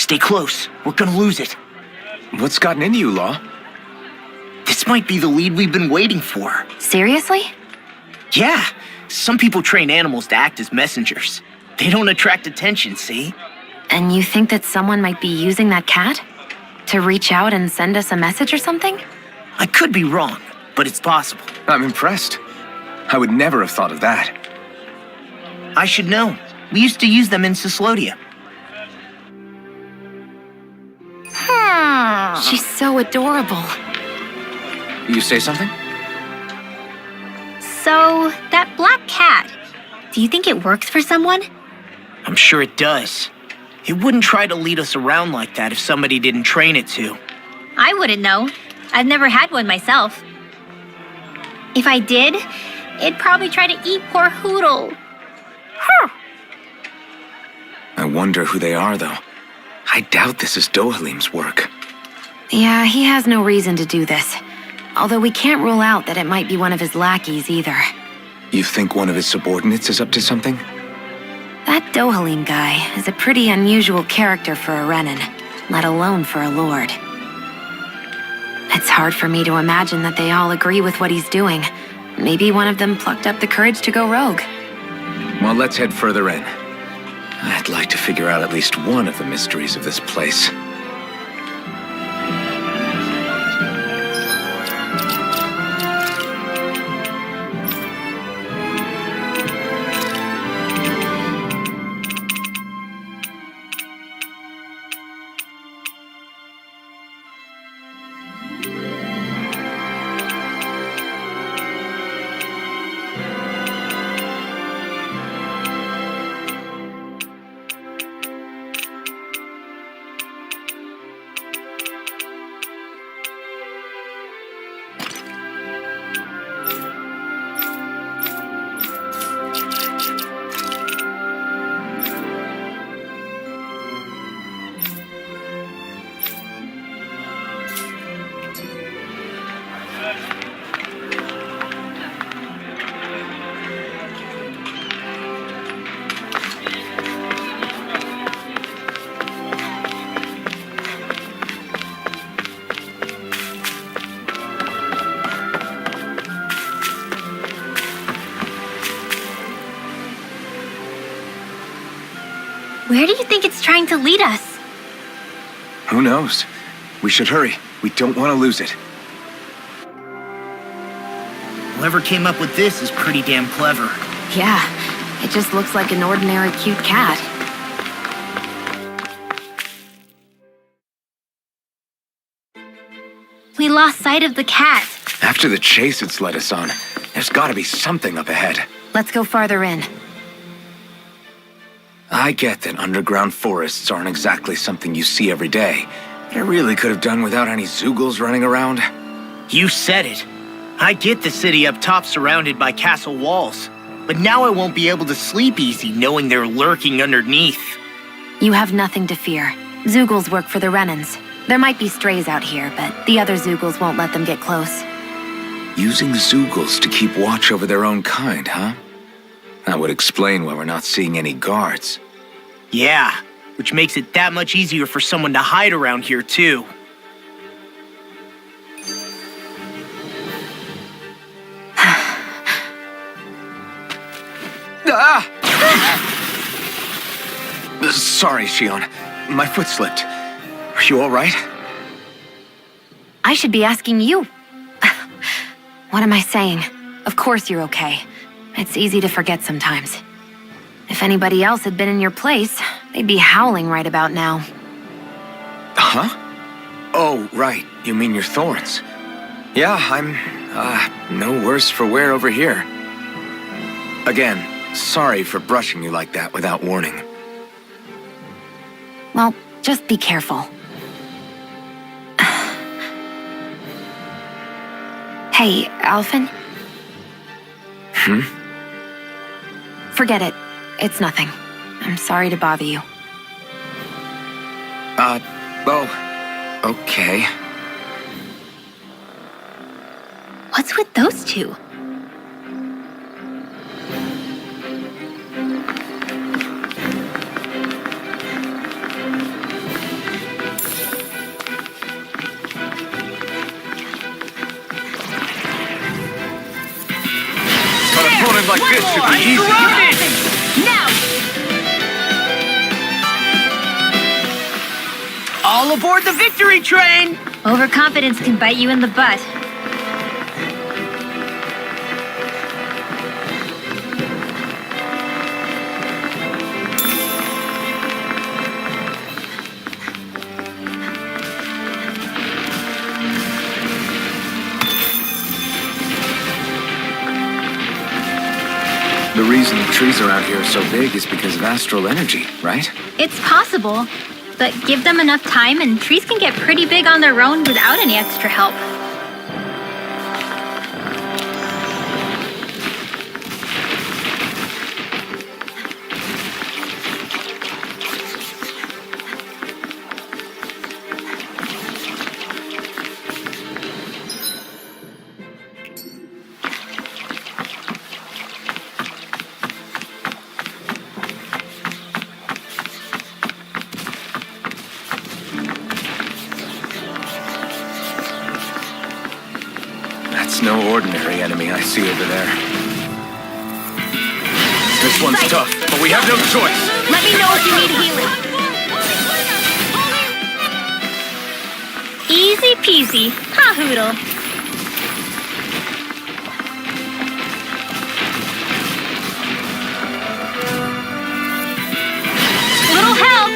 Stay close. We're gonna lose it. What's gotten into you, Law? This might be the lead we've been waiting for. Seriously? Yeah. Some people train animals to act as messengers. They don't attract attention, see? And you think that someone might be using that cat? To reach out and send us a message or something? I could be wrong, but it's possible. I'm impressed. I would never have thought of that. I should know. We used to use them in Cyslodia. She's so adorable. You say something? So, that black cat, do you think it works for someone? I'm sure it does. It wouldn't try to lead us around like that if somebody didn't train it to. I wouldn't know. I've never had one myself. If I did, it'd probably try to eat poor Hoodle. I wonder who they are, though. I doubt this is Dohalim's work. Yeah, he has no reason to do this. Although we can't rule out that it might be one of his lackeys either. You think one of his subordinates is up to something? That Dohalim guy is a pretty unusual character for a Renan, let alone for a lord. It's hard for me to imagine that they all agree with what he's doing. Maybe one of them plucked up the courage to go rogue. Well, let's head further in. I'd like to figure out at least one of the mysteries of this place. Where do you think it's trying to lead us? Who knows? We should hurry. We don't want to lose it. Whoever came up with this is pretty damn clever. Yeah, it just looks like an ordinary cute cat. We lost sight of the cat. After the chase it's led us on, there's got to be something up ahead. Let's go farther in. I get that underground forests aren't exactly something you see every day. But I really could have done without any Zoogles running around. You said it. I get the city up top surrounded by castle walls, but now I won't be able to sleep easy knowing they're lurking underneath. You have nothing to fear. Zoogles work for the Renans. There might be strays out here, but the other Zoogles won't let them get close. Using Zoogles to keep watch over their own kind, huh? That would explain why we're not seeing any guards. Yeah, which makes it that much easier for someone to hide around here, too. Ah! Sorry, Shion. My foot slipped. Are you all right? I should be asking you. What am I saying? Of course you're okay. It's easy to forget sometimes. If anybody else had been in your place, they'd be howling right about now. Huh? Oh, right. You mean your thorns. Yeah, I'm, no worse for wear over here. Again, sorry for brushing you like that without warning. Well, just be careful. Hey, Alphen? Forget it. It's nothing. I'm sorry to bother you. Oh, okay. What's with those two? wanted like this should be easy. Now! All aboard the victory train! Overconfidence can bite you in the butt. The reason the trees around here are so big is because of astral energy, right? It's possible, but give them enough time and trees can get pretty big on their own without any extra help. That's no ordinary enemy I see over there. This one's tough, but we have no choice. Let me know if you need healing. Easy peasy. Ha hoodle. Little help.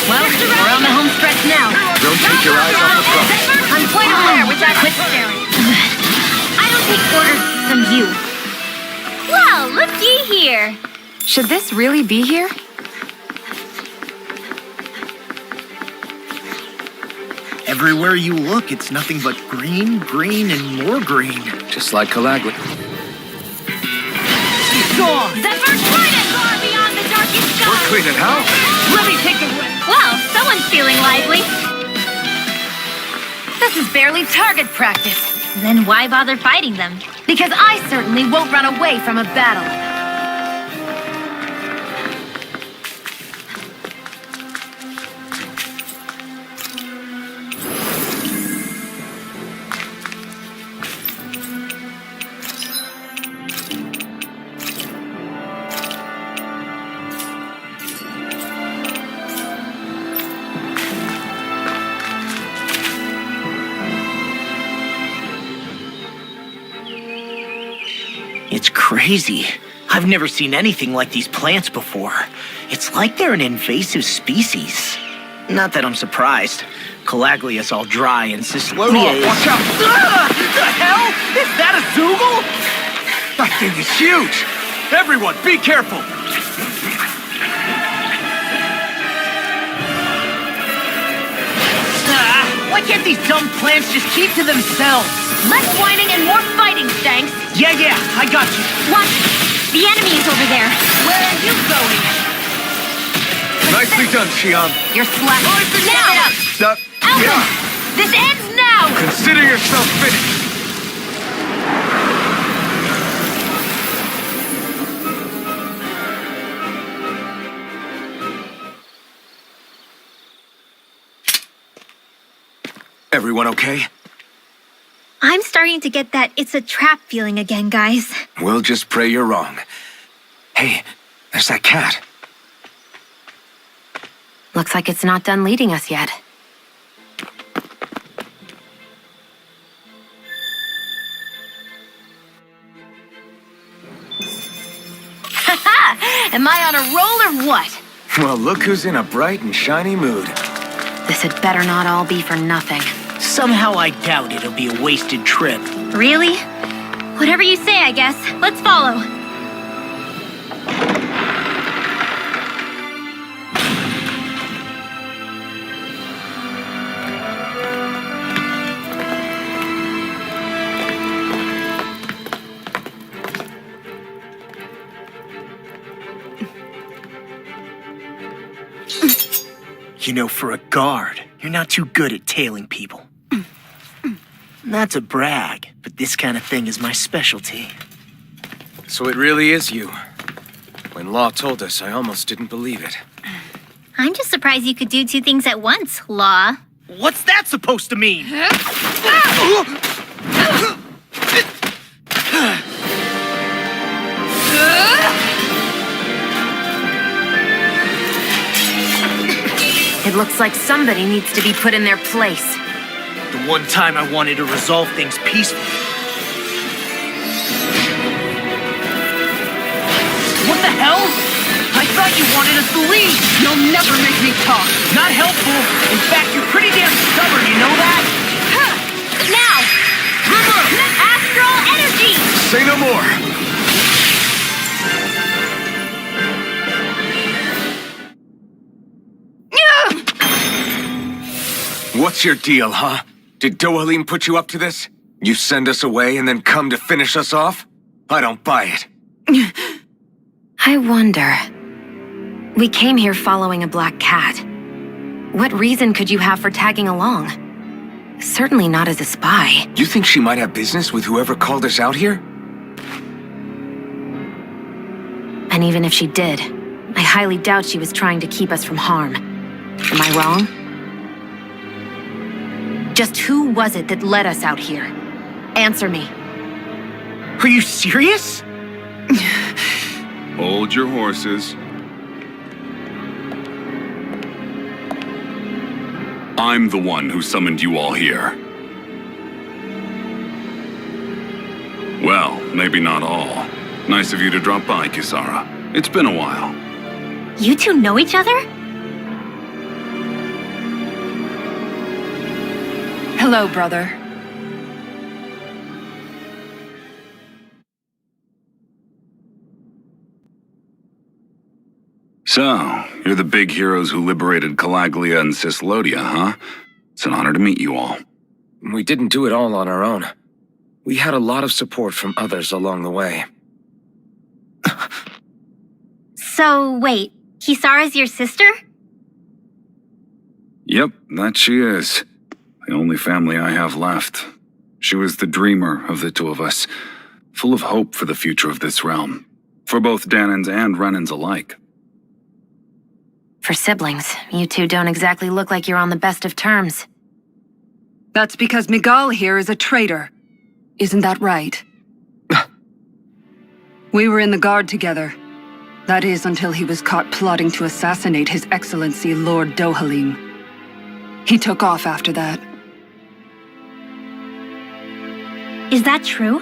Well, we're on the home stretch now. Don't take your eyes off the front. I'm quite aware which I quit staring. I don't take orders from you. Well, looky here. Should this really be here? Everywhere you look, it's nothing but green, green, and more green. Just like Calagli. Gone! Zephyr, trident! Far beyond the darkest sky! We're cleaning house. Let me take the... Well, someone's feeling lively. This is barely target practice. Then why bother fighting them? Because I certainly won't run away from a battle. It's crazy. I've never seen anything like these plants before. It's like they're an invasive species. Not that I'm surprised. Calaglia's all dry and Cyslodia is... Watch out! The hell? Is that a Zoogle? That thing is huge! Everyone, be careful! Why can't these dumb plants just keep to themselves? Less whining and more fighting, thanks. Yeah, I got you. Watch! The enemy is over there. Where are you going? Nicely done, Xian. You're slack. Now! Alpha! Yeah. This ends now! Consider yourself finished. Everyone okay? I'm starting to get that it's a trap feeling again, guys. We'll just pray you're wrong. Hey, there's that cat. Looks like it's not done leading us yet. Ha-ha! Am I on a roll or what? Well, look who's in a bright and shiny mood. This had better not all be for nothing. Somehow I doubt it'll be a wasted trip. Really? Whatever you say, I guess. Let's follow. You know, for a guard, you're not too good at tailing people. Not to brag, but this kind of thing is my specialty. So it really is you. When Law told us, I almost didn't believe it. I'm just surprised you could do two things at once, Law. What's that supposed to mean? Looks like somebody needs to be put in their place. The one time I wanted to resolve things peacefully. What the hell? I thought you wanted us to leave! You'll never make me talk. Not helpful. In fact, you're pretty damn stubborn, you know that? Now! Astral energy! Say no more! What's your deal, huh? Did Dohalim put you up to this? You send us away and then come to finish us off? I don't buy it. I wonder. We came here following a black cat. What reason could you have for tagging along? Certainly not as a spy. You think she might have business with whoever called us out here? And even if she did, I highly doubt she was trying to keep us from harm. Am I wrong? Just who was it that led us out here? Answer me. Are you serious? Hold your horses. I'm the one who summoned you all here. Well, maybe not all. Nice of you to drop by, Kisara. It's been a while. You two know each other? Hello, brother. So, you're the big heroes who liberated Calaglia and Cislodia, huh? It's an honor to meet you all. We didn't do it all on our own. We had a lot of support from others along the way. So, wait, Kisara's your sister? Yep, that she is. The only family I have left. She was the dreamer of the two of us, full of hope for the future of this realm, for both Danans and Renans alike. For siblings, you two don't exactly look like you're on the best of terms. That's because Miguel here is a traitor. Isn't that right? We were in the Guard together. That is, until he was caught plotting to assassinate His Excellency Lord Dohalim. He took off after that. Is that true?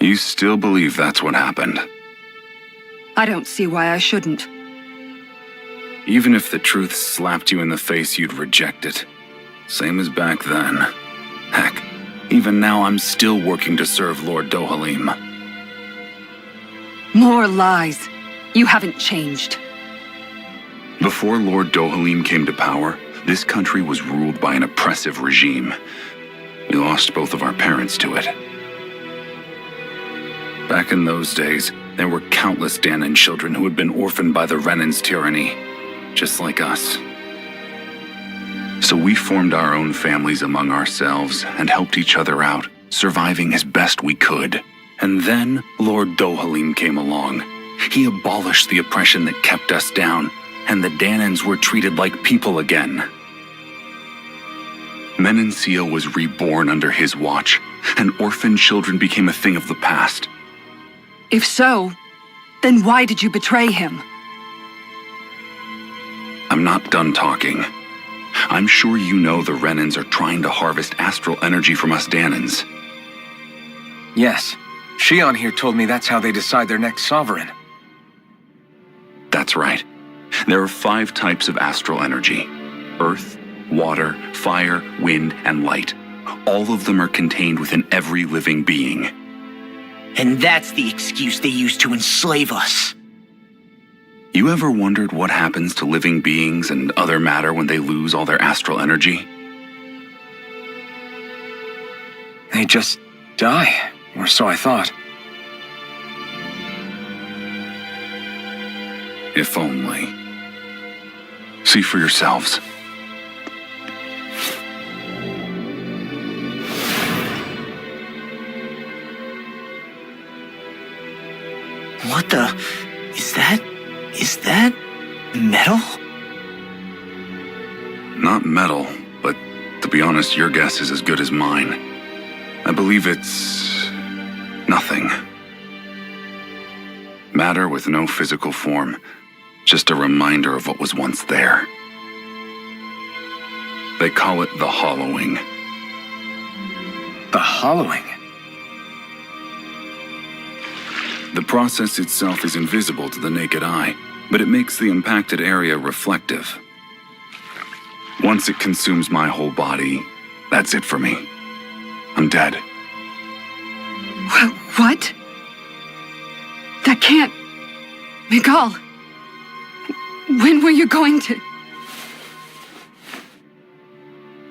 You still believe that's what happened? I don't see why I shouldn't. Even if the truth slapped you in the face, you'd reject it. Same as back then. Heck, even now I'm still working to serve Lord Dohalim. More lies. You haven't changed. Before Lord Dohalim came to power, this country was ruled by an oppressive regime. We lost both of our parents to it. Back in those days, there were countless Danan children who had been orphaned by the Renan's tyranny, just like us. So we formed our own families among ourselves and helped each other out, surviving as best we could. And then Lord Dohalim came along. He abolished the oppression that kept us down, and the Danans were treated like people again. Menancia was reborn under his watch, and orphaned children became a thing of the past. If so, then why did you betray him? I'm not done talking. I'm sure you know the Renans are trying to harvest astral energy from us Danans. Yes. Shion here told me that's how they decide their next sovereign. That's right. There are 5 types of astral energy. Earth, water, fire, wind, and light. All of them are contained within every living being. And that's the excuse they use to enslave us. You ever wondered what happens to living beings and other matter when they lose all their astral energy? They just die, or so I thought. If only. See for yourselves. What the... Is that metal? Not metal, but to be honest, your guess is as good as mine. I believe it's... nothing. Matter with no physical form. just a reminder of what was once there. They call it the hollowing. The hollowing? The process itself is invisible to the naked eye, but it makes the impacted area reflective. Once it consumes my whole body, that's it for me. I'm dead. What? That can't... Miguel! When were you going to...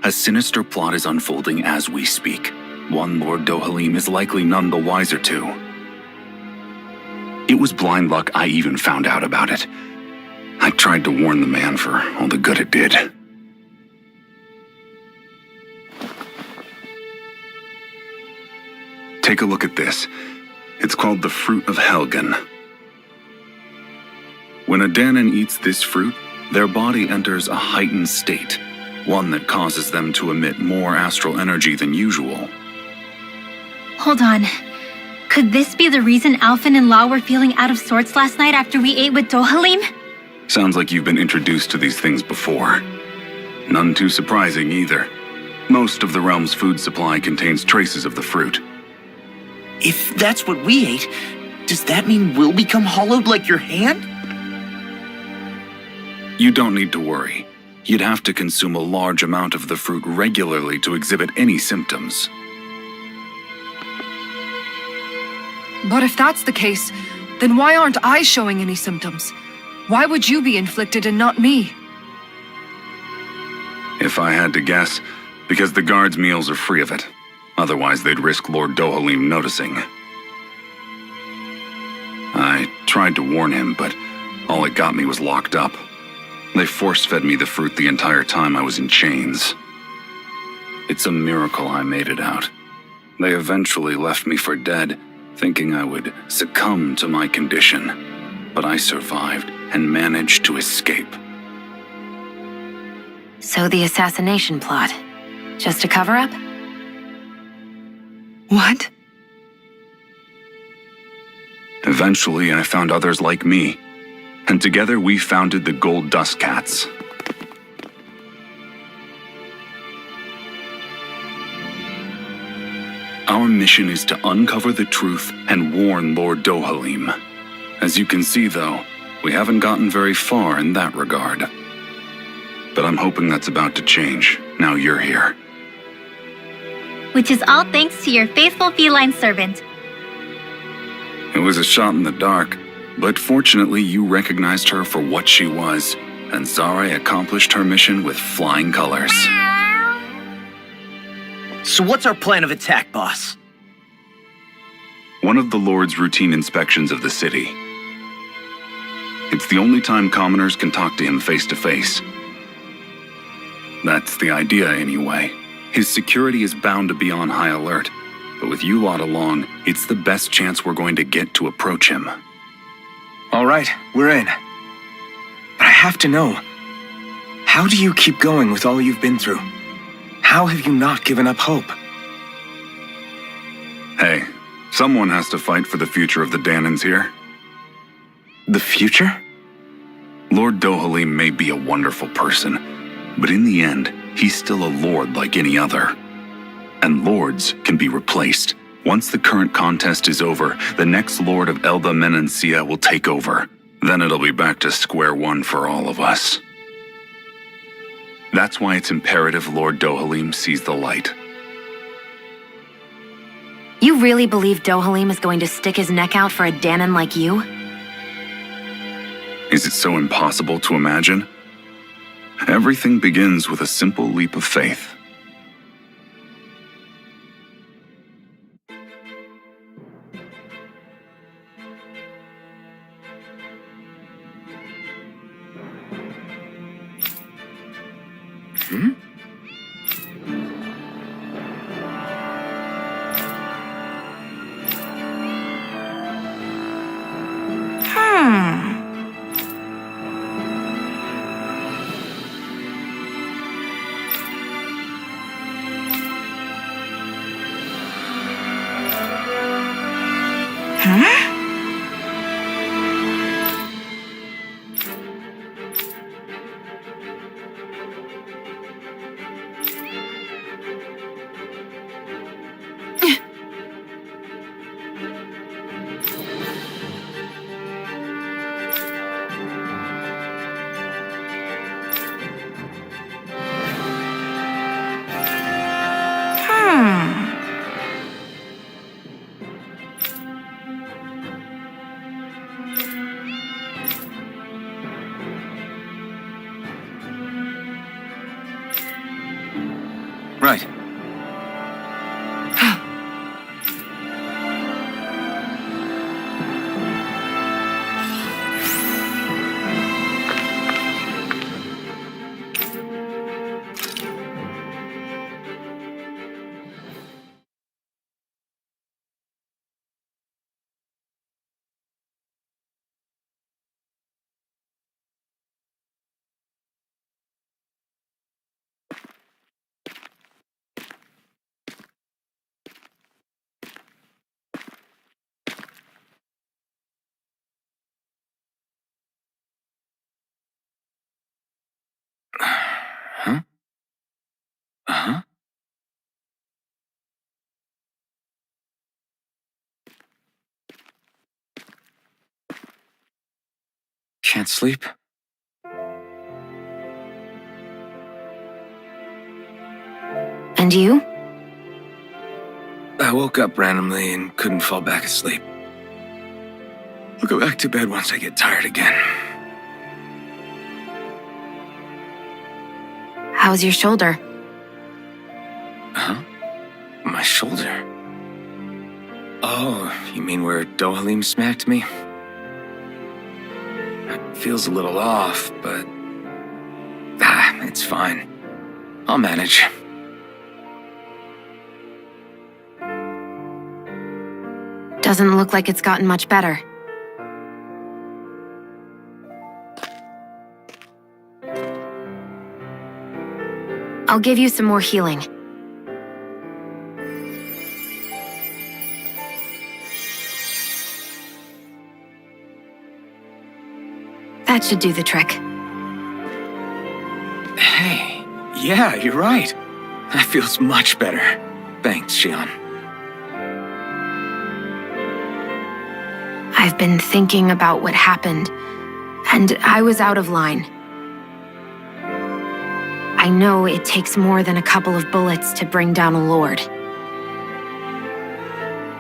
A sinister plot is unfolding as we speak. One Lord Dohalim is likely none the wiser to. It was blind luck I even found out about it. I tried to warn the man for all the good it did. Take a look at this. It's called the Fruit of Helgen. When a Danon eats this fruit, their body enters a heightened state, one that causes them to emit more astral energy than usual. Hold on. Could this be the reason Alphen and Law were feeling out of sorts last night after we ate with Dohalim? Sounds like you've been introduced to these things before. None too surprising either. Most of the realm's food supply contains traces of the fruit. If that's what we ate, does that mean we'll become hollowed like your hand? You don't need to worry. You'd have to consume a large amount of the fruit regularly to exhibit any symptoms. But if that's the case, then why aren't I showing any symptoms? Why would you be inflicted and not me? If I had to guess, because the guards' meals are free of it. Otherwise, they'd risk Lord Dohalim noticing. I tried to warn him, but all it got me was locked up. They force-fed me the fruit the entire time I was in chains. It's a miracle I made it out. They eventually left me for dead, thinking I would succumb to my condition. But I survived and managed to escape. So the assassination plot, just a cover-up? What? Eventually, I found others like me, and together we founded the Gold Dust Cats. Our mission is to uncover the truth and warn Lord Dohalim. As you can see, though, we haven't gotten very far in that regard. But I'm hoping that's about to change, now you're here. Which is all thanks to your faithful feline servant. It was a shot in the dark, but fortunately you recognized her for what she was, and Zare accomplished her mission with flying colors. So what's our plan of attack, boss? One of the Lord's routine inspections of the city. It's the only time commoners can talk to him face to face. That's the idea, anyway. His security is bound to be on high alert, but with you lot along, it's the best chance we're going to get to approach him. All right, we're in. But I have to know, how do you keep going with all you've been through? How have you not given up hope? Hey, someone has to fight for the future of the Danons here. The future? Lord Dohalim may be a wonderful person, but in the end, he's still a lord like any other. And lords can be replaced. Once the current contest is over, the next lord of Elda Menancia will take over. Then it'll be back to square one for all of us. That's why it's imperative Lord Dohalim sees the light. You really believe Dohalim is going to stick his neck out for a Danon like you? Is it so impossible to imagine? Everything begins with a simple leap of faith. Huh? Uh-huh. Can't sleep? And you? I woke up randomly and couldn't fall back asleep. I'll go back to bed once I get tired again. How's your shoulder? Huh? My shoulder? Oh, you mean where Dohalim smacked me? It feels a little off, but... it's fine. I'll manage. Doesn't look like it's gotten much better. I'll give you some more healing. That should do the trick. Hey, yeah, you're right. That feels much better. Thanks, Xion. I've been thinking about what happened, and I was out of line. I know it takes more than a couple of bullets to bring down a lord.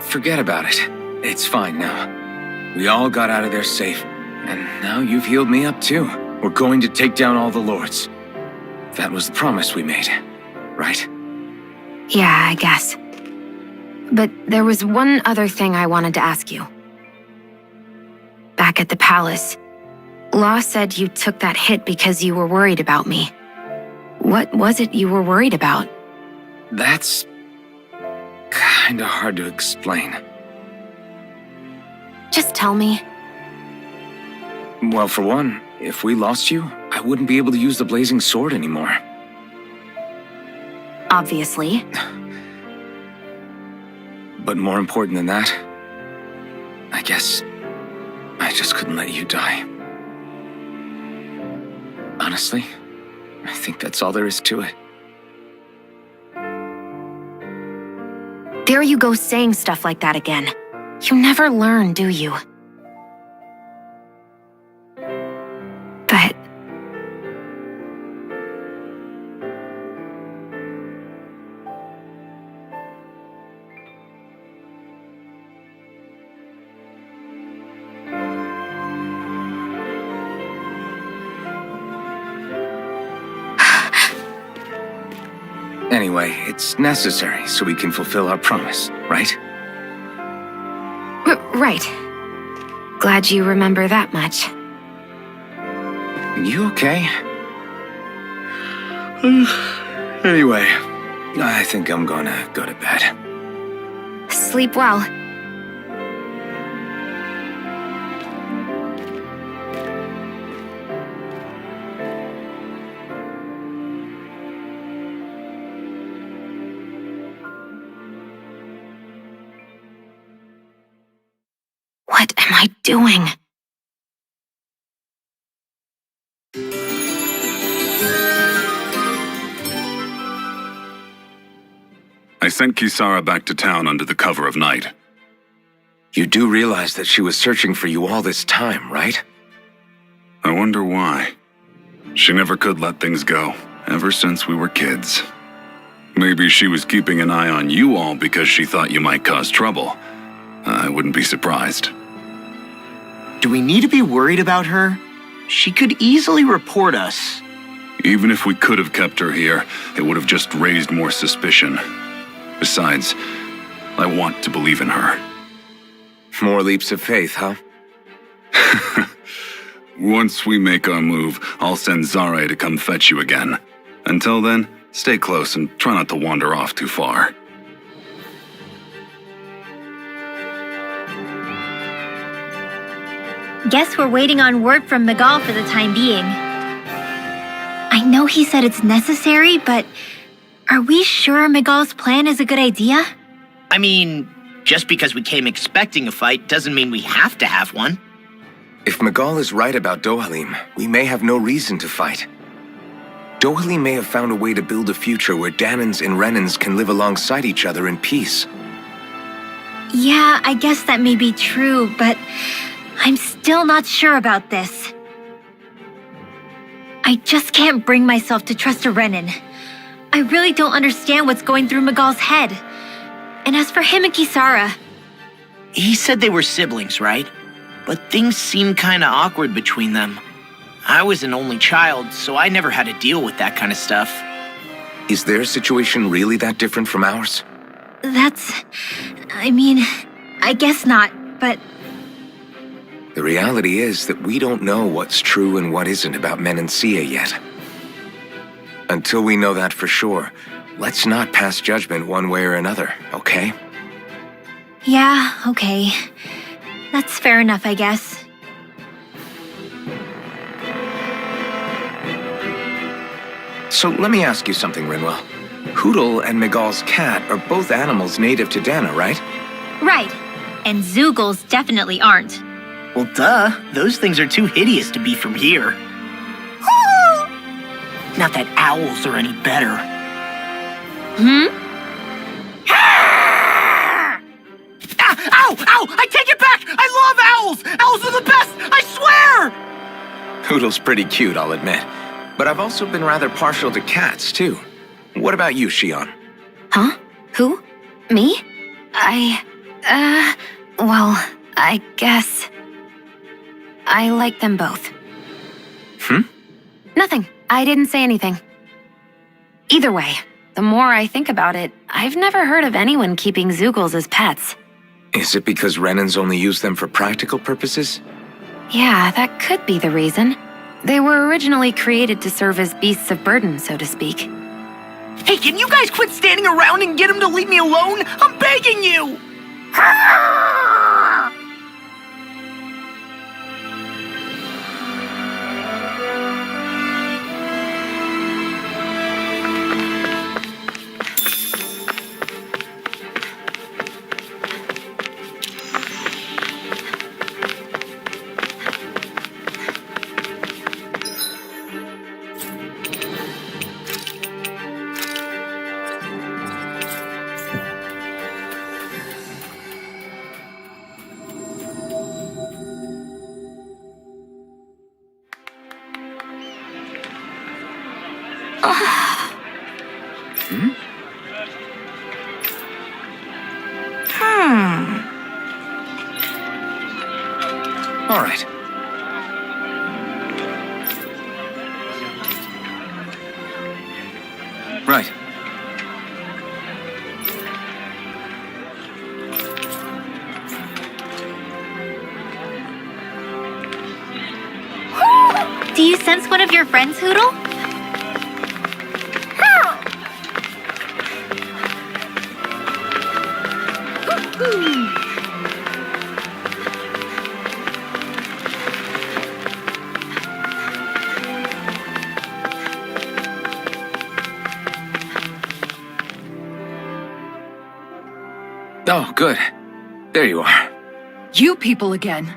Forget about it. It's fine now. We all got out of there safe, and now you've healed me up too. We're going to take down all the lords. That was the promise we made, right? Yeah, I guess. But there was one other thing I wanted to ask you. Back at the palace, Law said you took that hit because you were worried about me. What was it you were worried about? That's... kinda hard to explain. Just tell me. Well, for one, if we lost you, I wouldn't be able to use the blazing sword anymore. Obviously. But more important than that, I guess I just couldn't let you die. Honestly, I think that's all there is to it. There you go saying stuff like that again. You never learn, do you? But... Anyway, it's necessary so we can fulfill our promise, right? Right. Glad you remember that much. You okay? Anyway, I think I'm gonna go to bed. Sleep well. What am I doing? I sent Kisara back to town under the cover of night. You do realize that she was searching for you all this time, right? I wonder why. She never could let things go, ever since we were kids. Maybe she was keeping an eye on you all because she thought you might cause trouble. I wouldn't be surprised. Do we need to be worried about her? She could easily report us. Even if we could have kept her here, it would have just raised more suspicion. Besides, I want to believe in her. More leaps of faith, huh? Once we make our move, I'll send Zare to come fetch you again. Until then, stay close and try not to wander off too far. Guess we're waiting on word from Miguel for the time being. I know he said it's necessary, but are we sure Miguel's plan is a good idea? I mean, just because we came expecting a fight doesn't mean we have to have one. If Miguel is right about Dohalim, we may have no reason to fight. Dohalim may have found a way to build a future where Danans and Renans can live alongside each other in peace. Yeah, I guess that may be true, but I'm still not sure about this. I just can't bring myself to trust a Renan. I really don't understand what's going through Miguel's head. And as for him and Kisara, He said they were siblings, right? But things seemed kinda awkward between them. I was an only child, so I never had to deal with that kind of stuff. Is their situation really that different from ours? I guess not, but The reality is that we don't know what's true and what isn't about Menancia yet. Until we know that for sure, let's not pass judgment one way or another, okay? yeah, okay. That's fair enough, I guess. So let me ask you something, Rinwell. Hoodle and Miguel's cat are both animals native to Dana, right? Right. And Zoogles definitely aren't. Well, duh. Those things are too hideous to be from here. Not that owls are any better. Ow! Ow! I take it back! I love owls! Owls are the best! I swear! Hoodle's pretty cute, I'll admit. But I've also been rather partial to cats, too. What about you, Shion? Huh? Who? Me? Well, I guess I like them both. Nothing. I didn't say anything. Either way, the more I think about it, I've never heard of anyone keeping Zoogles as pets. Is it because Renans only use them for practical purposes? Yeah, that could be the reason. They were originally created to serve as beasts of burden, so to speak. Hey, can you guys quit standing around and get him to leave me alone? I'm begging you! All right. Right. Do you sense one of your friends, Hoodle? Oh, good. There you are. You people again.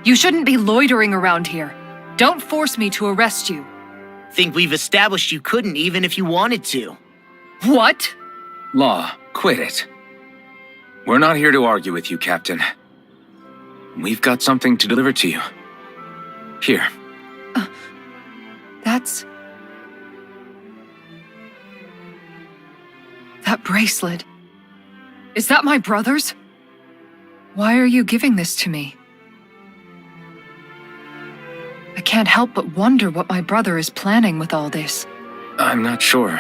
You shouldn't be loitering around here. Don't force me to arrest you. Think we've established you couldn't even if you wanted to. What? Law, quit it. We're not here to argue with you, Captain. We've got something to deliver to you. Here. That's... That bracelet. Is that my brother's? Why are you giving this to me? I can't help but wonder what my brother is planning with all this. I'm not sure.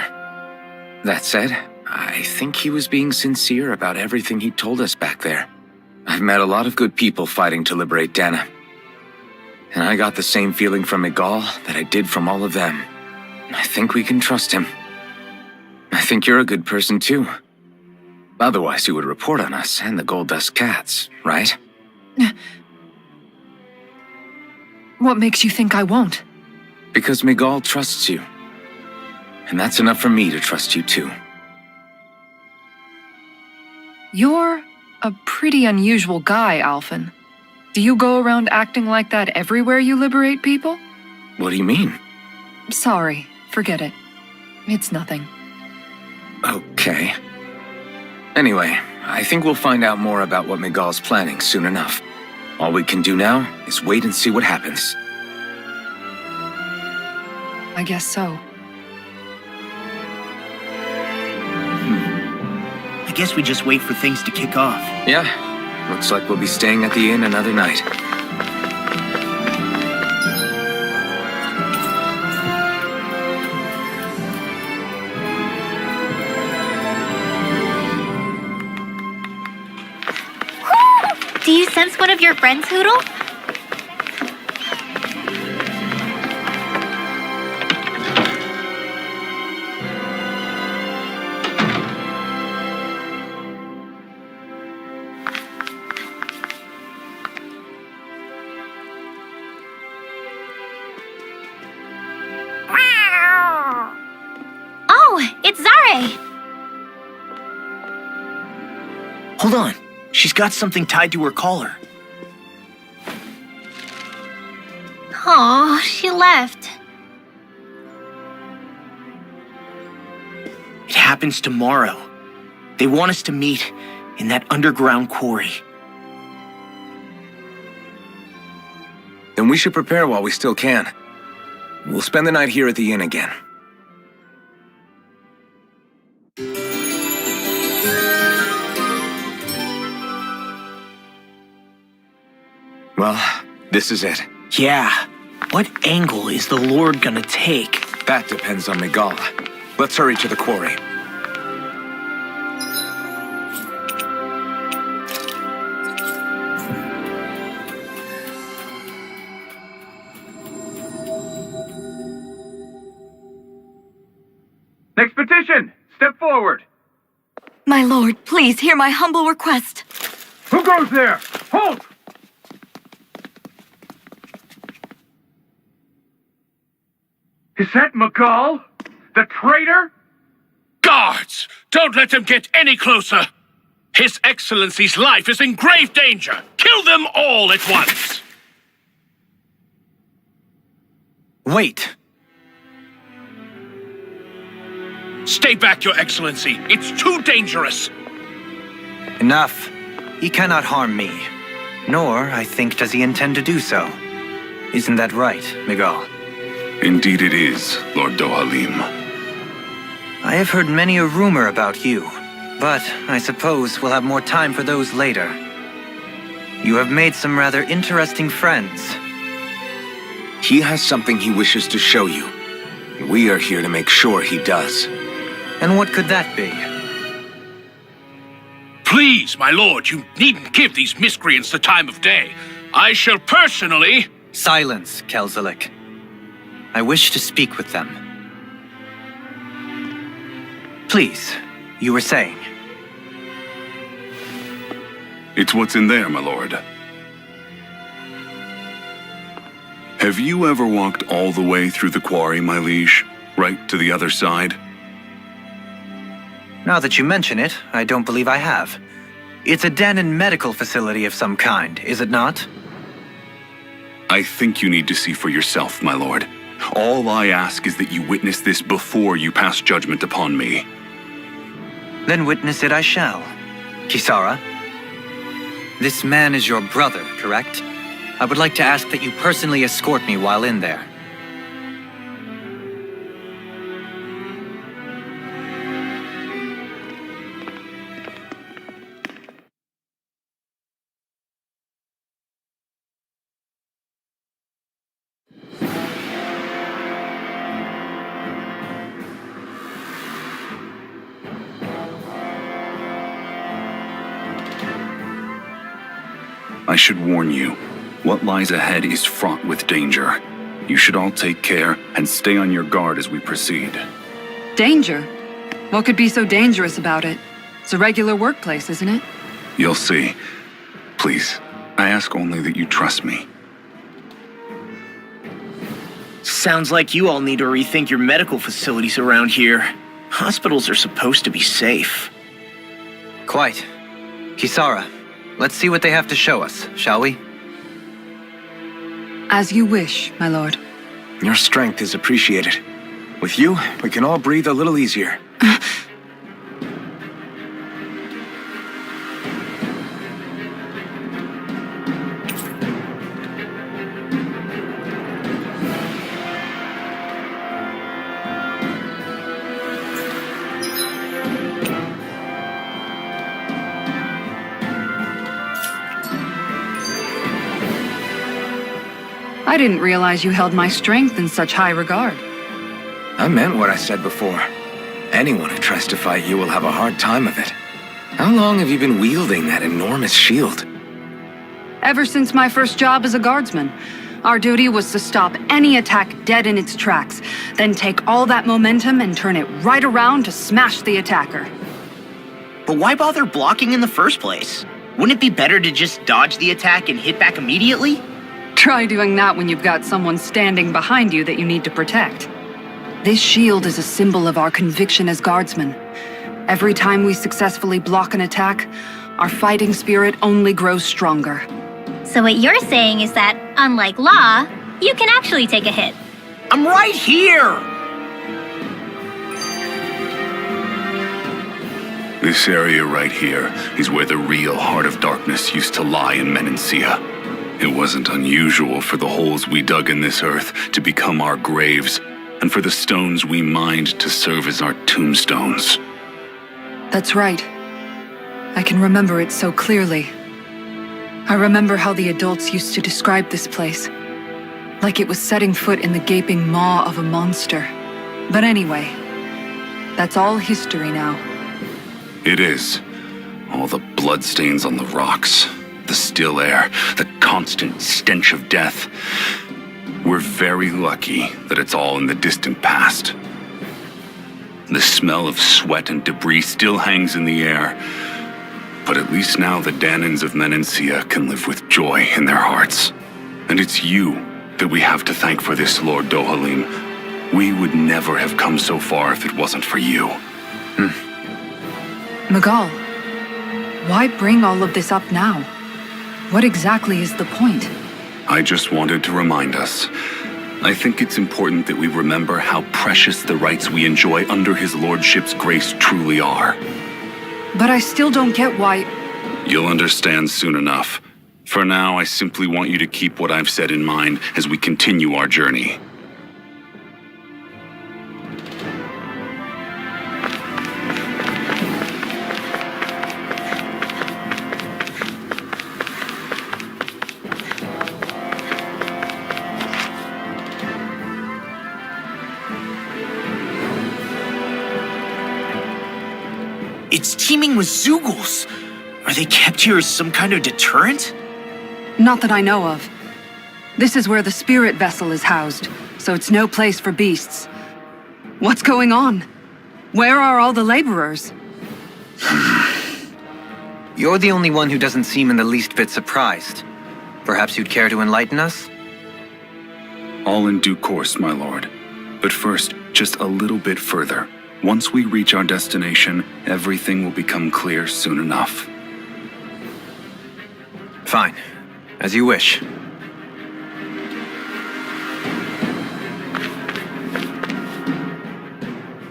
That said, I think he was being sincere about everything he told us back there. I've met a lot of good people fighting to liberate Dana. And I got the same feeling from Miguel that I did from all of them. I think we can trust him. I think you're a good person too. Otherwise you would report on us and the Gold Dust Cats, right? What makes you think I won't? Because Miguel trusts you. And that's enough for me to trust you too. You're a pretty unusual guy, Alphen. Do you go around acting like that everywhere you liberate people? What do you mean? Sorry, forget it. It's nothing. Okay. Anyway, I think we'll find out more about what Miguel's planning soon enough. All we can do now is wait and see what happens. I guess so. I guess we just wait for things to kick off. Yeah, looks like we'll be staying at the inn another night. Do you sense one of your friends, Hoodle? Oh, it's Zare! Hold on. She's got something tied to her collar. Aw, she left. It happens tomorrow. They want us to meet in that underground quarry. Then we should prepare while we still can. We'll spend the night here at the inn again. Well, this is it. Yeah. What angle is the Lord gonna take? That depends on Miguel. Let's hurry to the quarry. Next petition! Step forward! My lord, please hear my humble request. Who goes there? Halt! Is that Miguel? The traitor? Guards! Don't let them get any closer! His Excellency's life is in grave danger! Kill them all at once! Wait! Stay back, Your Excellency! It's too dangerous! Enough. He cannot harm me. Nor, I think, does he intend to do so. Isn't that right, Miguel? Indeed it is, Lord Dohalim. I have heard many a rumor about you, but I suppose we'll have more time for those later. You have made some rather interesting friends. He has something he wishes to show you. We are here to make sure he does. And what could that be? Please, my lord, you needn't give these miscreants the time of day. I shall personally... Silence, Kelzelik. I wish to speak with them. Please, you were saying. It's what's in there, my lord. Have you ever walked all the way through the quarry, my liege? Right to the other side? Now that you mention it, I don't believe I have. It's a den and medical facility of some kind, is it not? I think you need to see for yourself, my lord. All I ask is that you witness this before you pass judgment upon me. Then witness it I shall. Kisara, this man is your brother, correct? I would like to ask that you personally escort me while in there. I should warn you, what lies ahead is fraught with danger. You should all take care and stay on your guard as we proceed. Danger? What could be so dangerous about it? It's a regular workplace, isn't it? You'll see. Please, I ask only that you trust me. Sounds like you all need to rethink your medical facilities around here. Hospitals are supposed to be safe. Quite. Kisara, let's see what they have to show us, shall we? As you wish, my lord. Your strength is appreciated. With you, we can all breathe a little easier. I didn't realize you held my strength in such high regard. I meant what I said before. Anyone who tries to fight you will have a hard time of it. How long have you been wielding that enormous shield? Ever since my first job as a guardsman, our duty was to stop any attack dead in its tracks, then take all that momentum and turn it right around to smash the attacker. But why bother blocking in the first place? Wouldn't it be better to just dodge the attack and hit back immediately? Try doing that when you've got someone standing behind you that you need to protect. This shield is a symbol of our conviction as guardsmen. Every time we successfully block an attack, our fighting spirit only grows stronger. So what you're saying is that, unlike Law, you can actually take a hit. I'm right here! This area right here is where the real heart of darkness used to lie in Menancia. It wasn't unusual for the holes we dug in this earth to become our graves, and for the stones we mined to serve as our tombstones. That's right. I can remember it so clearly. I remember how the adults used to describe this place, like it was setting foot in the gaping maw of a monster. But anyway, that's all history now. It is. All the bloodstains on the rocks, the still air, the constant stench of death. We're very lucky that it's all in the distant past. The smell of sweat and debris still hangs in the air, but at least now the Danans of Menancia can live with joy in their hearts. And it's you that we have to thank for this, Lord Dohalim. We would never have come so far if it wasn't for you. Magal, why bring all of this up now? What exactly is the point? I just wanted to remind us. I think it's important that we remember how precious the rights we enjoy under his lordship's grace truly are. But I still don't get why... You'll understand soon enough. For now, I simply want you to keep what I've said in mind as we continue our journey. It's teeming with Zeugles. Are they kept here as some kind of deterrent? Not that I know of. This is where the spirit vessel is housed, so it's no place for beasts. What's going on? Where are all the laborers? You're the only one who doesn't seem in the least bit surprised. Perhaps you'd care to enlighten us? All in due course, my lord. But first, just a little bit further. Once we reach our destination, everything will become clear soon enough. Fine. As you wish.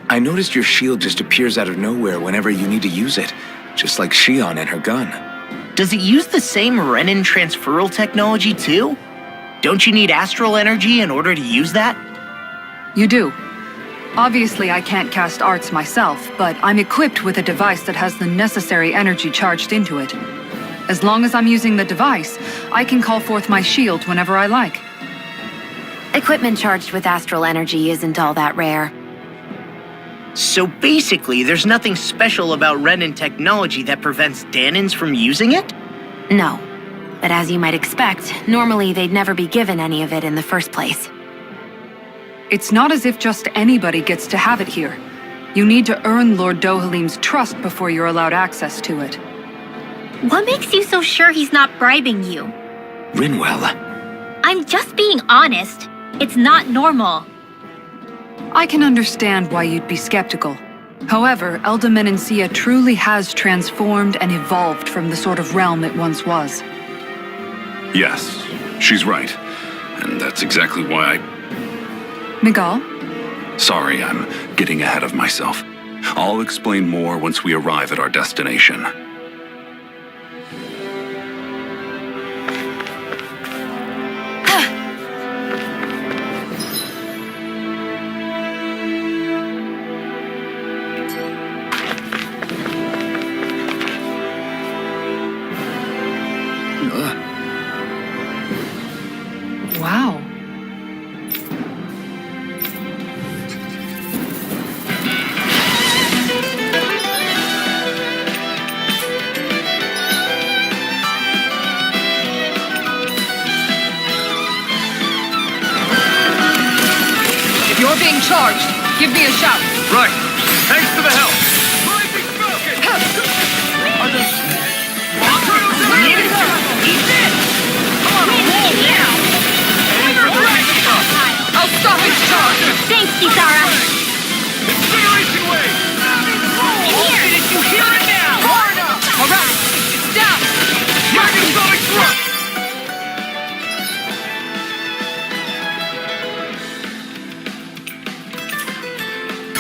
I noticed your shield just appears out of nowhere whenever you need to use it, just like Shion and her gun. Does it use the same Renin transferal technology too? Don't you need astral energy in order to use that? You do. Obviously, I can't cast arts myself, but I'm equipped with a device that has the necessary energy charged into it. As long as I'm using the device, I can call forth my shield whenever I like. Equipment charged with astral energy isn't all that rare. So basically, there's nothing special about Renin technology that prevents Danans from using it? No. But as you might expect, normally they'd never be given any of it in the first place. It's not as if just anybody gets to have it here. You need to earn Lord Dohalim's trust before you're allowed access to it. What makes you so sure he's not bribing you? Rinwell. I'm just being honest. It's not normal. I can understand why you'd be skeptical. However, Elda Menancia truly has transformed and evolved from the sort of realm it once was. Yes, she's right. And that's exactly why Miguel? Sorry, I'm getting ahead of myself. I'll explain more once we arrive at our destination. Wow. If you're being charged, give me a shout. Right. Thanks for the help. I'll stop his charge. Thanks, Kisara. Incineration wave! Did you hear it now? Far enough. All right, it's down. Megasonic thrust!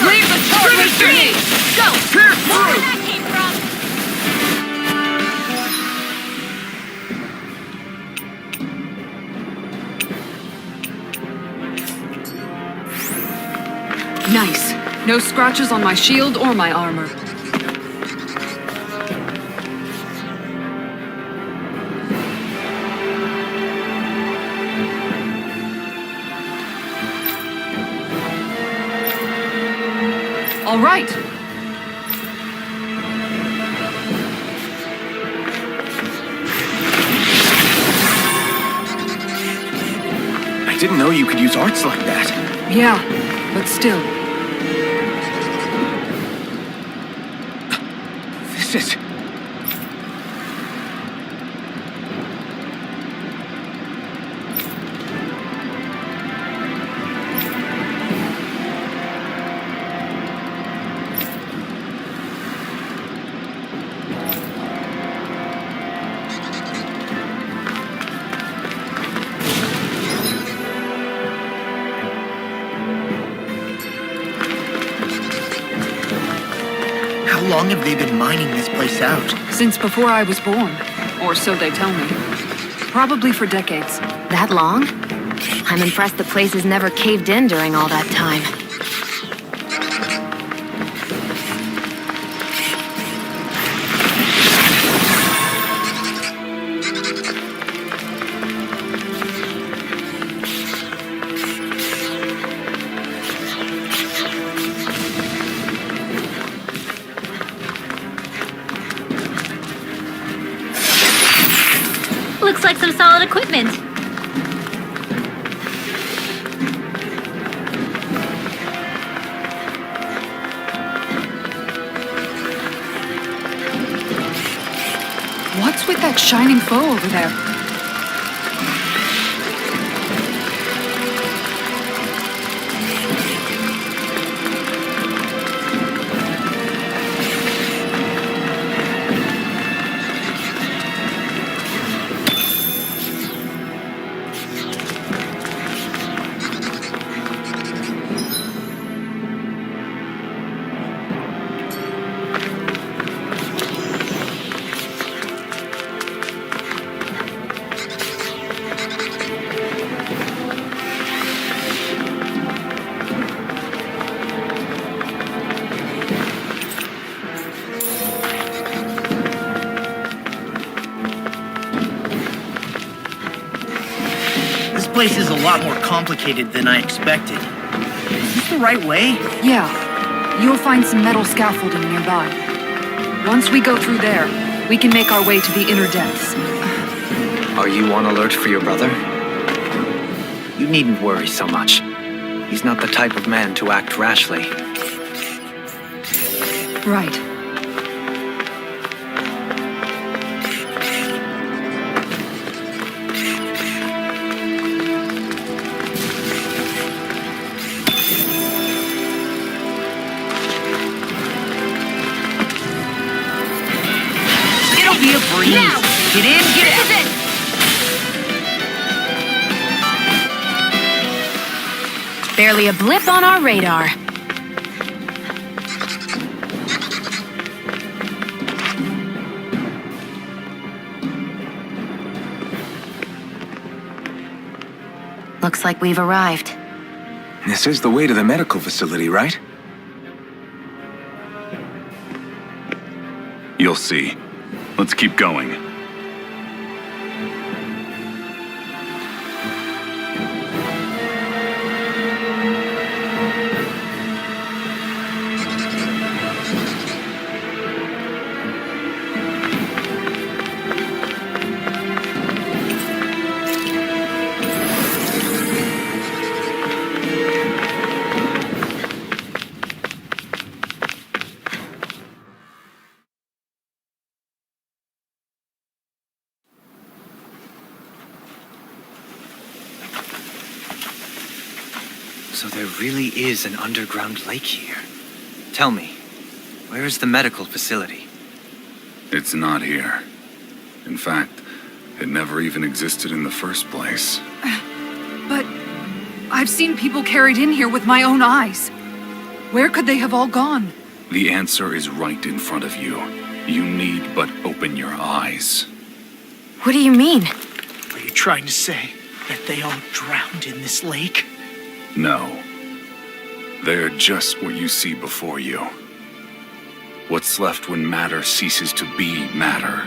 Leave the charge with me. Go! Pierce Where through! that came from? Nice. No scratches on my shield or my armor. All right. I didn't know you could use arts like that. Yeah, but still. This is... How long have they been mining this place out? Since before I was born. Or so they tell me. Probably for decades. That long? I'm impressed the place has never caved in during all that time. Looks like some solid equipment. What's with that shining foe over there? This place is a lot more complicated than I expected. Is this the right way? Yeah. You'll find some metal scaffolding nearby. Once we go through there, we can make our way to the inner depths. Are you on alert for your brother? You needn't worry so much. He's not the type of man to act rashly. Right. It'll be a breeze. Now! Get in, get This out. is it! Barely a blip on our radar. Looks like we've arrived. This is the way to the medical facility, right? You'll see. Let's keep going. So there really is an underground lake here. Tell me, where is the medical facility? It's not here. In fact, it never even existed in the first place. But I've seen people carried in here with my own eyes. Where could they have all gone? The answer is right in front of you. You need but open your eyes. What do you mean? Are you trying to say that they all drowned in this lake? No. They're just what you see before you. What's left when matter ceases to be matter.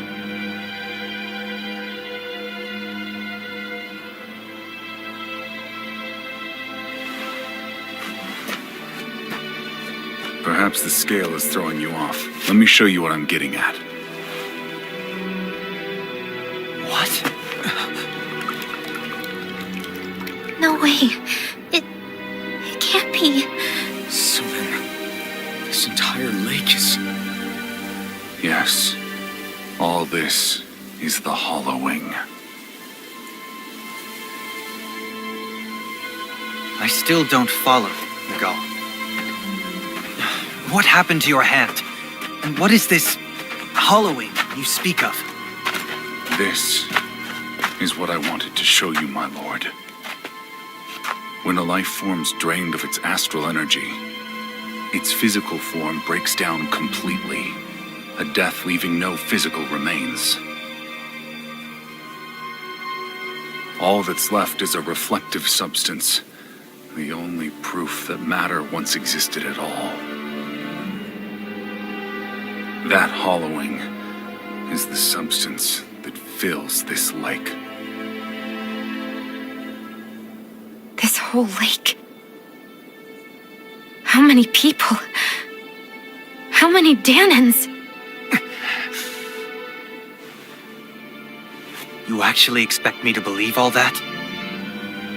Perhaps the scale is throwing you off. Let me show you what I'm getting at. What? No way. It can't be. So then, this entire lake is... Yes. All this is the hollowing. I still don't follow, Miguel. What happened to your hand? And what is this hollowing you speak of? This is what I wanted to show you, my lord. When a life form's drained of its astral energy, its physical form breaks down completely, a death leaving no physical remains. All that's left is a reflective substance, the only proof that matter once existed at all. That hollowing is the substance that fills this lake. This whole lake. How many people? How many Danans? You actually expect me to believe all that?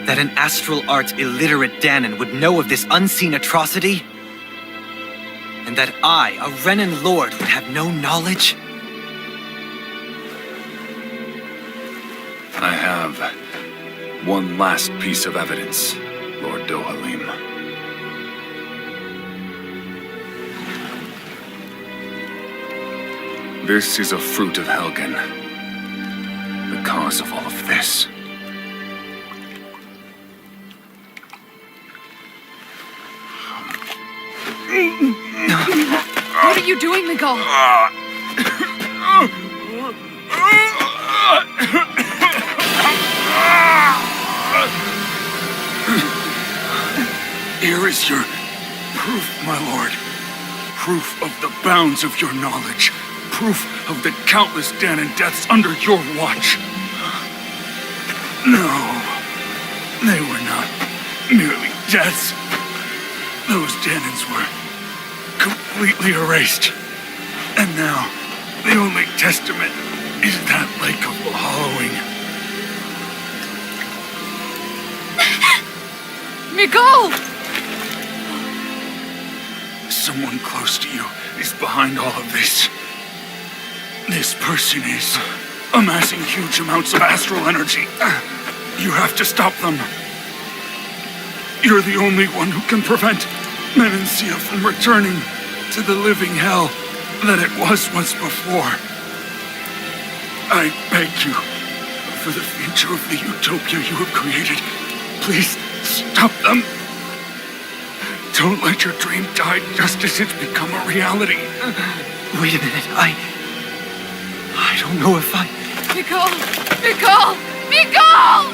That an astral arts illiterate Danan would know of this unseen atrocity? And that I, a Renan lord, would have no knowledge? I have one last piece of evidence, Lord Dohalim. This is a fruit of Helgen, the cause of all of this. What are you doing, Miguel? Here is your proof, my lord. Proof of the bounds of your knowledge. Proof of the countless Danan deaths under your watch. No, they were not merely deaths. Those Danans were completely erased. And now, the only testament is that lake of hollowing. Miguel! Someone close to you is behind all of this. This person is amassing huge amounts of astral energy. You have to stop them. You're the only one who can prevent Menancia from returning to the living hell that it was once before. I beg you, for the future of the utopia you have created, please stop them. Don't let your dream die just as it's become a reality. Wait a minute, I don't know if I... Nicole! Nicole! Nicole!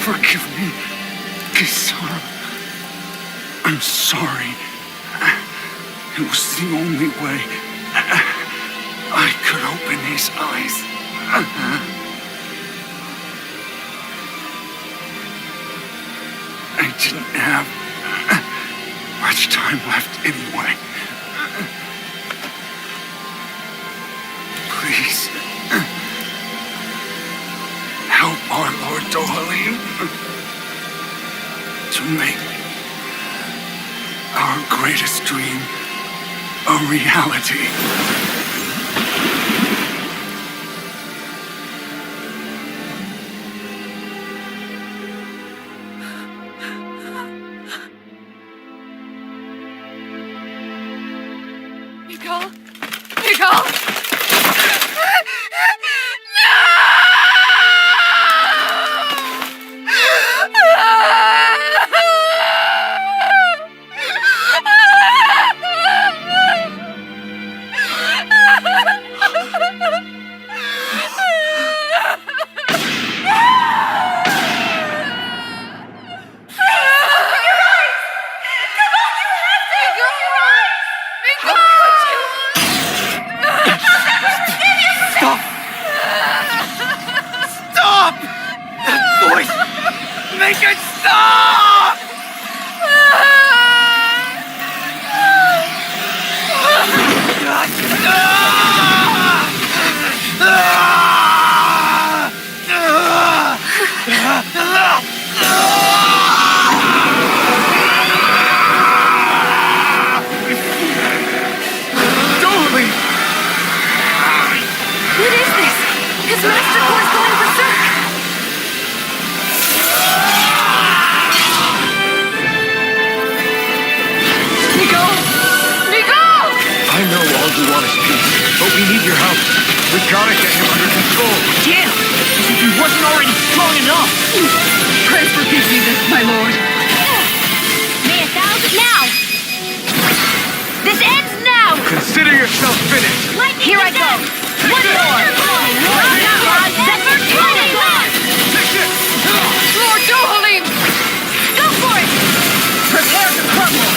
Forgive me, Kisara. I'm sorry. It was the only way I could open his eyes. I didn't have much time left anyway. Please, help our Lord Dohalim to make our greatest dream a reality. Nicole? Nicole! Make it stop! What is this? His master core's going berserk! I know all you want is peace, but we need your help. We gotta get him under control. Damn! As if he wasn't already strong enough! Pray forgive me this, my lord. May 1,000 now! This ends now! Consider yourself finished. Here I go! One more! Lord Dohalim! Go for it! Prepare to crumble!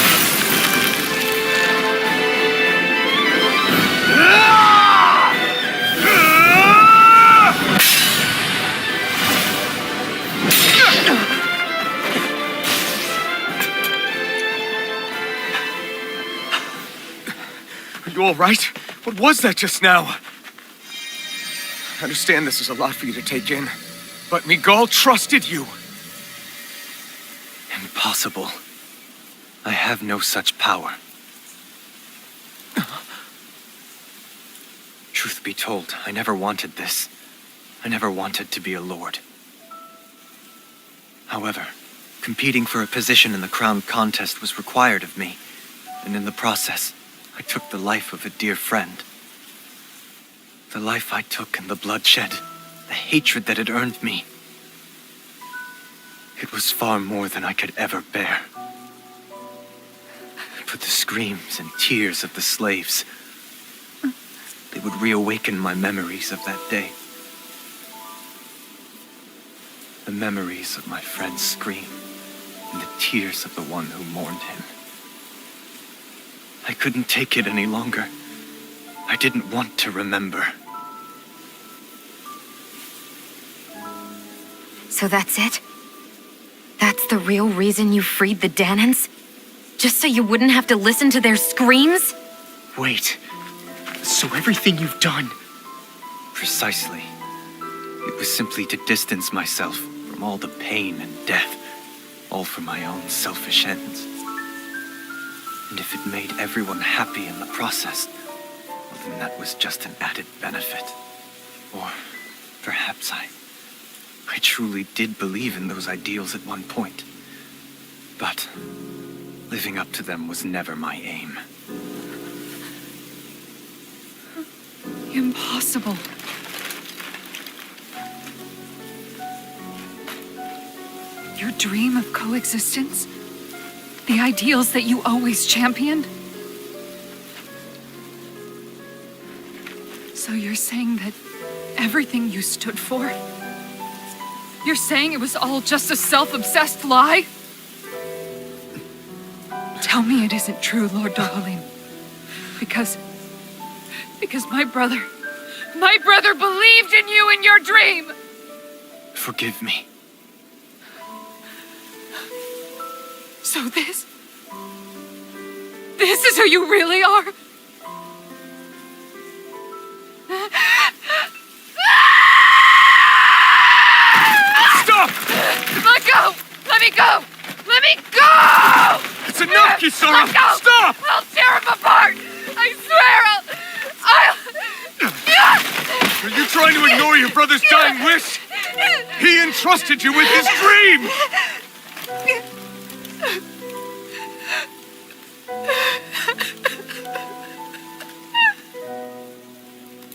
Are you all right? What was that just now? I understand this is a lot for you to take in, but Miguel trusted you. Impossible. I have no such power. Truth be told, I never wanted this. I never wanted to be a lord. However, competing for a position in the crown contest was required of me, and in the process, I took the life of a dear friend. The life I took in the bloodshed, the hatred that had earned me. It was far more than I could ever bear. But the screams and tears of the slaves, they would reawaken my memories of that day. The memories of my friend's scream and the tears of the one who mourned him. I couldn't take it any longer. I didn't want to remember. So that's it? That's the real reason you freed the Danans? Just so you wouldn't have to listen to their screams? Wait. So everything you've done... Precisely. It was simply to distance myself from all the pain and death, all for my own selfish ends. And if it made everyone happy in the process, well, then that was just an added benefit. Or perhaps I truly did believe in those ideals at one point. But living up to them was never my aim. Impossible. You're Your dream of coexistence? The ideals that you always championed? So you're saying that everything you stood for? You're saying it was all just a self-obsessed lie? Tell me it isn't true, Lord Dohalim. Because my brother believed in you in your dream! Forgive me. So this is who you really are? Stop! Let go! Let me go! Let me go! It's enough, Kisara! Let go! Stop! I'll tear him apart! I swear I'll... Are you trying to ignore your brother's dying wish? He entrusted you with his dream!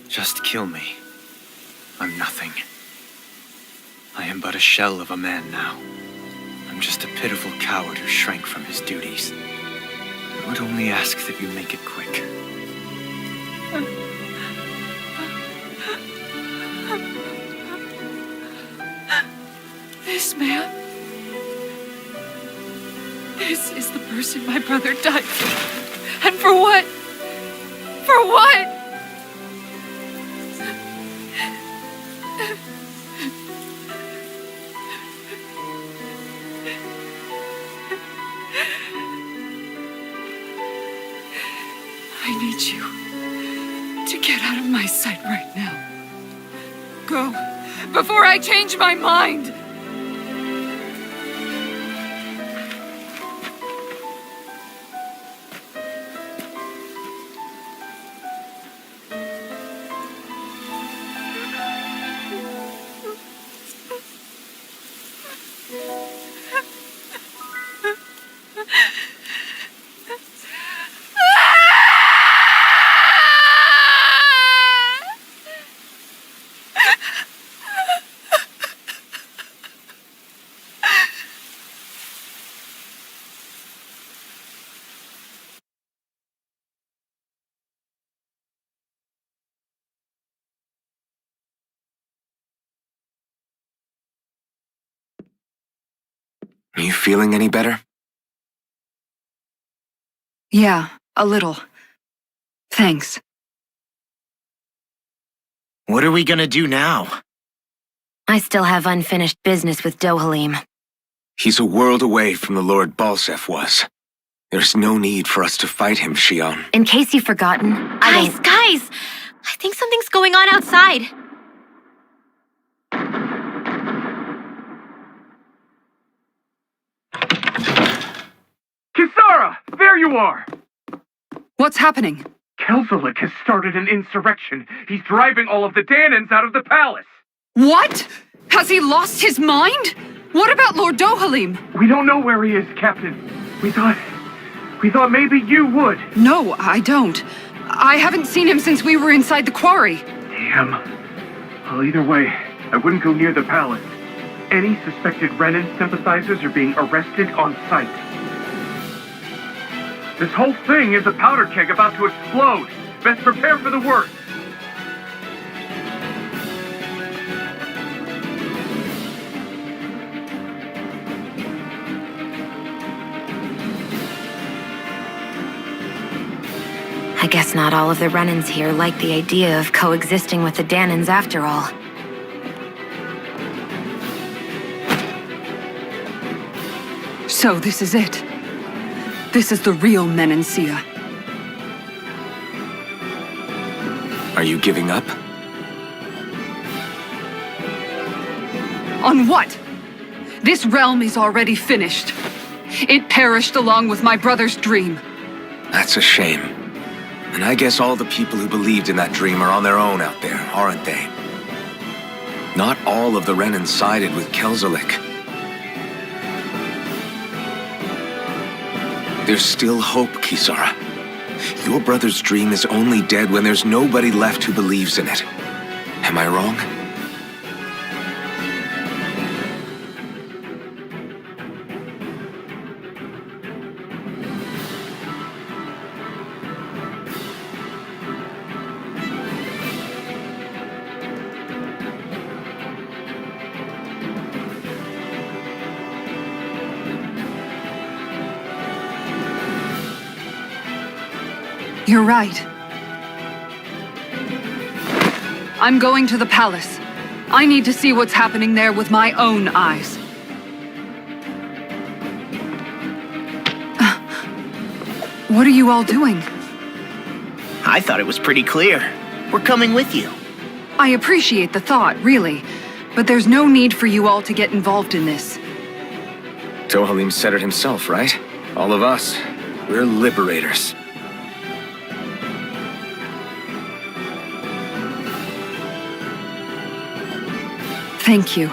Just kill me. I'm nothing. I am but a shell of a man now. I'm just a pitiful coward who shrank from his duties. I would only ask that you make it quick. This man... This is the person my brother died for. And for what? For what? I need you to get out of my sight right now. Go, before I change my mind! Are you feeling any better? Yeah, a little. Thanks. What are we gonna do now? I still have unfinished business with Dohalim. He's a world away from the Lord Balsef was. There's no need for us to fight him, Shion. In case you've forgotten, Guys! I think something's going on outside. Kisara! There you are! What's happening? Kelzolik has started an insurrection. He's driving all of the Danans out of the palace. What? Has he lost his mind? What about Lord Dohalim? We don't know where he is, Captain. We thought maybe you would. No, I don't. I haven't seen him since we were inside the quarry. Damn. Well, either way, I wouldn't go near the palace. Any suspected Renan sympathizers are being arrested on sight. This whole thing is a powder keg about to explode. Best prepare for the worst. I guess not all of the Renans here like the idea of coexisting with the Danans after all. So this is it. This is the real Menancia. Are you giving up? On what? This realm is already finished. It perished along with my brother's dream. That's a shame. And I guess all the people who believed in that dream are on their own out there, aren't they? Not all of the Renan sided with Kelzolik. There's still hope, Kisara. Your brother's dream is only dead when there's nobody left who believes in it. Am I wrong? You're right. I'm going to the palace. I need to see what's happening there with my own eyes. What are you all doing? I thought it was pretty clear. We're coming with you. I appreciate the thought, really, but there's no need for you all to get involved in this. Dohalim said it himself, right? All of us, we're liberators. Thank you.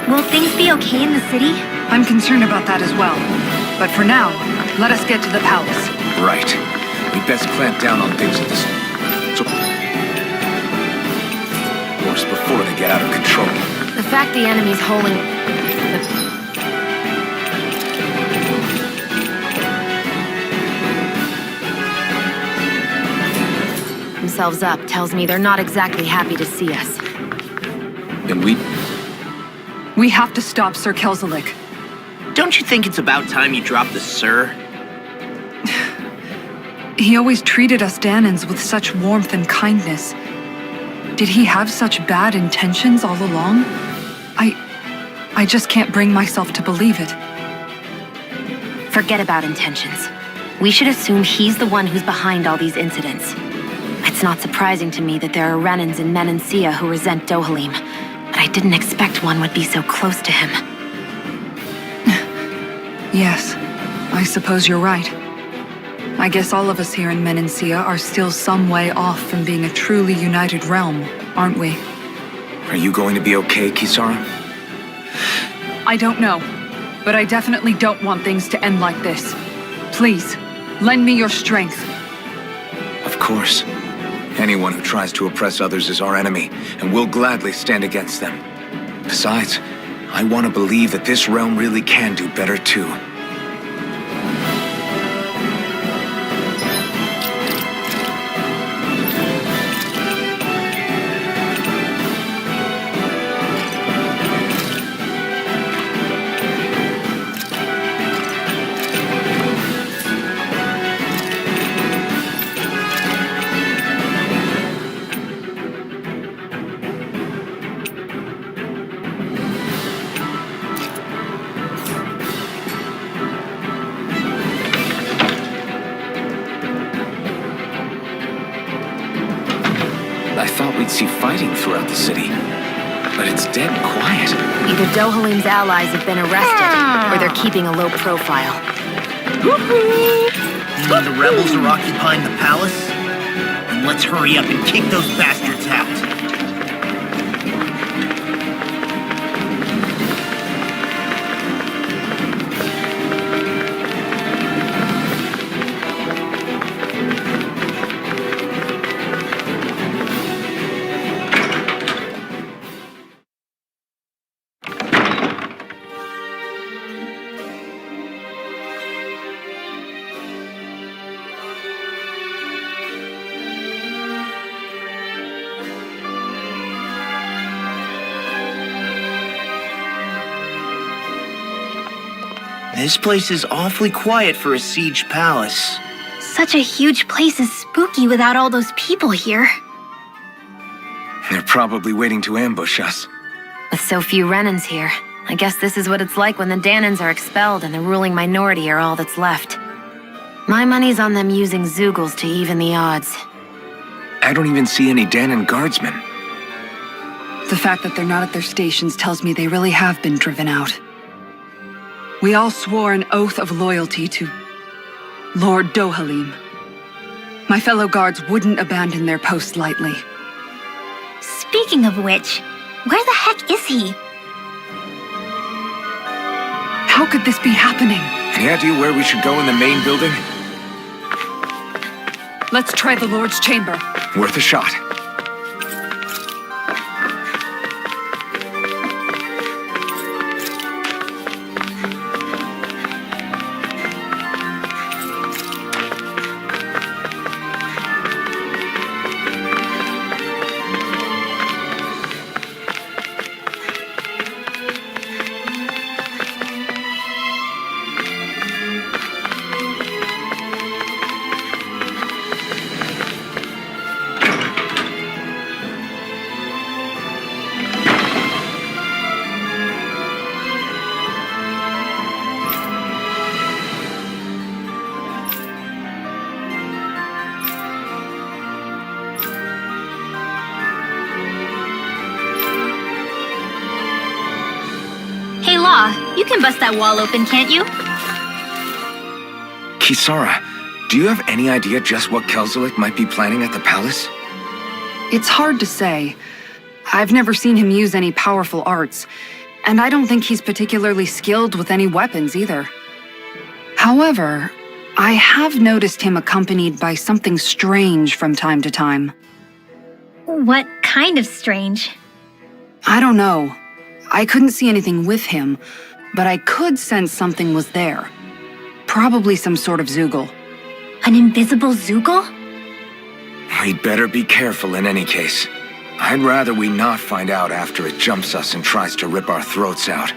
Will things be okay in the city? I'm concerned about that as well. But for now, let us get to the palace. Right. We best clamp down on things at this... Of course, before they get out of control. The fact the enemy's holding themselves up tells me they're not exactly happy to see us. And we have to stop Sir Kelzelik. Don't you think it's about time you dropped the sir? He always treated us Danans with such warmth and kindness. Did he have such bad intentions all along? I just can't bring myself to believe it. Forget about intentions. We should assume he's the one who's behind all these incidents. It's not surprising to me that there are Renans in Menancia who resent Dohalim, but I didn't expect one would be so close to him. Yes, I suppose you're right. I guess all of us here in Menancia are still some way off from being a truly united realm, aren't we? Are you going to be okay, Kisara? I don't know, but I definitely don't want things to end like this. Please, lend me your strength. Of course. Anyone who tries to oppress others is our enemy, and we'll gladly stand against them. Besides, I want to believe that this realm really can do better too. I thought we'd see fighting throughout the city, but it's dead quiet. Either Dohalim's allies have been arrested, or they're keeping a low profile. You mean the rebels are occupying the palace? Then let's hurry up and kick those bastards out. This place is awfully quiet for a siege palace. Such a huge place is spooky without all those people here. They're probably waiting to ambush us. With so few Renans here, I guess this is what it's like when the Danans are expelled and the ruling minority are all that's left. My money's on them using Zeugles to even the odds. I don't even see any Danan guardsmen. The fact that they're not at their stations tells me they really have been driven out. We all swore an oath of loyalty to Lord Dohalim. My fellow guards wouldn't abandon their post lightly. Speaking of which, where the heck is he? How could this be happening? Any idea where we should go in the main building? Let's try the Lord's chamber. Worth a shot. You can bust that wall open, can't you? Kisara, do you have any idea just what Kelzelik might be planning at the palace? It's hard to say. I've never seen him use any powerful arts, and I don't think he's particularly skilled with any weapons either. However, I have noticed him accompanied by something strange from time to time. What kind of strange? I don't know. I couldn't see anything with him, but I could sense something was there. Probably some sort of Zoogle. An invisible Zoogle? We'd better be careful in any case. I'd rather we not find out after it jumps us and tries to rip our throats out.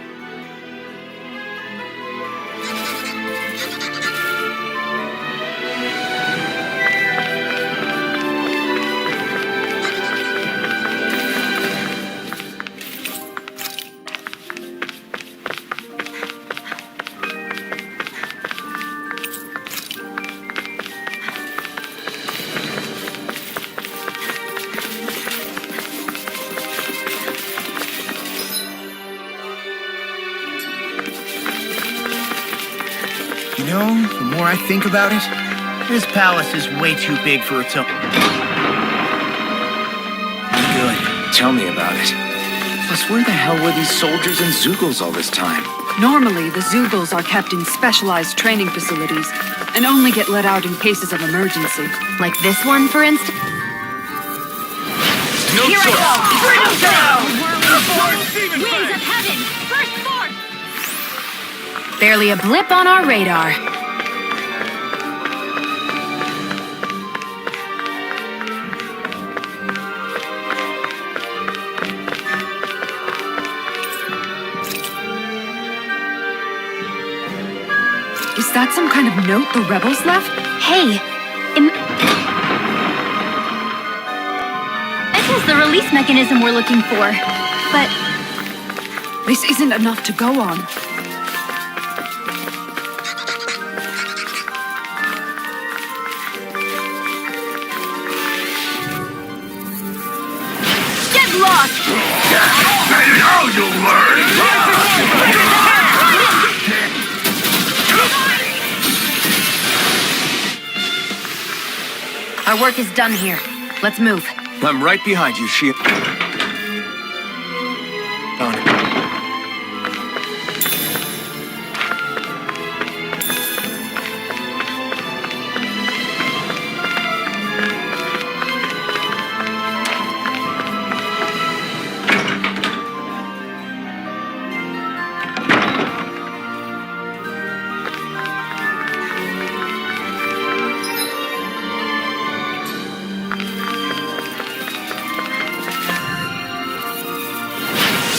You know, the more I think about it, this palace is way too big for its own. Good. Tell me about it. Plus, where the hell were these soldiers and Zoogles all this time? Normally, the Zoogles are kept in specialized training facilities and only get let out in cases of emergency. Like this one, for instance? No Here choice. I go! Bring them down! Demon Wings Fang! of heaven! Burst forth! Barely a blip on our radar. Is that some kind of note the rebels left? Hey! This is the release mechanism we're looking for. But This isn't enough to go on. get lost! Now you'll learn! Our work is done here. Let's move. I'm right behind you, Shia. On.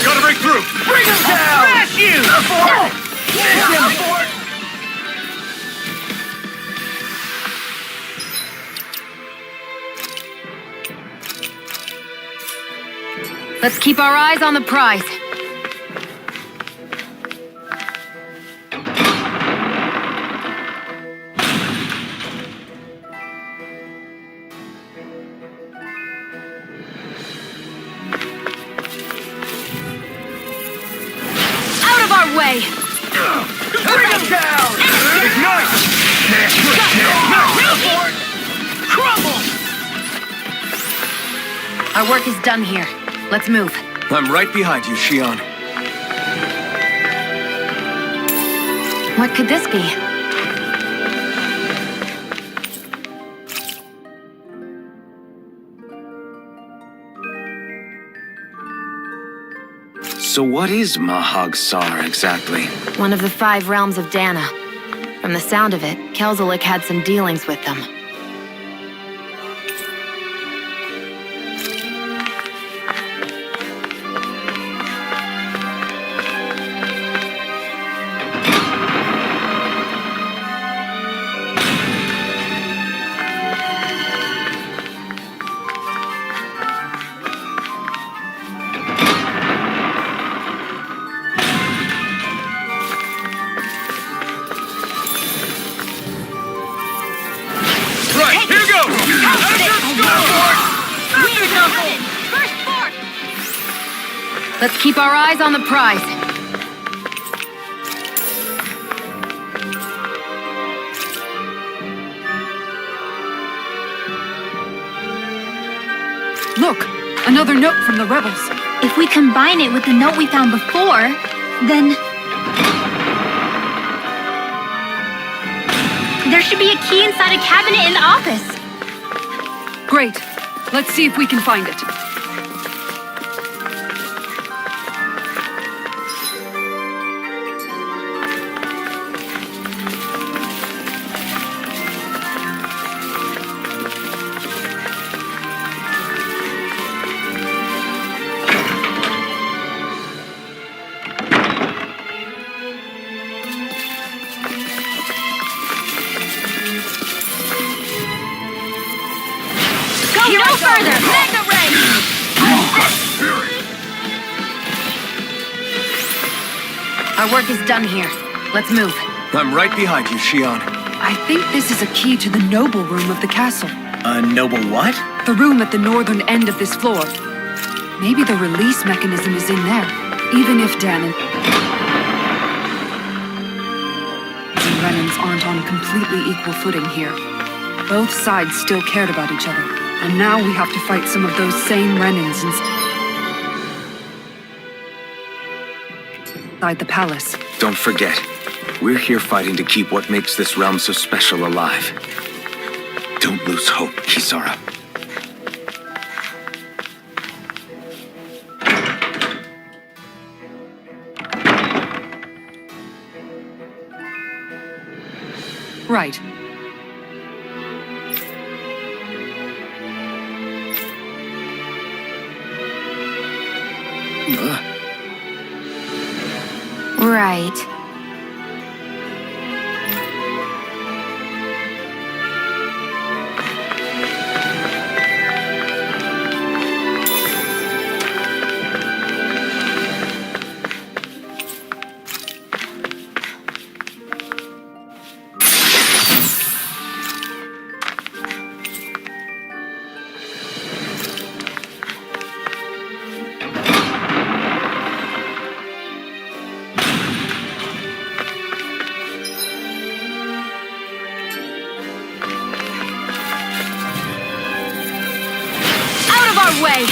Gotta break through! Bring him down! Smash you! Let's keep our eyes on the prize. Out of our way! Bring him down! Ignite! Crumble! Our work is done here. Let's move. I'm right behind you, Shion. What could this be? So what is Mahag Sar exactly? One of the 5 realms of Dana. From the sound of it, Kelzelik had some dealings with them. Right, here goes! Wings of heaven! Burst forth! Let's keep our eyes on the prize. Look! Another note from the rebels. If we combine it with the note we found before, then... there should be a key inside a cabinet in the office. Great. Let's see if we can find it. No further! Mega ray! Our work is done here. Let's move. I'm right behind you, Shion. I think this is a key to the noble room of the castle. A noble what? The room at the northern end of this floor. Maybe the release mechanism is in there. Even if Dan and Renans aren't on completely equal footing here. Both sides still cared about each other. And now we have to fight some of those same Renans inside the palace. Don't forget, we're here fighting to keep what makes this realm so special alive. Don't lose hope, Kisara. Right. Right. Way!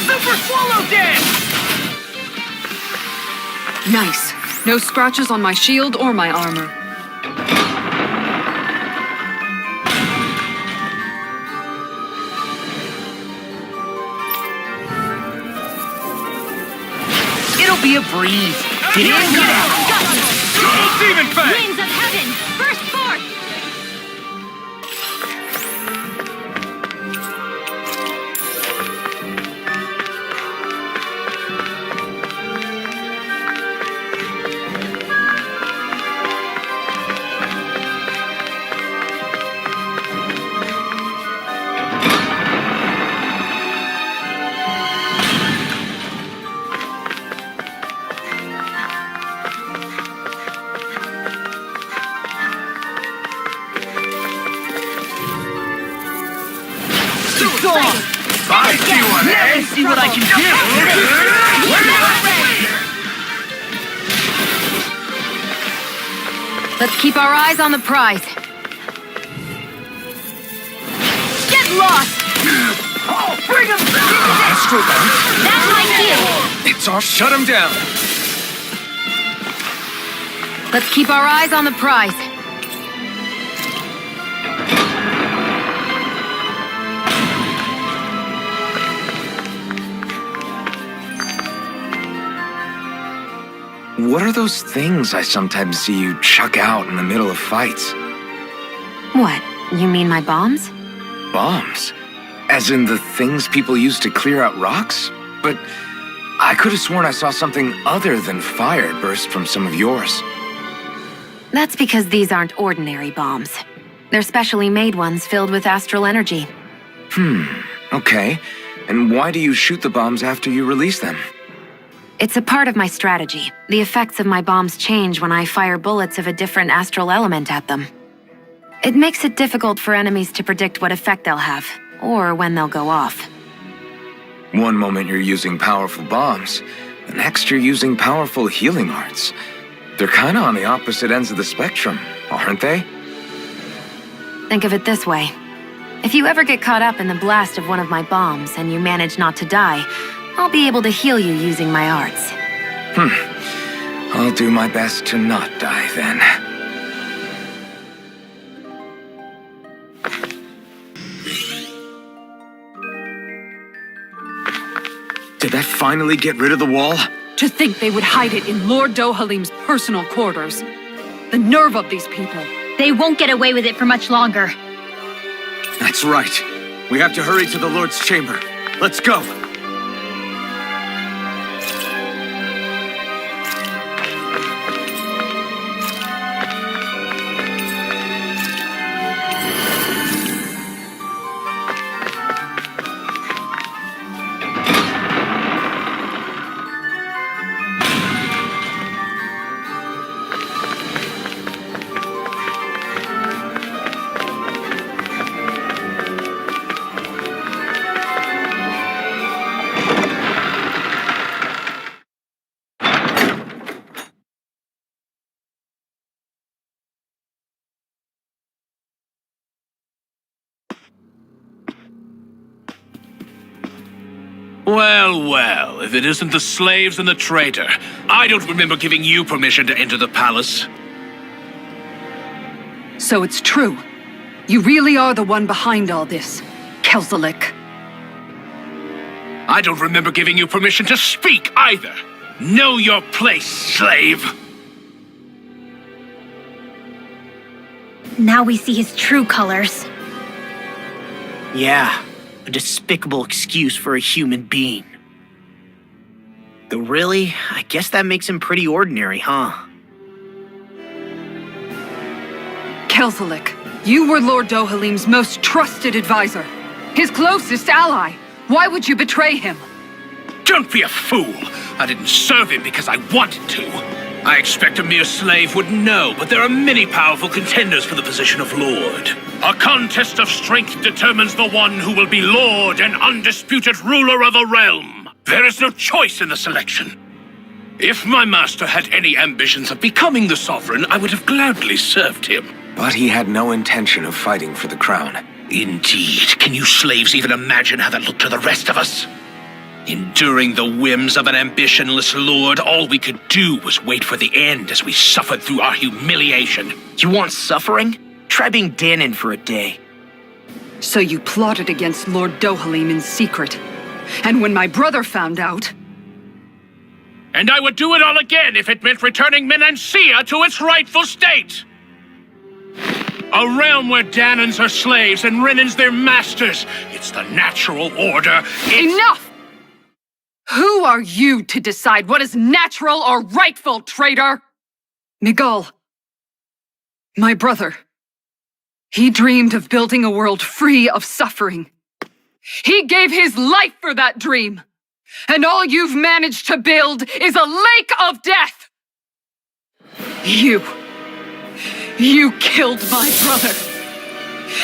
Super Swallow Dance! Nice. No scratches on my shield or my armor. It'll be a breeze. Get in, get out! Demon Fang! Winds of heaven! Burst forth! I see one, eh? Let's see what I can do. Let's keep our eyes on the prize. Get lost! Oh, bring him back! That's my cue! It's all shut him down. Let's keep our eyes on the prize. What are those things I sometimes see you chuck out in the middle of fights? What? You mean my bombs? Bombs? As in the things people use to clear out rocks? But I could have sworn I saw something other than fire burst from some of yours. That's because these aren't ordinary bombs. They're specially made ones filled with astral energy. Okay. And why do you shoot the bombs after you release them? It's a part of my strategy. The effects of my bombs change when I fire bullets of a different astral element at them. It makes it difficult for enemies to predict what effect they'll have, or when they'll go off. One moment you're using powerful bombs, the next you're using powerful healing arts. They're kinda on the opposite ends of the spectrum, aren't they? Think of it this way. If you ever get caught up in the blast of one of my bombs and you manage not to die, I'll be able to heal you using my arts. I'll do my best to not die then. Did that finally get rid of the wall? To think they would hide it in Lord Dohalim's personal quarters. The nerve of these people. They won't get away with it for much longer. That's right. We have to hurry to the Lord's chamber. Let's go. Well, well, if it isn't the slaves and the traitor. I don't remember giving you permission to enter the palace. So it's true. You really are the one behind all this, Kelzelik. I don't remember giving you permission to speak either. Know your place, slave. Now we see his true colors. Yeah, a despicable excuse for a human being. Though really, I guess that makes him pretty ordinary, huh? Kelzelik, you were Lord Dohalim's most trusted advisor. His closest ally. Why would you betray him? Don't be a fool. I didn't serve him because I wanted to. I expect a mere slave would know, but there are many powerful contenders for the position of Lord. A contest of strength determines the one who will be Lord and undisputed ruler of a realm. There is no choice in the selection. If my master had any ambitions of becoming the sovereign, I would have gladly served him. But he had no intention of fighting for the crown. Indeed. Can you slaves even imagine how that looked to the rest of us? Enduring the whims of an ambitionless lord, all we could do was wait for the end as we suffered through our humiliation. You want suffering? Try being Danon for a day. So you plotted against Lord Dohalim in secret. And when my brother found out... And I would do it all again if it meant returning Menancia to its rightful state! A realm where Danons are slaves and Renans their masters. It's the natural order. Enough! Who are you to decide what is natural or rightful, traitor? Miguel, my brother. He dreamed of building a world free of suffering. He gave his life for that dream. And all you've managed to build is a lake of death! You killed my brother.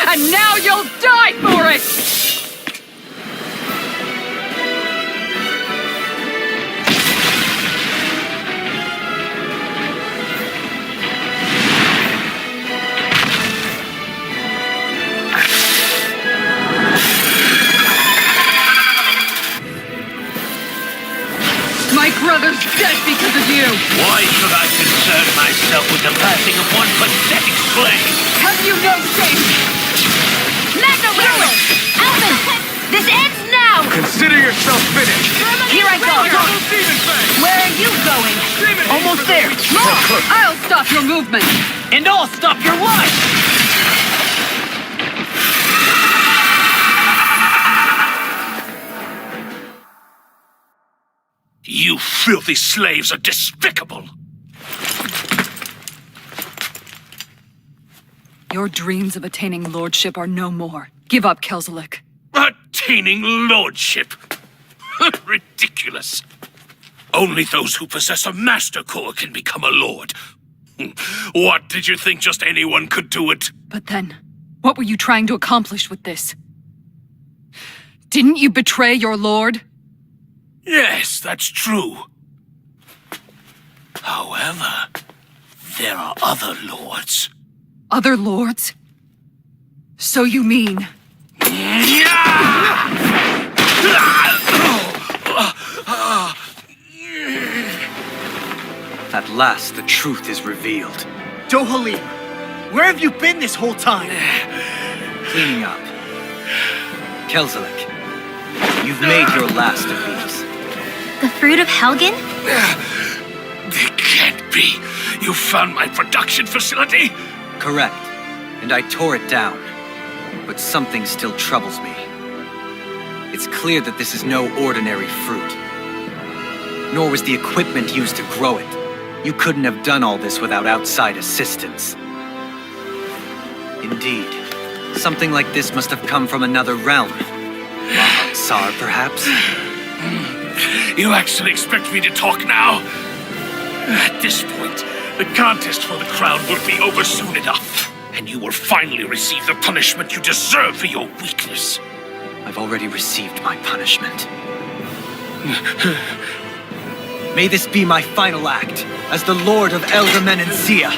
And now you'll die for it! My brother's dead because of you! Why should I concern myself with the passing of one pathetic slave? Have you no shame? Magna Alvin! This ends now! Consider yourself finished! Here I go! Where are you going? Almost there! I'll stop your movement! And I'll stop your life! You filthy slaves are despicable! Your dreams of attaining lordship are no more. Give up, Kelzelik. Attaining lordship! Ridiculous! Only those who possess a master core can become a lord. What, did you think just anyone could do it? But then, what were you trying to accomplish with this? Didn't you betray your lord? Yes, that's true. However, there are other lords. Other lords? So you mean At last, the truth is revealed. Dohalim, where have you been this whole time? Cleaning up. Kelzelik, you've made your last of these. The fruit of Helgen? It can't be. You found my production facility? Correct. And I tore it down. But something still troubles me. It's clear that this is no ordinary fruit. Nor was the equipment used to grow it. You couldn't have done all this without outside assistance. Indeed. Something like this must have come from another realm. Tsar, perhaps? You actually expect me to talk now? At this point, the contest for the crown will be over soon enough. And you will finally receive the punishment you deserve for your weakness. I've already received my punishment. May this be my final act as the Lord of Elder Menencia.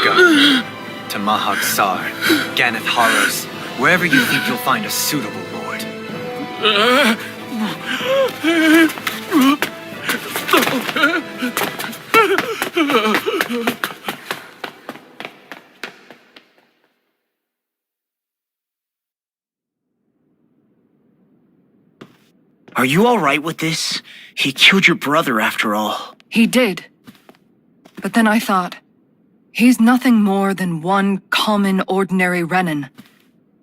Go to Mahag Sar, Ganeth Haros, wherever you think you'll find a suitable lord. Are you all right with this? He killed your brother after all. He did. But then I thought, he's nothing more than one common, ordinary Renan.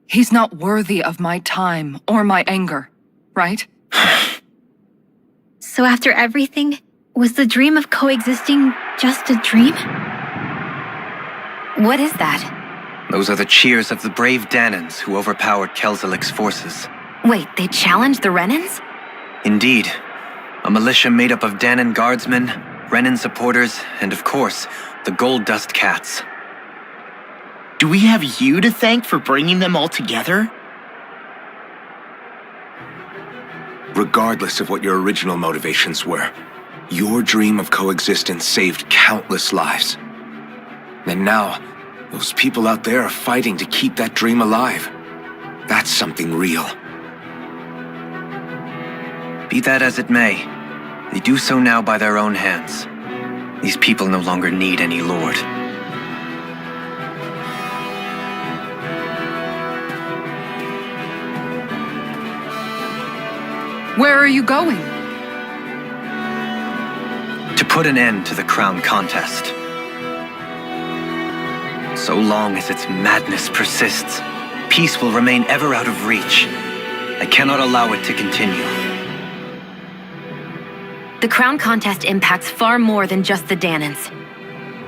He's not worthy of my time or my anger, right? So after everything, was the dream of coexisting just a dream? What is that? Those are the cheers of the brave Danans who overpowered Kelzelik's forces. Wait, they challenged the Renans? Indeed. A militia made up of Danan guardsmen, Renan supporters, and of course, the Gold Dust Cats. Do we have you to thank for bringing them all together? Regardless of what your original motivations were, your dream of coexistence saved countless lives. And now, those people out there are fighting to keep that dream alive. That's something real. Be that as it may, they do so now by their own hands. These people no longer need any lord. Where are you going? To put an end to the crown contest. So long as its madness persists, peace will remain ever out of reach. I cannot allow it to continue. The crown contest impacts far more than just the Danans.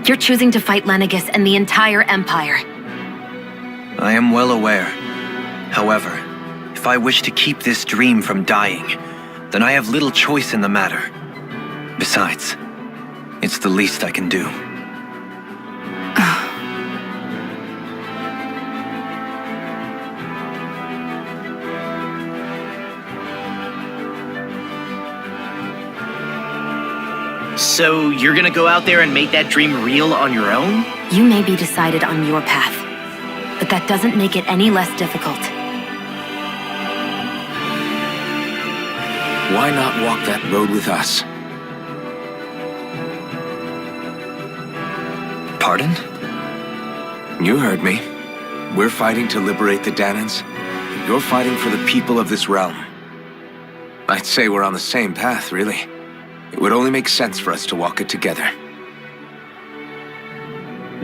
You're choosing to fight Lenegis and the entire Empire. I am well aware. However, if I wish to keep this dream from dying, then I have little choice in the matter. Besides, it's the least I can do. So you're gonna go out there and make that dream real on your own? You may be decided on your path, but that doesn't make it any less difficult. Why not walk that road with us? Pardon? You heard me. We're fighting to liberate the Danans. You're fighting for the people of this realm. I'd say we're on the same path, really. It would only make sense for us to walk it together.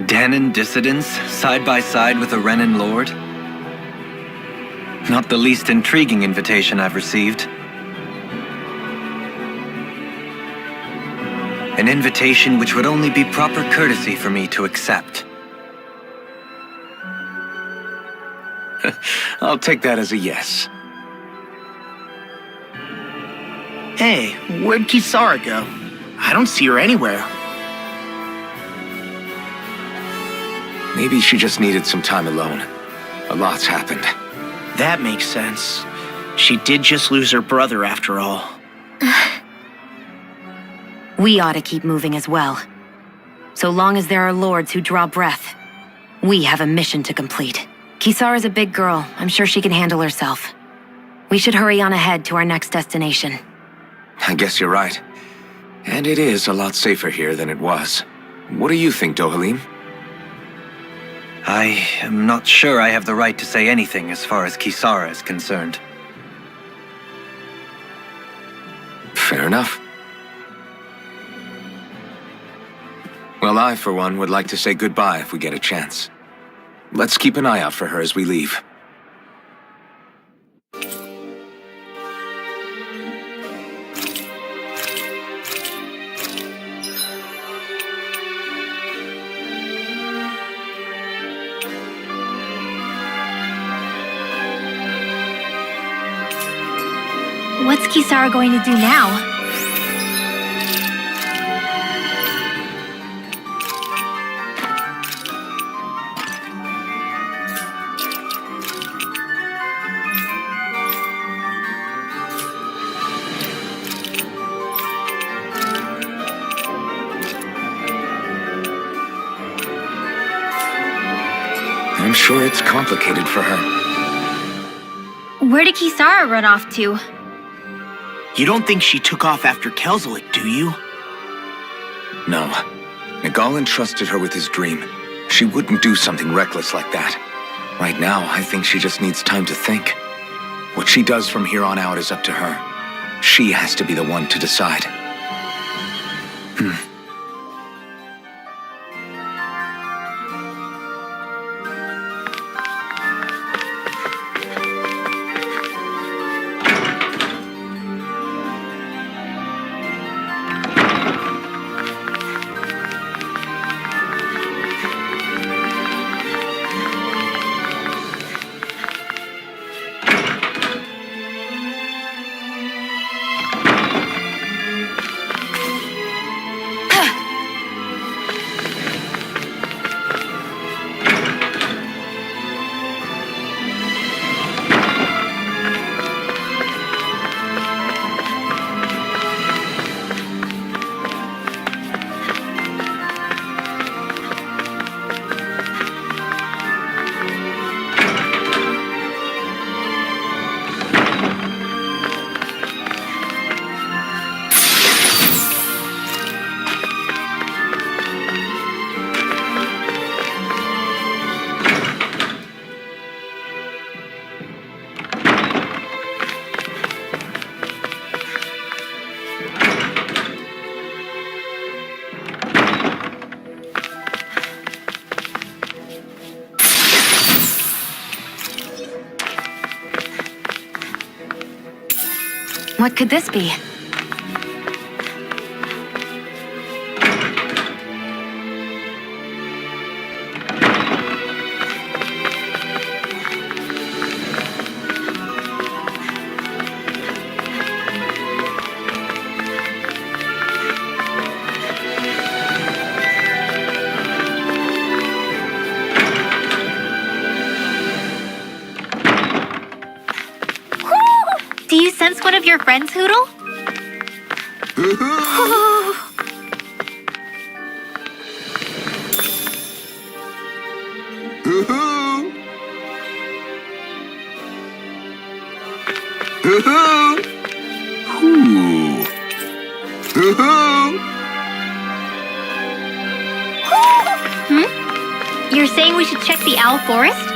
Danan dissidents, side by side with a Renan lord? Not the least intriguing invitation I've received. An invitation which would only be proper courtesy for me to accept. I'll take that as a yes. Hey, where'd Kisara go? I don't see her anywhere. Maybe she just needed some time alone. A lot's happened. That makes sense. She did just lose her brother after all. We ought to keep moving as well. So long as there are lords who draw breath, We have a mission to complete. Kisara's a big girl. I'm sure she can handle herself. We should hurry on ahead to our next destination. I guess you're right. And it is a lot safer here than it was. What do you think, Dohalim? I am not sure I have the right to say anything as far as Kisara is concerned. Fair enough. Well, I, for one, would like to say goodbye if we get a chance. Let's keep an eye out for her as we leave. What's Kisara going to do now? I'm sure it's complicated for her. Where did Kisara run off to? You don't think she took off after Kelzelik, do you? No. Nagal entrusted her with his dream. She wouldn't do something reckless like that. Right now, I think she just needs time to think. What she does from here on out is up to her. She has to be the one to decide. What could this be? Do you sense one of your friends, Hoodle? You're saying we should check the Owl Forest?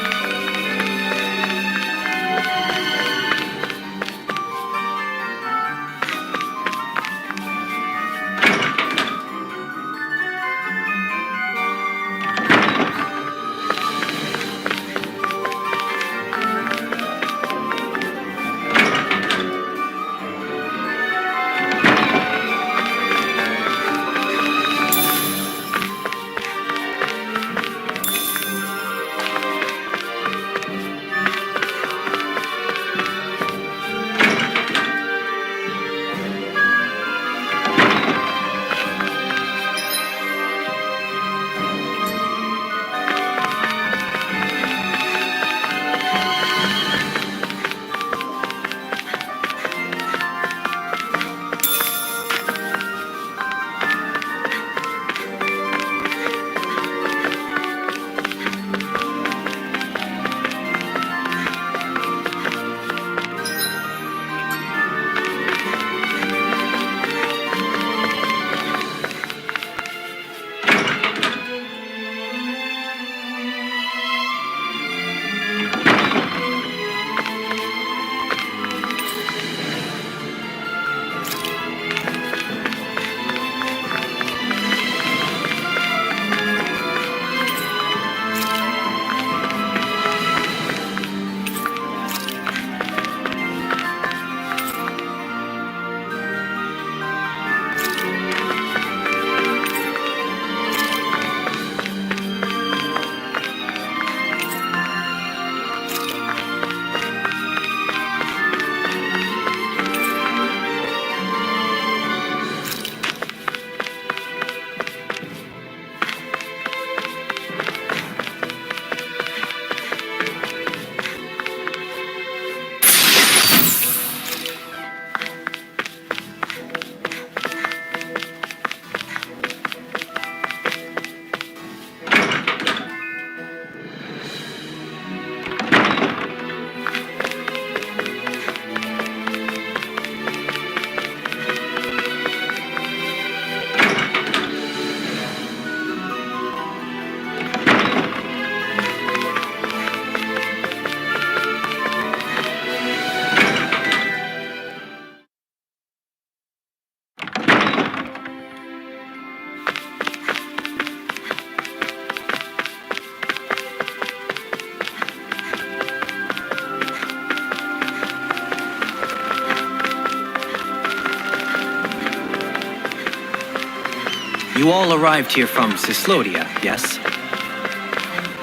You all arrived here from Cislodia, yes?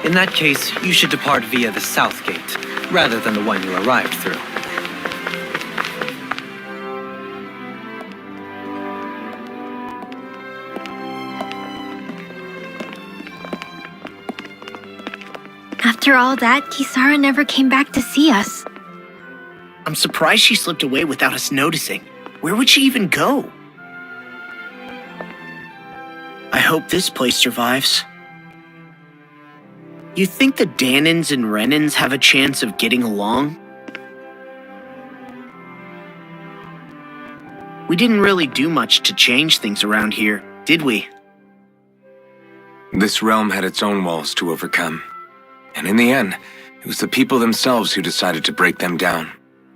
In that case, you should depart via the south gate, rather than the one you arrived through. After all that, Kisara never came back to see us. I'm surprised she slipped away without us noticing. Where would she even go? I hope this place survives. You think the Danans and Renans have a chance of getting along? We didn't really do much to change things around here, did we? This realm had its own walls to overcome. And in the end, it was the people themselves who decided to break them down,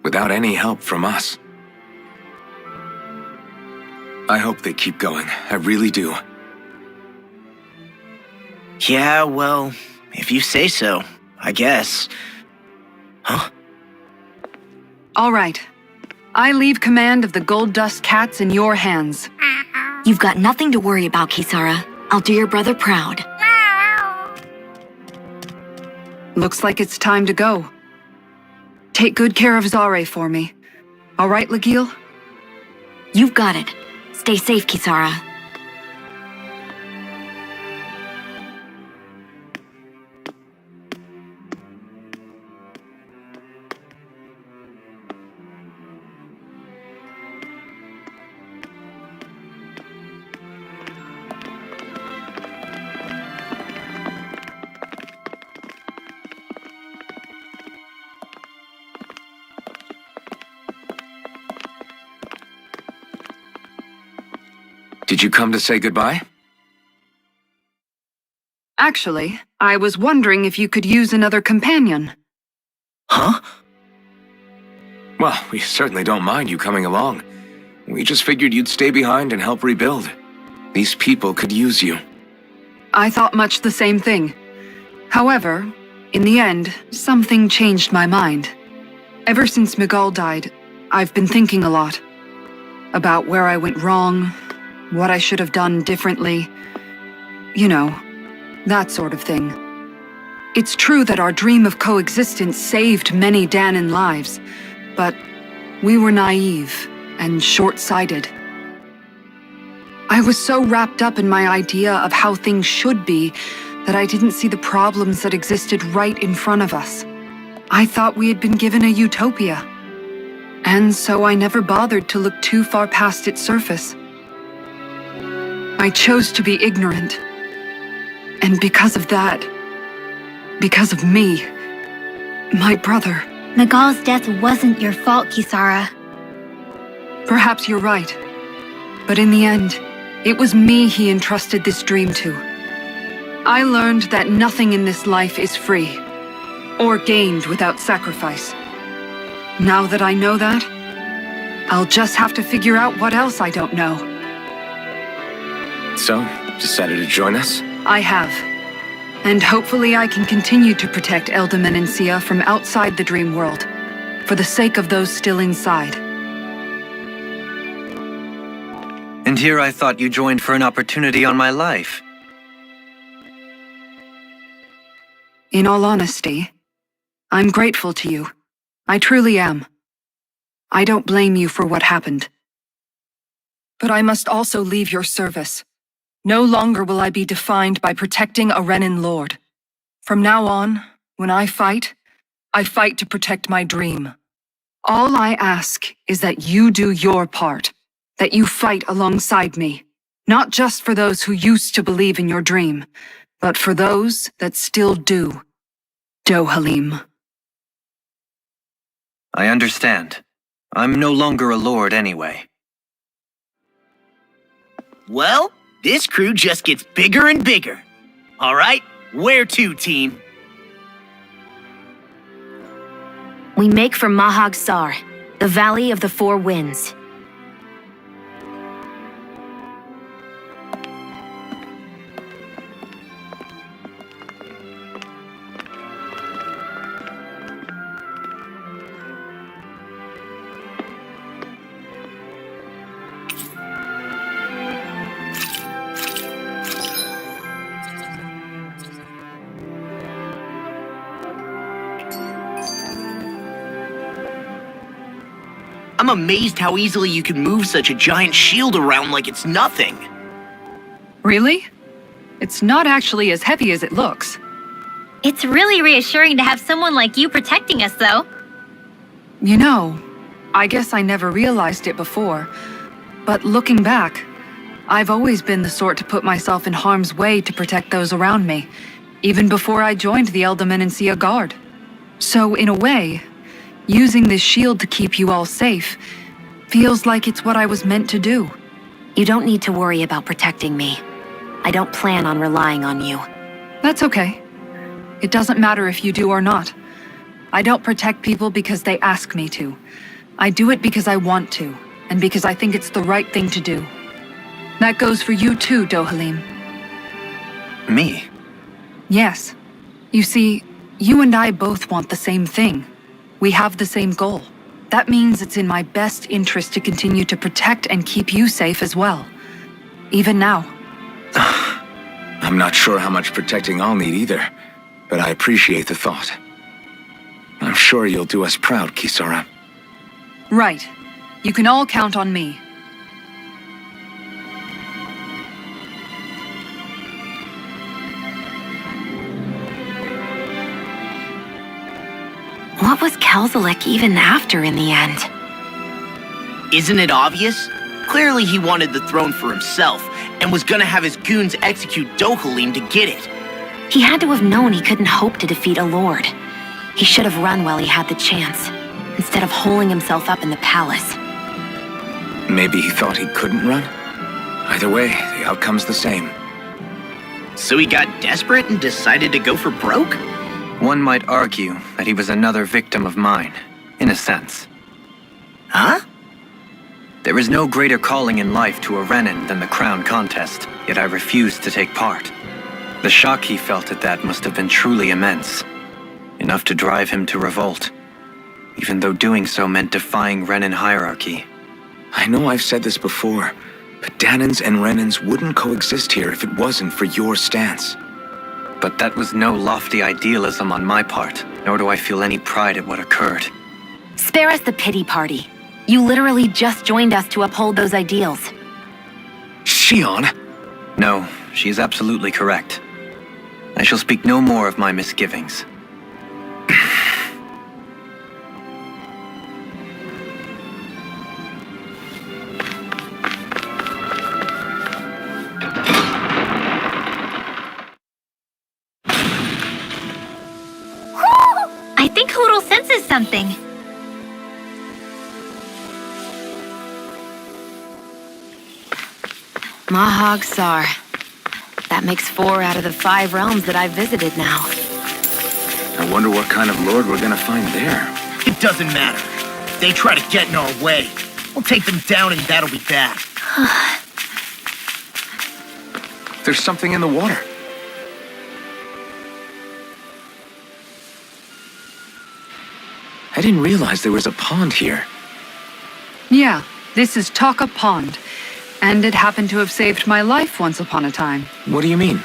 without any help from us. I hope they keep going. I really do. Yeah, well, if you say so, I guess. Huh? All right. I leave command of the Gold Dust Cats in your hands. You've got nothing to worry about, Kisara. I'll do your brother proud. Looks like it's time to go. Take good care of Zare for me. All right, Legil? You've got it. Stay safe, Kisara. Did you come to say goodbye? Actually, I was wondering if you could use another companion. Huh? Well, we certainly don't mind you coming along. We just figured you'd stay behind and help rebuild. These people could use you. I thought much the same thing. However, in the end, something changed my mind. Ever since Miguel died, I've been thinking a lot. About where I went wrong, what I should have done differently. You know, that sort of thing. It's true that our dream of coexistence saved many Danan lives, but we were naive and short-sighted. I was so wrapped up in my idea of how things should be that I didn't see the problems that existed right in front of us. I thought we had been given a utopia, and so I never bothered to look too far past its surface. I chose to be ignorant. And because of that, because of me, my brother... Miguel's death wasn't your fault, Kisara. Perhaps you're right. But in the end, it was me he entrusted this dream to. I learned that nothing in this life is free, or gained without sacrifice. Now that I know that, I'll just have to figure out what else I don't know. So, decided to join us? I have. And hopefully I can continue to protect Elda Menencia from outside the dream world, for the sake of those still inside. And here I thought you joined for an opportunity on my life. In all honesty, I'm grateful to you. I truly am. I don't blame you for what happened. But I must also leave your service. No longer will I be defined by protecting a Renan Lord. From now on, when I fight to protect my dream. All I ask is that you do your part, that you fight alongside me, not just for those who used to believe in your dream, but for those that still do. Dohalim. I understand. I'm no longer a lord anyway. Well, this crew just gets bigger and bigger. All right, where to, team? We make for Mahag Sar, the Valley of the Four Winds. I'm amazed how easily you can move such a giant shield around like it's nothing. Really? It's not actually as heavy as it looks. It's really reassuring to have someone like you protecting us, though. You know, I guess I never realized it before, but looking back, I've always been the sort to put myself in harm's way to protect those around me, even before I joined the Eldorman and Sea Guard. So, in a way, using this shield to keep you all safe feels like it's what I was meant to do. You don't need to worry about protecting me. I don't plan on relying on you. That's okay. It doesn't matter if you do or not. I don't protect people because they ask me to. I do it because I want to, and because I think it's the right thing to do. That goes for you too, Dohalim. Me? Yes. You see, you and I both want the same thing. We have the same goal. That means it's in my best interest to continue to protect and keep you safe as well. Even now. I'm not sure how much protecting I'll need either, but I appreciate the thought. I'm sure you'll do us proud, Kisara. Right. You can all count on me. What was Kelzalek even after in the end? Isn't it obvious? Clearly he wanted the throne for himself, and was gonna have his goons execute Dohalim to get it. He had to have known he couldn't hope to defeat a lord. He should have run while he had the chance, instead of holding himself up in the palace. Maybe he thought he couldn't run? Either way, the outcome's the same. So he got desperate and decided to go for broke? One might argue that he was another victim of mine, in a sense. Huh? There is no greater calling in life to a Renin than the crown contest, yet I refused to take part. The shock he felt at that must have been truly immense, enough to drive him to revolt, even though doing so meant defying Renin hierarchy. I know I've said this before, but Danans and Renins wouldn't coexist here if it wasn't for your stance. But that was no lofty idealism on my part, nor do I feel any pride at what occurred. Spare us the pity party. You literally just joined us to uphold those ideals. Shion? No, she is absolutely correct. I shall speak no more of my misgivings. I think Hoodle senses something. Mahag Sar. That makes 4 out of the 5 realms that I've visited now. I wonder what kind of lord we're gonna find there. It doesn't matter. If they try to get in our way, we'll take them down and that'll be that. There's something in the water. I didn't realize there was a pond here. Yeah, this is Taka Pond, and it happened to have saved my life once upon a time. What do you mean?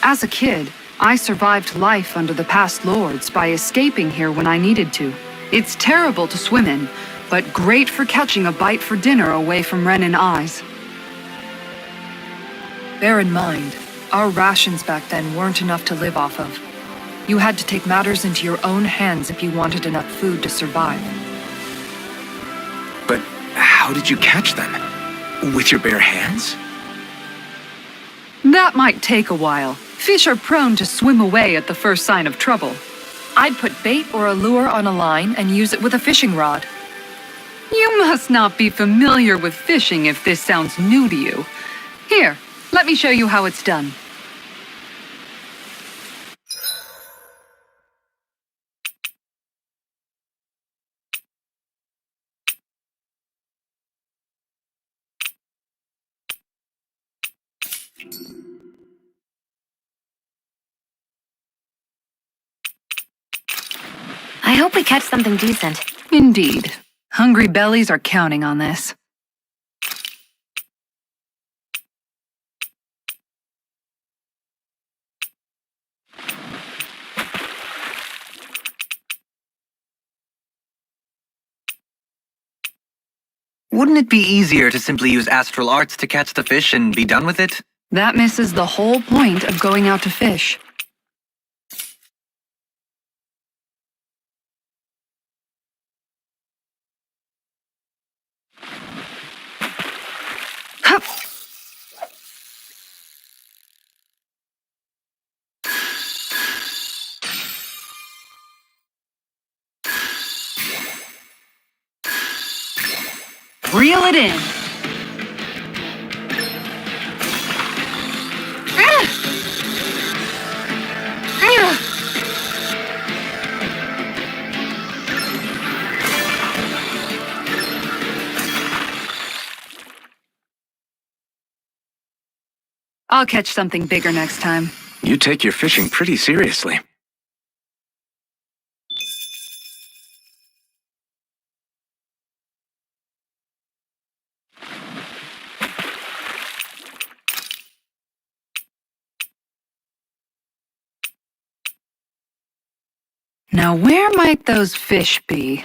As a kid, I survived life under the past lords by escaping here when I needed to. It's terrible to swim in, but great for catching a bite for dinner away from Renin eyes. Bear in mind, our rations back then weren't enough to live off of. You had to take matters into your own hands if you wanted enough food to survive. But how did you catch them? With your bare hands? That might take a while. Fish are prone to swim away at the first sign of trouble. I'd put bait or a lure on a line and use it with a fishing rod. You must not be familiar with fishing if this sounds new to you. Here, let me show you how it's done. I hope we catch something decent. Indeed. Hungry bellies are counting on this. Wouldn't it be easier to simply use astral arts to catch the fish and be done with it? That misses the whole point of going out to fish. Hup. Reel it in. I'll catch something bigger next time. You take your fishing pretty seriously. Now where might those fish be?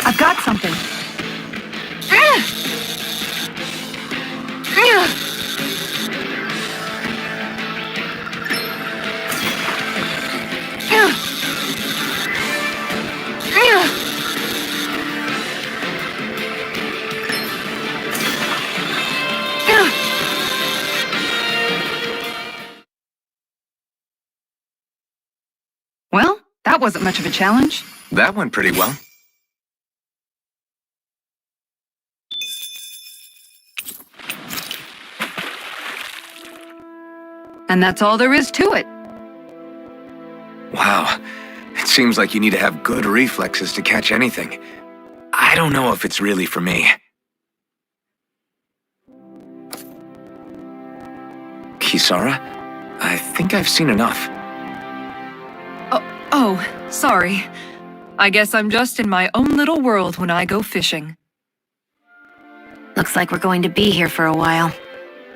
I've got something. Well, that wasn't much of a challenge. That went pretty well. And that's all there is to it. Wow. It seems like you need to have good reflexes to catch anything. I don't know if it's really for me. Kisara, I think I've seen enough. Oh, sorry. I guess I'm just in my own little world when I go fishing. Looks like we're going to be here for a while.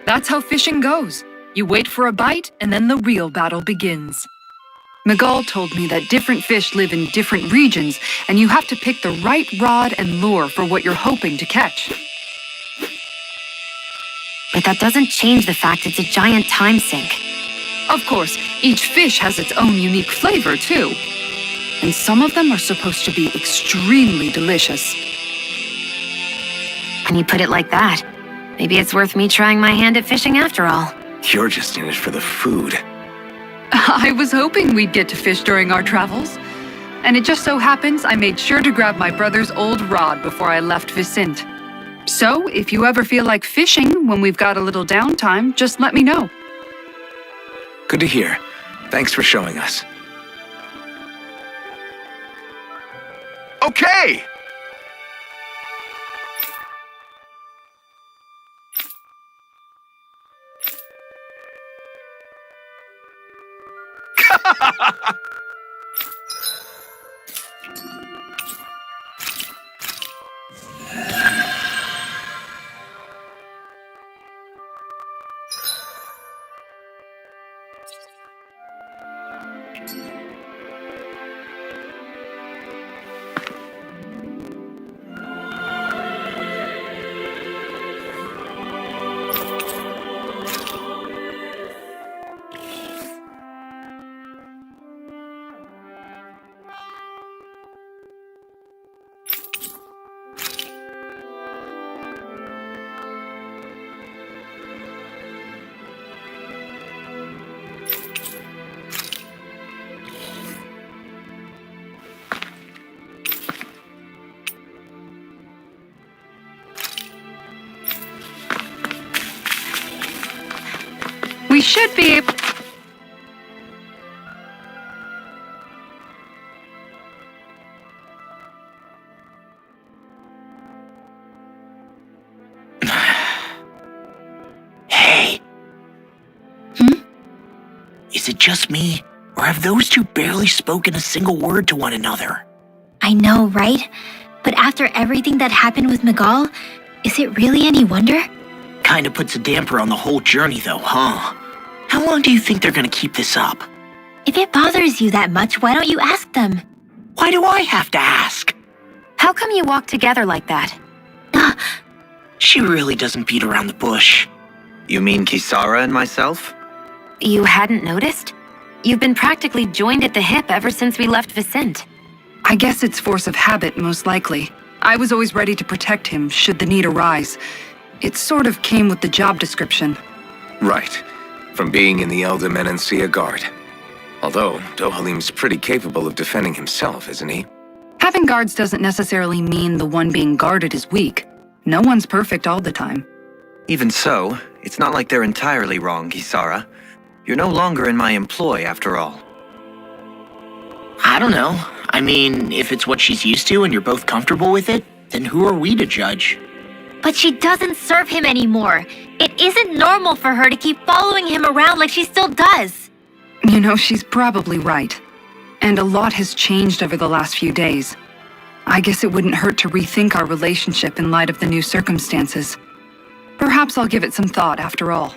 That's how fishing goes. You wait for a bite, and then the real battle begins. Miguel told me that different fish live in different regions, and you have to pick the right rod and lure for what you're hoping to catch. But that doesn't change the fact it's a giant time sink. Of course, each fish has its own unique flavor, too. And some of them are supposed to be extremely delicious. When you put it like that, maybe it's worth me trying my hand at fishing after all. You're just in it for the food. I was hoping we'd get to fish during our travels. And it just so happens I made sure to grab my brother's old rod before I left Vicente. So, if you ever feel like fishing when we've got a little downtime, just let me know. Good to hear. Thanks for showing us. Okay! We should be able... Hey. Is it just me, or have those two barely spoken a single word to one another? I know, right? But after everything that happened with Miguel, is it really any wonder? Kinda puts a damper on the whole journey though, huh? How long do you think they're gonna keep this up? If it bothers you that much, why don't you ask them? Why do I have to ask? How come you walk together like that? She really doesn't beat around the bush. You mean Kisara and myself? You hadn't noticed? You've been practically joined at the hip ever since we left Vicente. I guess it's force of habit, most likely. I was always ready to protect him, should the need arise. It sort of came with the job description. Right. From being in the Elder Menancia Guard. Although, Dohalim's pretty capable of defending himself, isn't he? Having guards doesn't necessarily mean the one being guarded is weak. No one's perfect all the time. Even so, it's not like they're entirely wrong, Kisara. You're no longer in my employ, after all. I don't know. I mean, if it's what she's used to and you're both comfortable with it, then who are we to judge? But she doesn't serve him anymore. It isn't normal for her to keep following him around like she still does. You know, she's probably right. And a lot has changed over the last few days. I guess it wouldn't hurt to rethink our relationship in light of the new circumstances. Perhaps I'll give it some thought after all.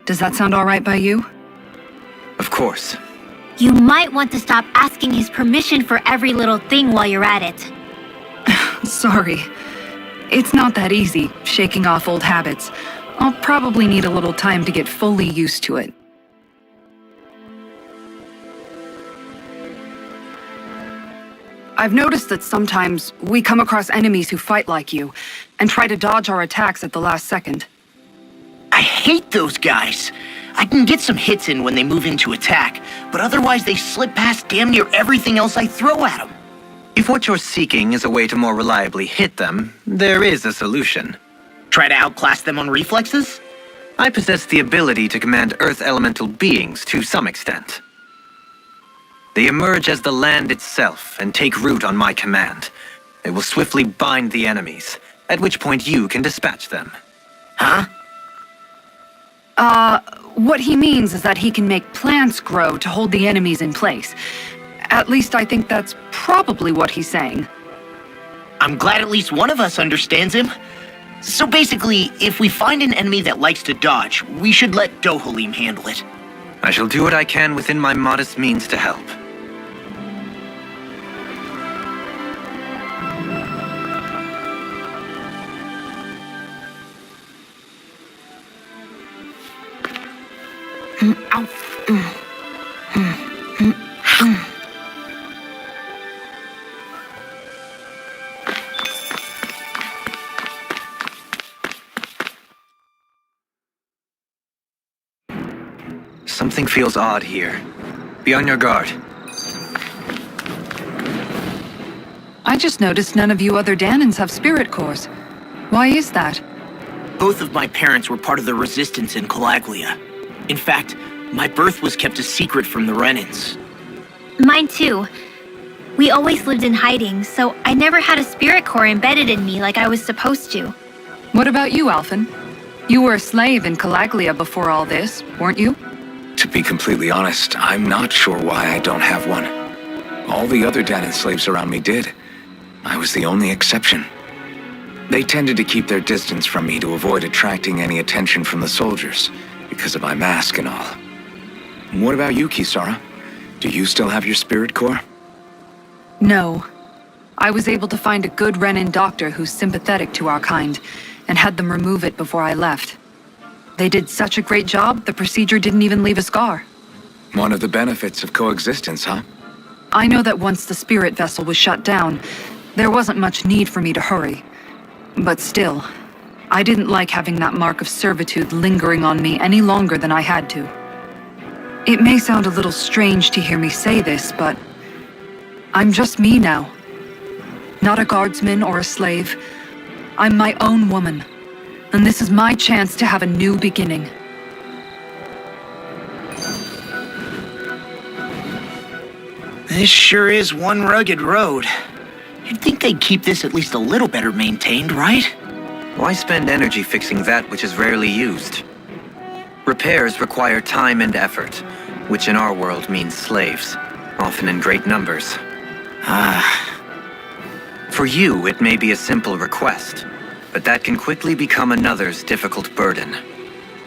Does that sound all right by you? Of course. You might want to stop asking his permission for every little thing while you're at it. Sorry. It's not that easy, shaking off old habits. I'll probably need a little time to get fully used to it. I've noticed that sometimes we come across enemies who fight like you, and try to dodge our attacks at the last second. I hate those guys. I can get some hits in when they move into attack, but otherwise they slip past damn near everything else I throw at them. If what you're seeking is a way to more reliably hit them, there is a solution. Try to outclass them on reflexes? I possess the ability to command Earth elemental beings to some extent. They emerge as the land itself and take root on my command. They will swiftly bind the enemies, at which point you can dispatch them. Huh? What he means is that he can make plants grow to hold the enemies in place. At least I think that's probably what he's saying. I'm glad at least one of us understands him. So basically, if we find an enemy that likes to dodge, we should let Dohalim handle it. I shall do what I can within my modest means to help. Something feels odd here. Be on your guard. I just noticed none of you other Danans have spirit cores. Why is that? Both of my parents were part of the resistance in Calaglia. In fact, my birth was kept a secret from the Renans. Mine too. We always lived in hiding, so I never had a spirit core embedded in me like I was supposed to. What about you, Alphen? You were a slave in Calaglia before all this, weren't you? To be completely honest, I'm not sure why I don't have one. All the other Danan slaves around me did. I was the only exception. They tended to keep their distance from me to avoid attracting any attention from the soldiers, because of my mask and all. What about you, Kisara? Do you still have your spirit core? No. I was able to find a good Renan doctor who's sympathetic to our kind, and had them remove it before I left. They did such a great job, the procedure didn't even leave a scar. One of the benefits of coexistence, huh? I know that once the spirit vessel was shut down, there wasn't much need for me to hurry. But still, I didn't like having that mark of servitude lingering on me any longer than I had to. It may sound a little strange to hear me say this, but I'm just me now. Not a guardsman or a slave. I'm my own woman. And this is my chance to have a new beginning. This sure is one rugged road. You'd think they'd keep this at least a little better maintained, right? Why spend energy fixing that which is rarely used? Repairs require time and effort, which in our world means slaves, often in great numbers. For you, it may be a simple request, but that can quickly become another's difficult burden.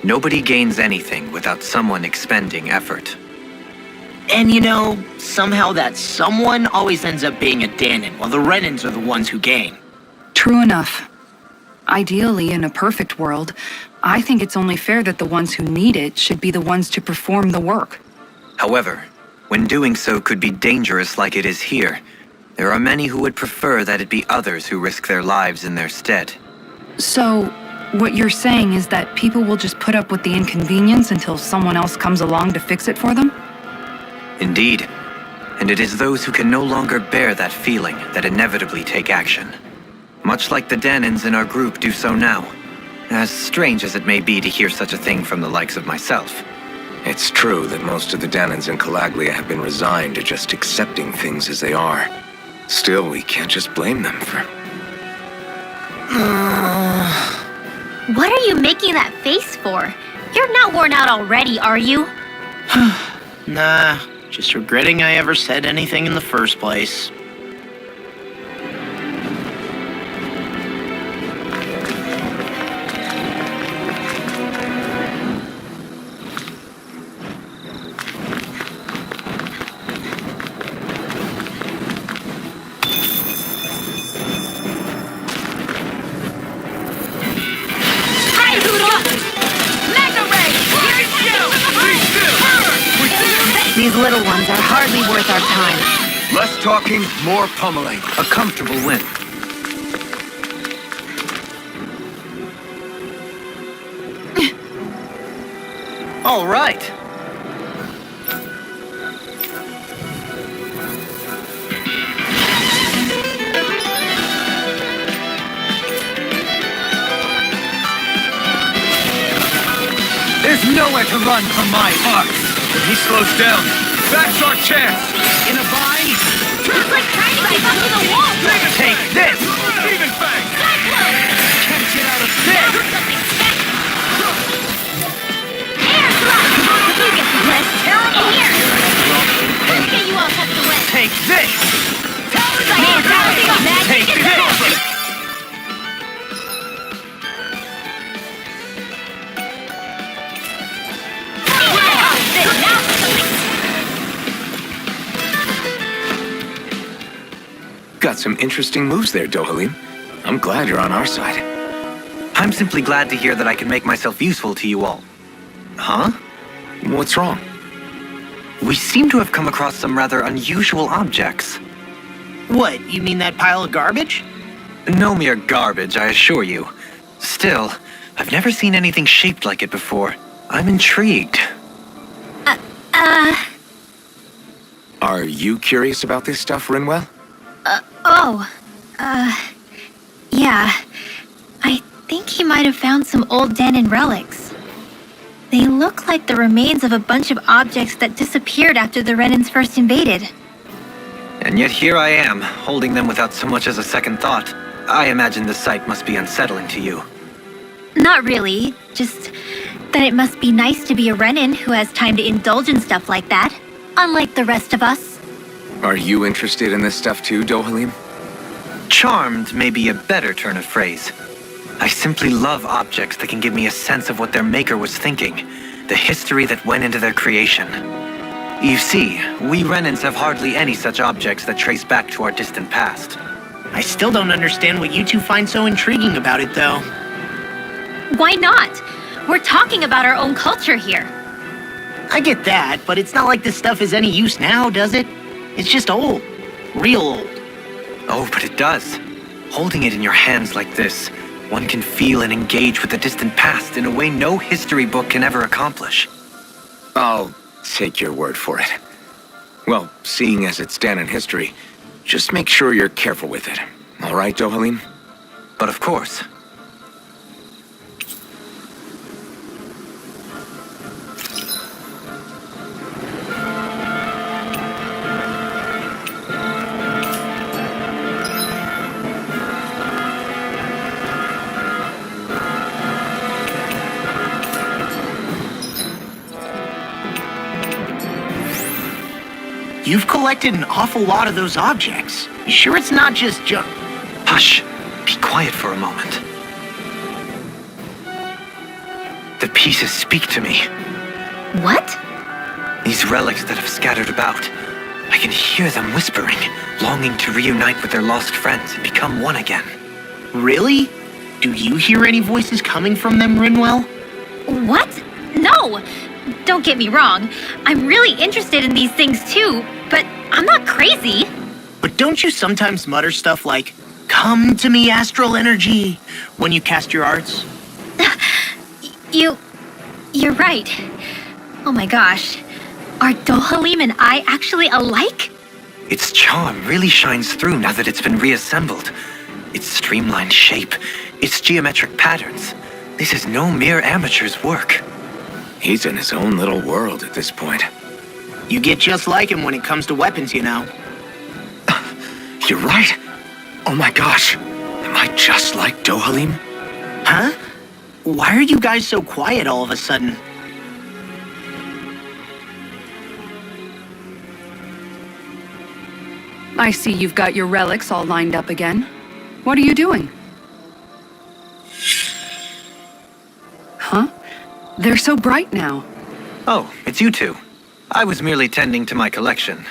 Nobody gains anything without someone expending effort. And you know, somehow that someone always ends up being a Danon, while the Renans are the ones who gain. True enough. Ideally, in a perfect world, I think it's only fair that the ones who need it should be the ones to perform the work. However, when doing so could be dangerous like it is here, there are many who would prefer that it be others who risk their lives in their stead. So, what you're saying is that people will just put up with the inconvenience until someone else comes along to fix it for them? Indeed. And it is those who can no longer bear that feeling that inevitably take action. Much like the Danons in our group do so now. As strange as it may be to hear such a thing from the likes of myself. It's true that most of the Danons in Calaglia have been resigned to just accepting things as they are. Still, we can't just blame them for... What are you making that face for? You're not worn out already, are you? Nah, just regretting I ever said anything in the first place. These little ones are hardly worth our time. Less talking, more pummeling. A comfortable win. All right. There's nowhere to run from my arcs. If he slows down, that's our chance. In a bind? It's like trying to get up to the wall! Take this! Even bang! Can't get out of this! Air thrust! You get the rest. Terrible! Here! Let's get you all tucked away. Take this! Take this! Got some interesting moves there, Dohalim. I'm glad you're on our side. I'm simply glad to hear that I can make myself useful to you all. Huh? What's wrong? We seem to have come across some rather unusual objects. What, you mean that pile of garbage? No mere garbage, I assure you. Still, I've never seen anything shaped like it before. I'm intrigued. Are you curious about this stuff, Rinwell? Yeah. I think he might have found some old Danon relics. They look like the remains of a bunch of objects that disappeared after the Renans first invaded. And yet here I am, holding them without so much as a second thought. I imagine the sight must be unsettling to you. Not really, just that it must be nice to be a Renan who has time to indulge in stuff like that, unlike the rest of us. Are you interested in this stuff too, Dohalim? Charmed may be a better turn of phrase. I simply love objects that can give me a sense of what their maker was thinking, the history that went into their creation. You see, we Renans have hardly any such objects that trace back to our distant past. I still don't understand what you two find so intriguing about it, though. Why not? We're talking about our own culture here. I get that, but it's not like this stuff is any use now, does it? It's just old. Real old. Oh, but it does. Holding it in your hands like this, one can feel and engage with the distant past in a way no history book can ever accomplish. I'll take your word for it. Well, seeing as it's Danon history, just make sure you're careful with it. All right, Dohalim? But of course. You've collected an awful lot of those objects. You sure it's not just junk? Hush. Be quiet for a moment. The pieces speak to me. What? These relics that have scattered about. I can hear them whispering, longing to reunite with their lost friends and become one again. Really? Do you hear any voices coming from them, Rinwell? What? No! Don't get me wrong. I'm really interested in these things too, but I'm not crazy. But don't you sometimes mutter stuff like, "Come to me, astral energy," when you cast your arts? You're right. Oh my gosh. Are Dohalim and I actually alike? Its charm really shines through now that it's been reassembled. Its streamlined shape, its geometric patterns. This is no mere amateur's work. He's in his own little world at this point. You get just like him when it comes to weapons, you know. You're right. Oh my gosh. Am I just like Dohalim? Huh? Why are you guys so quiet all of a sudden? I see you've got your relics all lined up again. What are you doing? Huh? They're so bright now. Oh, it's you two. I was merely tending to my collection.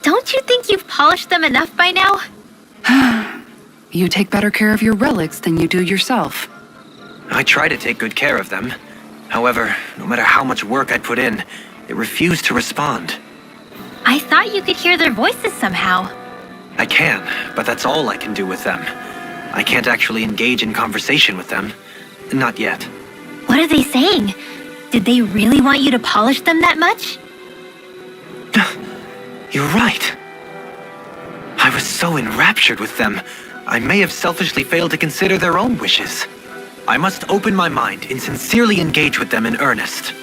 Don't you think you've polished them enough by now? You take better care of your relics than you do yourself. I try to take good care of them. However, no matter how much work I put in, they refuse to respond. I thought you could hear their voices somehow. I can, but that's all I can do with them. I can't actually engage in conversation with them. Not yet. What are they saying? Did they really want you to polish them that much? You're right. I was so enraptured with them, I may have selfishly failed to consider their own wishes. I must open my mind and sincerely engage with them in earnest.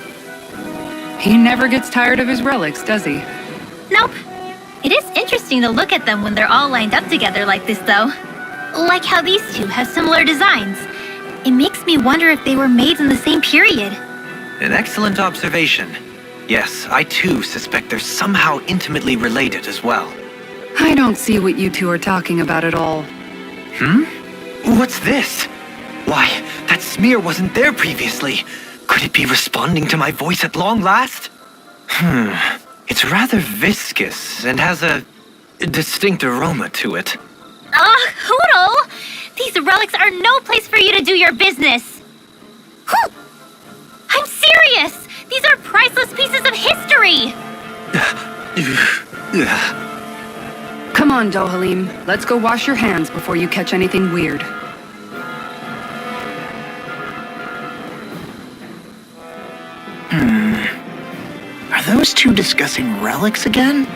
He never gets tired of his relics, does he? Nope. It is interesting to look at them when they're all lined up together like this, though. Like how these two have similar designs. It makes me wonder if they were made in the same period. An excellent observation. Yes, I too suspect they're somehow intimately related as well. I don't see what you two are talking about at all. What's this? Why, that smear wasn't there previously. Could it be responding to my voice at long last? It's rather viscous and has a distinct aroma to it. Hoodle! These relics are no place for you to do your business. I'm serious! These are priceless pieces of history! Come on, Dohalim. Let's go wash your hands before you catch anything weird. Are those two discussing relics again?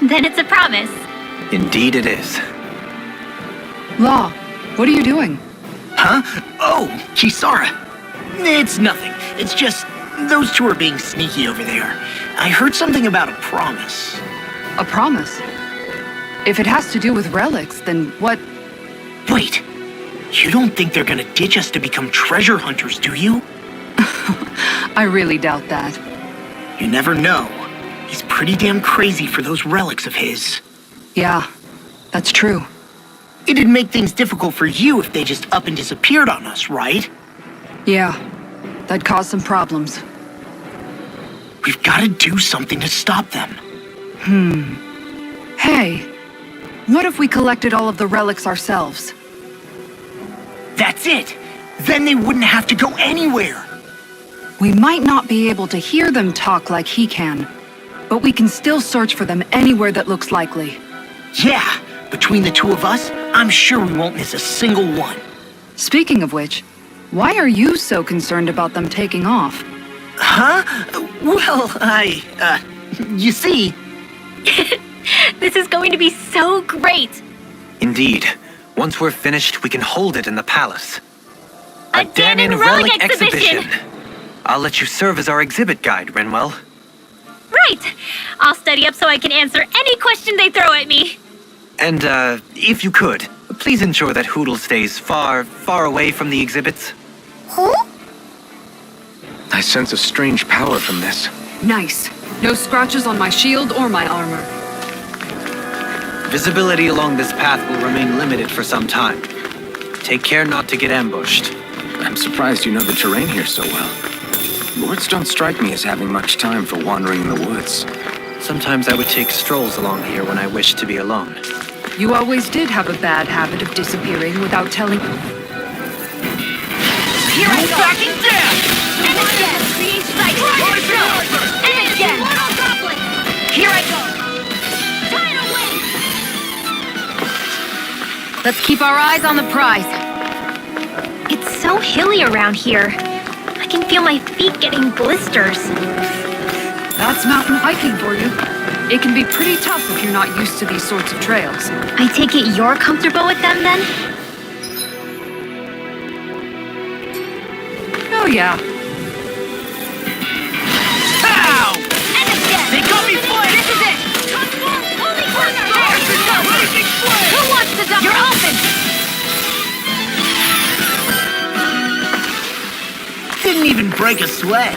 Then it's a promise. Indeed it is. Law, what are you doing? Huh? Oh, Kisara. It's nothing. It's just those two are being sneaky over there. I heard something about a promise. A promise? If it has to do with relics, then what? Wait. You don't think they're gonna ditch us to become treasure hunters, do you? I really doubt that. You never know. He's pretty damn crazy for those relics of his. Yeah, that's true. It'd make things difficult for you if they just up and disappeared on us, right? Yeah, that'd cause some problems. We've gotta do something to stop them. Hey, what if we collected all of the relics ourselves? That's it! Then they wouldn't have to go anywhere! We might not be able to hear them talk like he can, but we can still search for them anywhere that looks likely. Yeah, between the two of us, I'm sure we won't miss a single one. Speaking of which, why are you so concerned about them taking off? Huh? Well, you see... This is going to be so great! Indeed. Once we're finished, we can hold it in the palace. A Danon Relic exhibition! I'll let you serve as our exhibit guide, Rinwell. Right! I'll study up so I can answer any question they throw at me. And, if you could, please ensure that Hoodle stays far, far away from the exhibits. Huh? I sense a strange power from this. Nice. No scratches on my shield or my armor. Visibility along this path will remain limited for some time. Take care not to get ambushed. I'm surprised you know the terrain here so well. Lords don't strike me as having much time for wandering in the woods. Sometimes I would take strolls along here when I wished to be alone. You always did have a bad habit of disappearing without telling... Here I go! Backing down! And again! Create sight! And again! Mortal goblin! Here I go! Time to win! Let's keep our eyes on the prize. It's so hilly around here. I can feel my feet getting blisters. That's mountain hiking for you. It can be pretty tough if you're not used to these sorts of trails. I take it you're comfortable with them then? Oh yeah. Pow! And again! They got me flanked! This is it! Holy corner! Who wants to die? You're open! Didn't even break a sweat.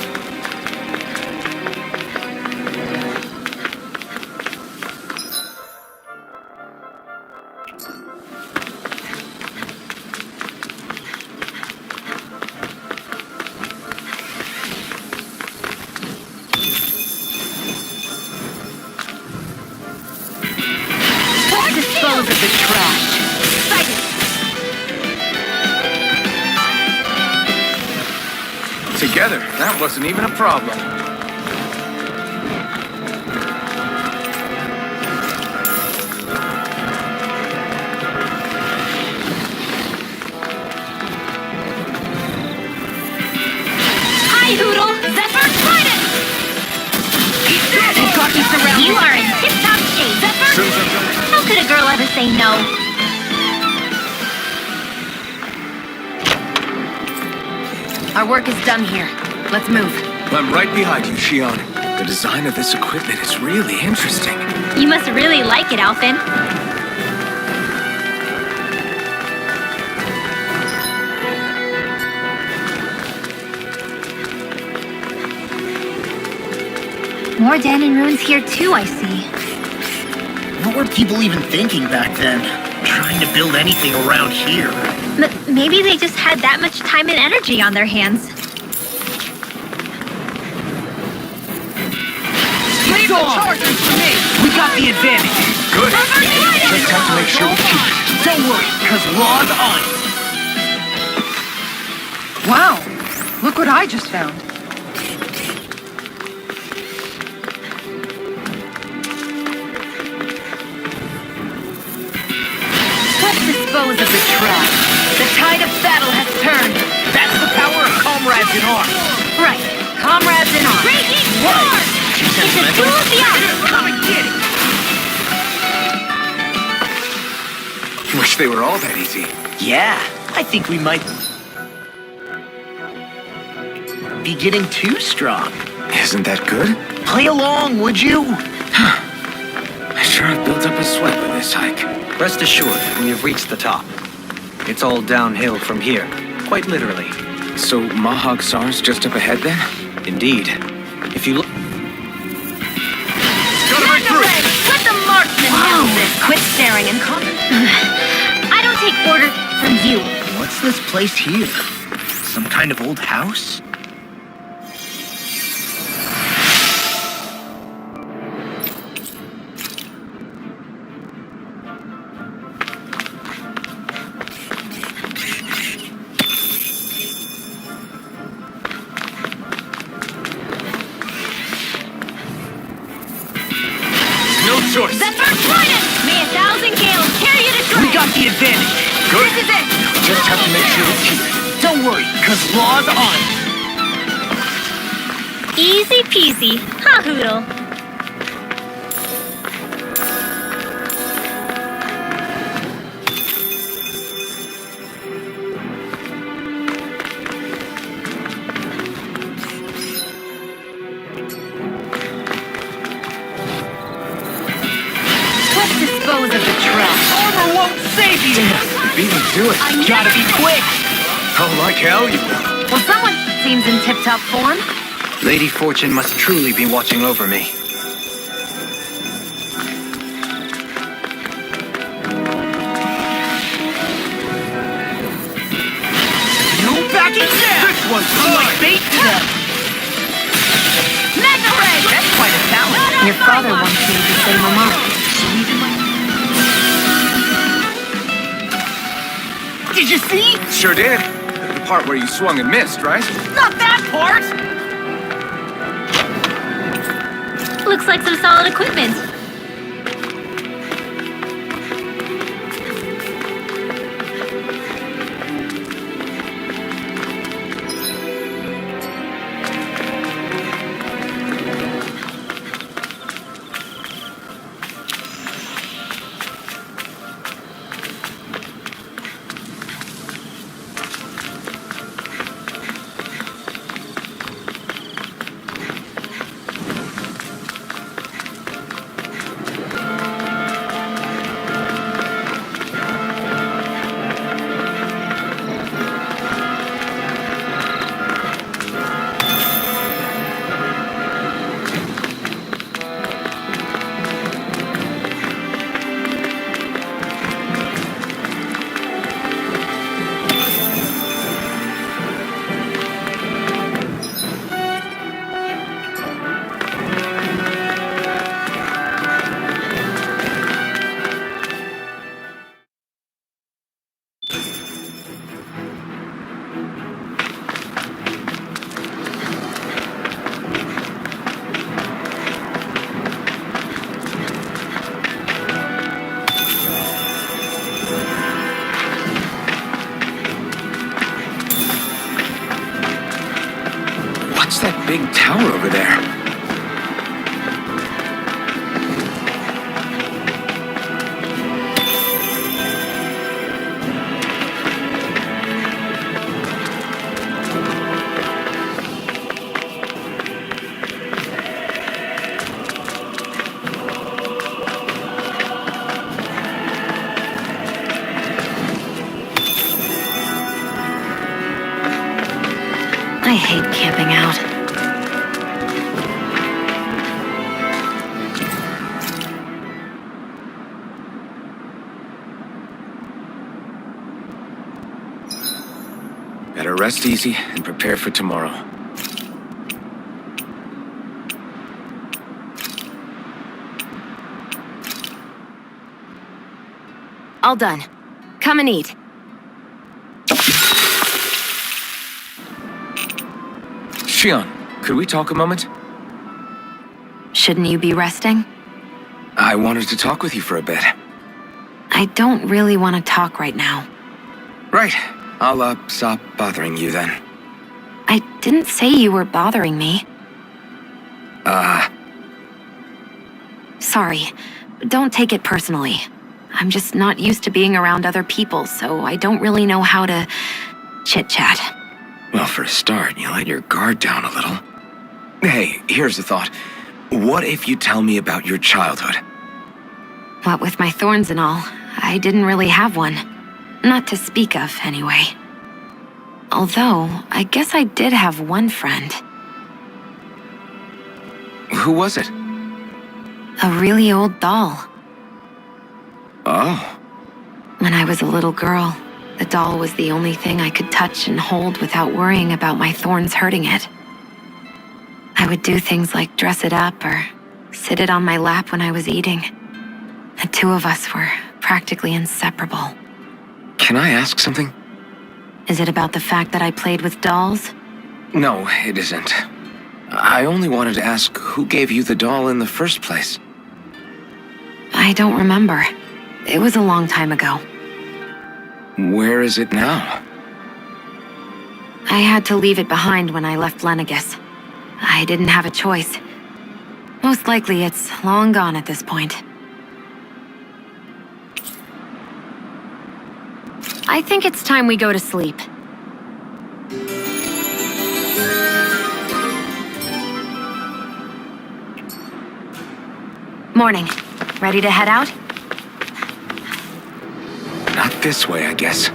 Dispose of the trash. Excited! Together, that wasn't even a problem. Hi, Hoodle! Zephyr, trident! They've got you surrounded. You are in tip-top shape. Zephyr! How could a girl ever say no? Our work is done here. Let's move. I'm right behind you, Shion. The design of this equipment is really interesting. You must really like it, Alphen. More Danon ruins here too, I see. What were people even thinking back then? Trying to build anything around here. Maybe they just had that much time and energy on their hands. Leave the charges for me! We got the advantage. Good. Just have to make sure we keep it. Don't worry, because law's on it. Wow! Look what I just found. Let's dispose of the trash. The tide of battle has turned. That's the power of comrades in arms. Right. Comrades in arms. Raging war! She's It's a duel of the arms! Come and get it! Wish they were all that easy. Yeah, I think we might be getting too strong. Isn't that good? Play along, would you? I sure have built up a sweat with this hike. Rest assured, we have reached the top. It's all downhill from here, quite literally. So Mahag Sar's just up ahead then? Indeed. If you look... Let the marksman handle this! Quit staring and I don't take orders from you. What's this place here? Some kind of old house? No choice. Zephyr, trident! May 1,000 gales carry you to We strength! got the advantage. Good. This is it! Just have to make sure we keep it. Don't worry, because law's on it. Easy peasy. Ha, Hoodle. let's dispose of the trash. Armor won't save you. You beat me to it. Gotta be quick. Oh, like hell you will. Well, someone seems in tip-top form. Lady Fortune must truly be watching over me. ones come like bait to them. Mega Ray! That's quite a talent. Your father once made the same remark. Did you see? Sure did. The part where you swung and missed, right? Not that part! Looks like some solid equipment. What's that big tower over there? I hate camping out. Better rest easy and prepare for tomorrow. All done. Come and eat. Shion, could we talk a moment? Shouldn't you be resting? I wanted to talk with you for a bit. I don't really want to talk right now. Right. I'll, stop bothering you then. I didn't say you were bothering me. Sorry. Don't take it personally. I'm just not used to being around other people, so I don't really know how to chit-chat. Well, for a start, you let your guard down a little. Hey, here's the thought. What if you tell me about your childhood? What with my thorns and all, I didn't really have one. Not to speak of, anyway. Although, I guess I did have one friend. Who was it? A really old doll. Oh. When I was a little girl, the doll was the only thing I could touch and hold without worrying about my thorns hurting it. I would do things like dress it up or sit it on my lap when I was eating. The two of us were practically inseparable. Can I ask something? Is it about the fact that I played with dolls? No, it isn't. I only wanted to ask who gave you the doll in the first place. I don't remember. It was a long time ago. Where is it now? I had to leave it behind when I left Lenegus. I didn't have a choice. Most likely it's long gone at this point. I think it's time we go to sleep. Morning. Ready to head out? Not this way, I guess.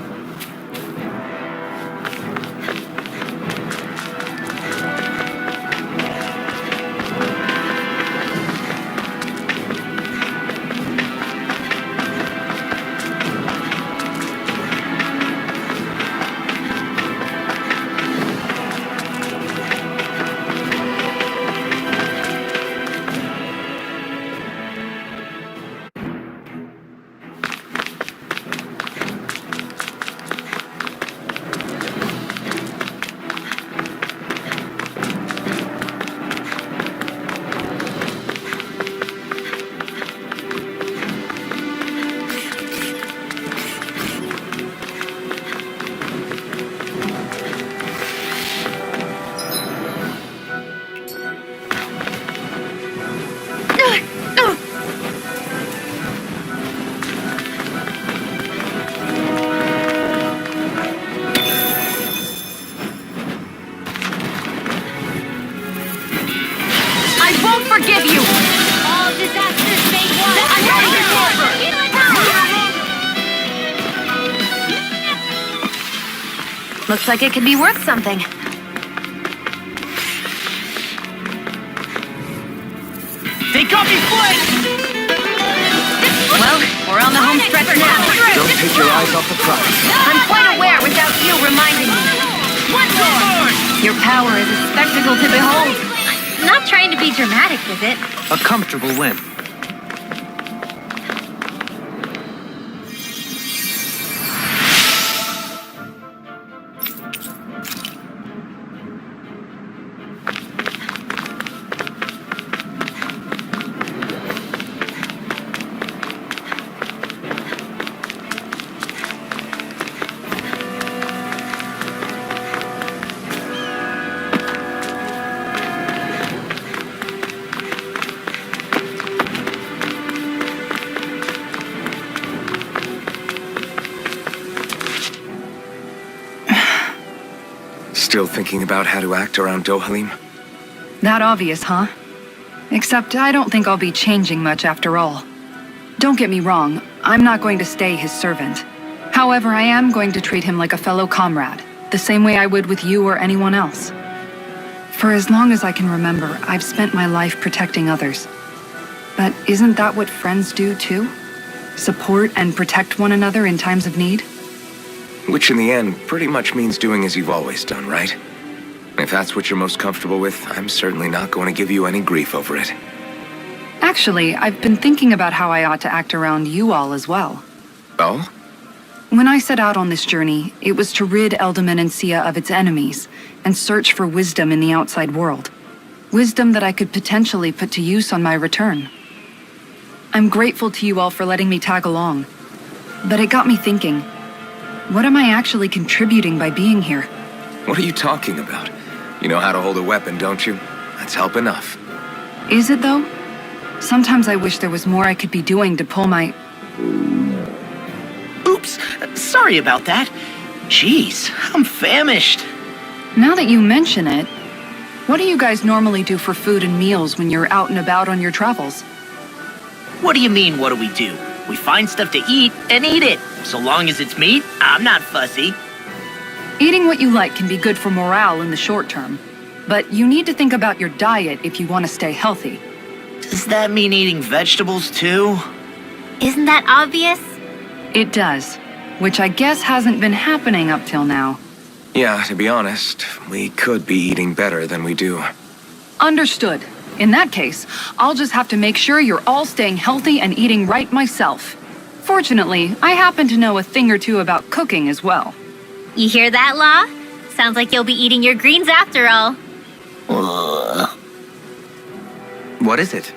Looks like it could be worth something. They got me flanked! Well, we're on the home stretch now. Don't take your eyes off the prize. I'm quite aware without you reminding me. One more! Your power is a spectacle to behold. I'm not trying to be dramatic with it. A comfortable win. Still thinking about how to act around Dohalim? That obvious, huh? Except I don't think I'll be changing much after all. Don't get me wrong, I'm not going to stay his servant. However, I am going to treat him like a fellow comrade, the same way I would with you or anyone else. For as long as I can remember, I've spent my life protecting others. But isn't that what friends do too? Support and protect one another in times of need? Which in the end pretty much means doing as you've always done, right? If that's what you're most comfortable with, I'm certainly not going to give you any grief over it. Actually, I've been thinking about how I ought to act around you all as well. Oh? When I set out on this journey, it was to rid Eldaman and Sia of its enemies, and search for wisdom in the outside world. Wisdom that I could potentially put to use on my return. I'm grateful to you all for letting me tag along. But it got me thinking, what am I actually contributing by being here? What are you talking about? You know how to hold a weapon, don't you? That's help enough. Is it though? Sometimes I wish there was more I could be doing to pull my... Oops, sorry about that. Jeez, I'm famished. Now that you mention it, what do you guys normally do for food and meals when you're out and about on your travels? What do you mean, what do we do? We find stuff to eat and eat it. So long as it's meat, I'm not fussy. Eating what you like can be good for morale in the short term, but you need to think about your diet if you want to stay healthy. Does that mean eating vegetables too? Isn't that obvious? It does, which I guess hasn't been happening up till now. Yeah, to be honest, we could be eating better than we do. Understood. In that case, I'll just have to make sure you're all staying healthy and eating right myself. Fortunately, I happen to know a thing or two about cooking as well. You hear that, Law? Sounds like you'll be eating your greens after all. What is it?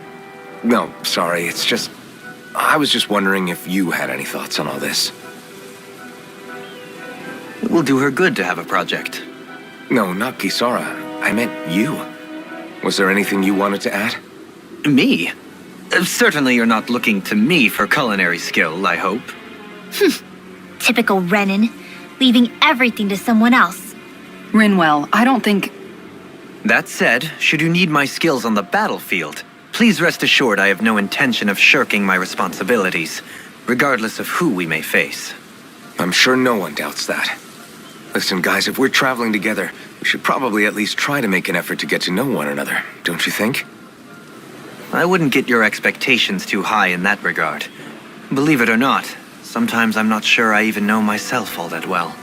No, sorry, it's just... I was just wondering if you had any thoughts on all this. It will do her good to have a project. No, not Kisara. I meant you. Was there anything you wanted to add? Me? Certainly you're not looking to me for culinary skill, I hope. Typical Renan, leaving everything to someone else. Rinwell, I don't think... That said, should you need my skills on the battlefield, please rest assured I have no intention of shirking my responsibilities, regardless of who we may face. I'm sure no one doubts that. Listen, guys, if we're traveling together, we should probably at least try to make an effort to get to know one another, don't you think? I wouldn't get your expectations too high in that regard. Believe it or not, sometimes I'm not sure I even know myself all that well.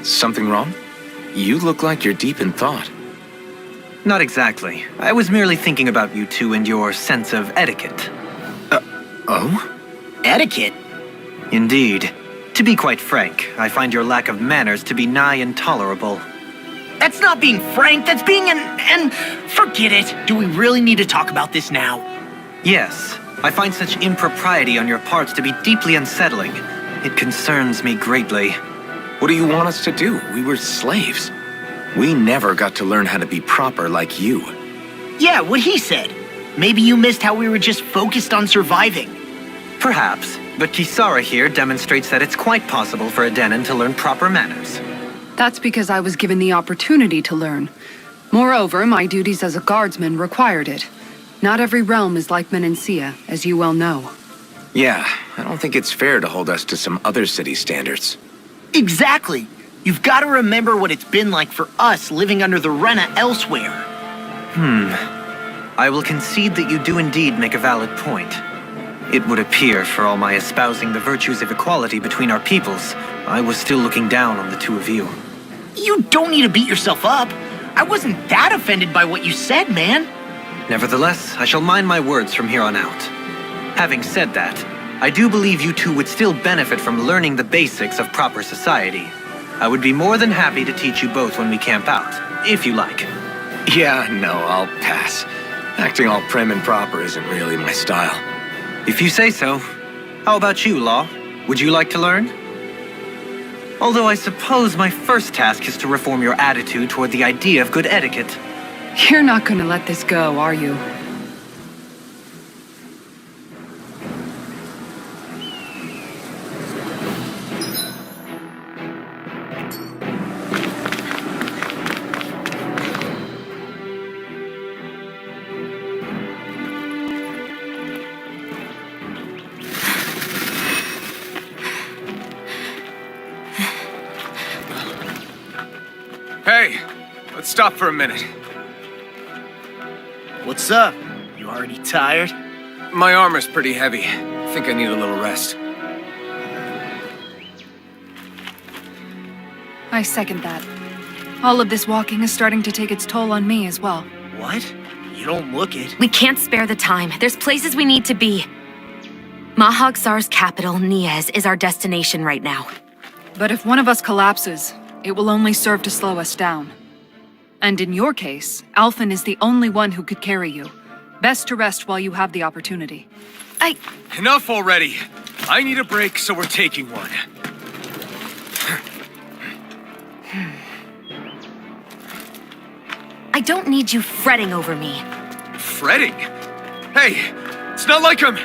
Something wrong? You look like you're deep in thought. Not exactly. I was merely thinking about you two and your sense of etiquette. Oh? Etiquette? Indeed. To be quite frank, I find your lack of manners to be nigh intolerable. That's not being frank, that's being and forget it. Do we really need to talk about this now? Yes, I find such impropriety on your parts to be deeply unsettling. It concerns me greatly. What do you want us to do? We were slaves. We never got to learn how to be proper like you. Yeah, what he said. Maybe you missed how we were just focused on surviving. Perhaps, but Kisara here demonstrates that it's quite possible for a Denon to learn proper manners. That's because I was given the opportunity to learn. Moreover, my duties as a guardsman required it. Not every realm is like Menancia, as you well know. Yeah, I don't think it's fair to hold us to some other city standards. Exactly. You've got to remember what it's been like for us living under the Rena elsewhere. I will concede that you do indeed make a valid point. It would appear, for all my espousing the virtues of equality between our peoples, I was still looking down on the two of you. You don't need to beat yourself up. I wasn't that offended by what you said, man. Nevertheless, I shall mind my words from here on out. Having said that, I do believe you two would still benefit from learning the basics of proper society. I would be more than happy to teach you both when we camp out, if you like. Yeah, no, I'll pass. Acting all prim and proper isn't really my style. If you say so. How about you, Law? Would you like to learn? Although I suppose my first task is to reform your attitude toward the idea of good etiquette. You're not gonna let this go, are you? Hey, let's stop for a minute. What's up? You already tired? My armor's pretty heavy. I think I need a little rest. I second that. All of this walking is starting to take its toll on me as well. What? You don't look it. We can't spare the time. There's places we need to be. Mahagsar's capital, Niez, is our destination right now. But if one of us collapses, it will only serve to slow us down. And in your case, Alphen is the only one who could carry you. Best to rest while you have the opportunity. Enough already! I need a break, so we're taking one. I don't need you fretting over me. Fretting? Hey, it's not like I'm...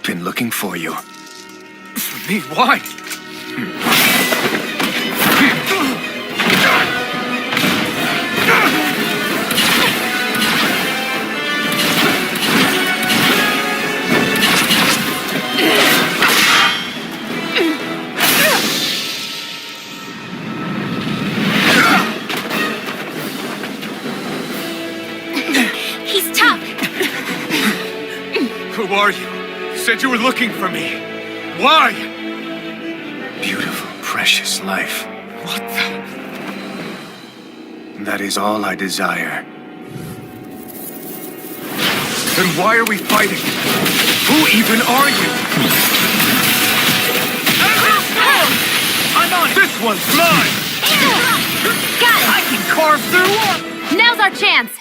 Been looking for you. For me? Why? He's tough. Who are you? You said you were looking for me. Why? Beautiful, precious life. What the... That is all I desire. Then why are we fighting? Who even are you? I'm on it! This one's mine! Got it. I can carve through... Now's our chance.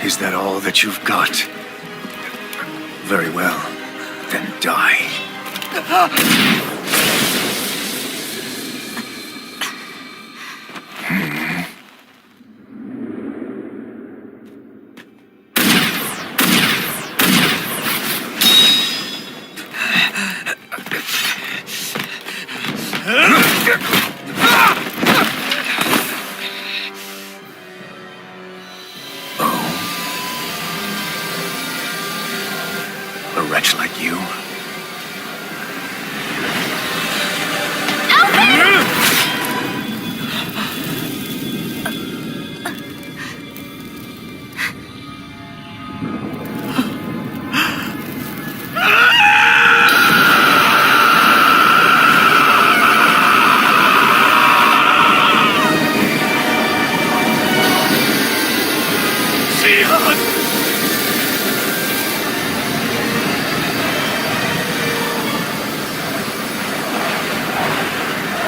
Is that all that you've got? Very well. Then die. A wretch like you?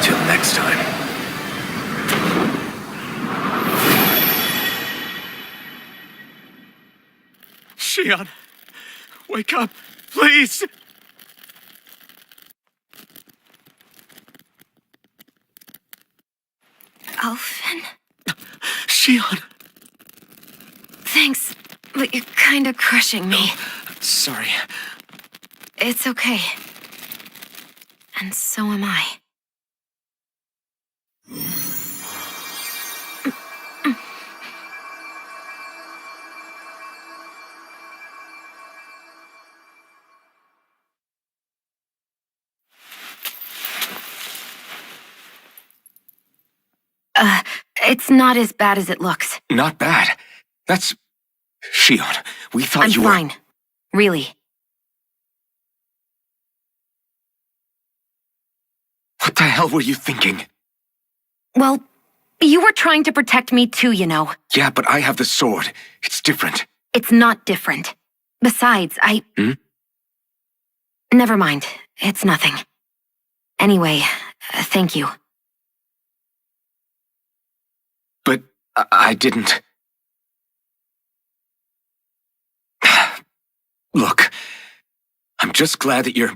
Till next time. Shion, wake up, please! Alphen? Shion! Thanks, but you're kinda crushing me. Sorry. It's okay. And so am I. It's not as bad as it looks. Not bad. That's... Shion, we thought I'm you fine. Really. What the hell were you thinking? Well, you were trying to protect me too, you know. Yeah, but I have the sword. It's different. It's not different. Besides, Never mind. It's nothing. Anyway, thank you. But I didn't... Look, I'm just glad that you're...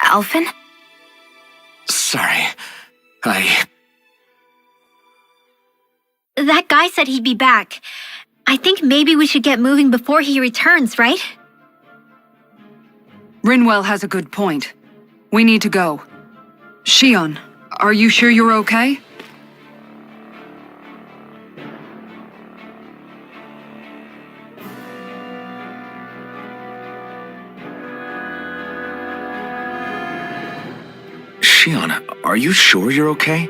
Alphen? Sorry. That guy said he'd be back. I think maybe we should get moving before he returns, right? Rinwell has a good point. We need to go. Shion, are you sure you're okay? Shion, are you sure you're okay?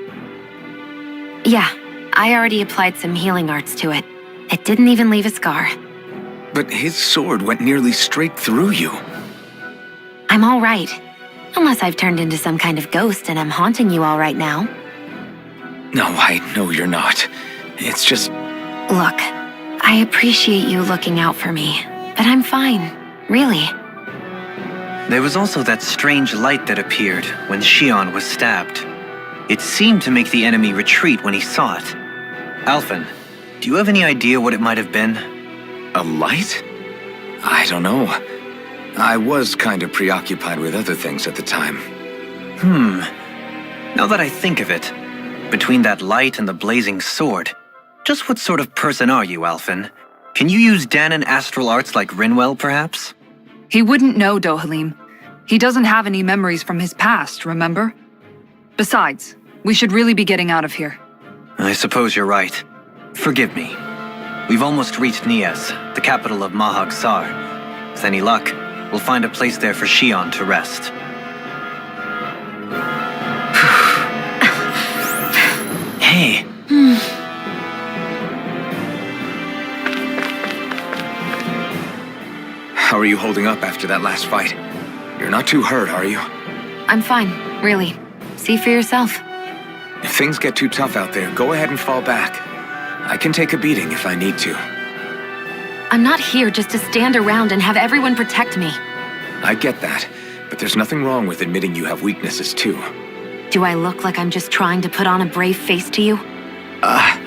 Yeah, I already applied some healing arts to it. It didn't even leave a scar. But his sword went nearly straight through you. I'm all right. Unless I've turned into some kind of ghost and I'm haunting you all right now. No, I know you're not. It's just... Look, I appreciate you looking out for me, but I'm fine, really. There was also that strange light that appeared when Shion was stabbed. It seemed to make the enemy retreat when he saw it. Alphen, do you have any idea what it might have been? A light? I don't know. I was kind of preoccupied with other things at the time. Now that I think of it, between that light and the blazing sword, just what sort of person are you, Alphen? Can you use Danon astral arts like Rinwell, perhaps? He wouldn't know, Dohalim. He doesn't have any memories from his past, remember? Besides, we should really be getting out of here. I suppose you're right. Forgive me. We've almost reached Nias, the capital of Mahag Sar. With any luck, we'll find a place there for Shion to rest. Hey. How are you holding up after that last fight? You're not too hurt, are you? I'm fine, really. See for yourself. If things get too tough out there, go ahead and fall back. I can take a beating if I need to. I'm not here just to stand around and have everyone protect me. I get that, but there's nothing wrong with admitting you have weaknesses too. Do I look like I'm just trying to put on a brave face to you? I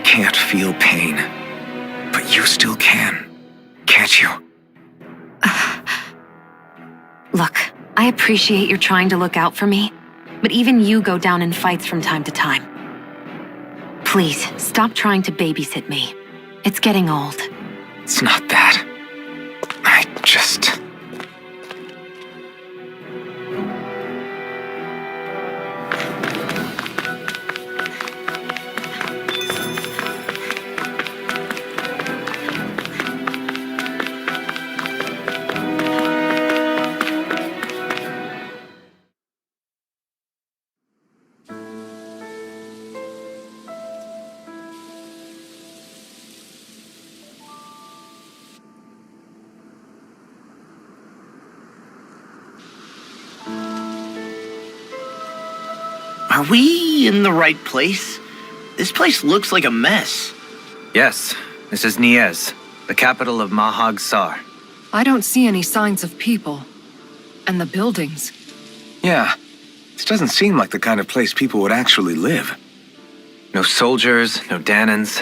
can't feel pain, but you still can. Can't you? Look, I appreciate you're trying to look out for me, but even you go down in fights from time to time. Please, stop trying to babysit me. It's getting old. It's not that. I just... Are we in the right place? This place looks like a mess. Yes, this is Niez, the capital of Mahag Sar. I don't see any signs of people. And the buildings. Yeah, this doesn't seem like the kind of place people would actually live. No soldiers, no Danans,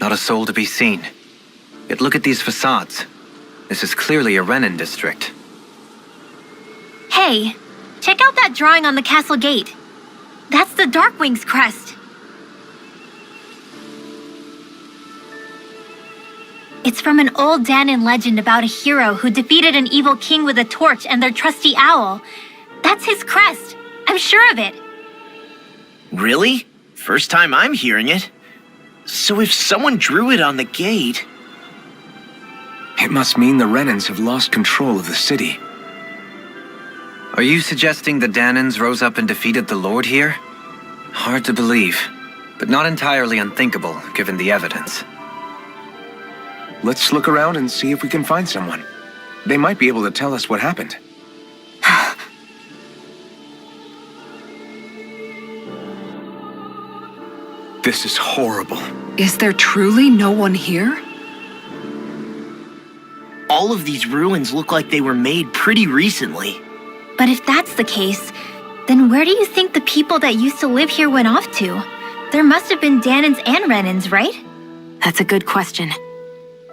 not a soul to be seen. Yet look at these facades. This is clearly a Renan district. Hey, check out that drawing on the castle gate. That's the Darkwing's crest. It's from an old Danan legend about a hero who defeated an evil king with a torch and their trusty owl. That's his crest. I'm sure of it. Really? First time I'm hearing it. So if someone drew it on the gate... It must mean the Renans have lost control of the city. Are you suggesting the Danans rose up and defeated the Lord here? Hard to believe, but not entirely unthinkable given the evidence. Let's look around and see if we can find someone. They might be able to tell us what happened. This is horrible. Is there truly no one here? All of these ruins look like they were made pretty recently. But if that's the case, then where do you think the people that used to live here went off to? There must have been Danans and Renans, right? That's a good question.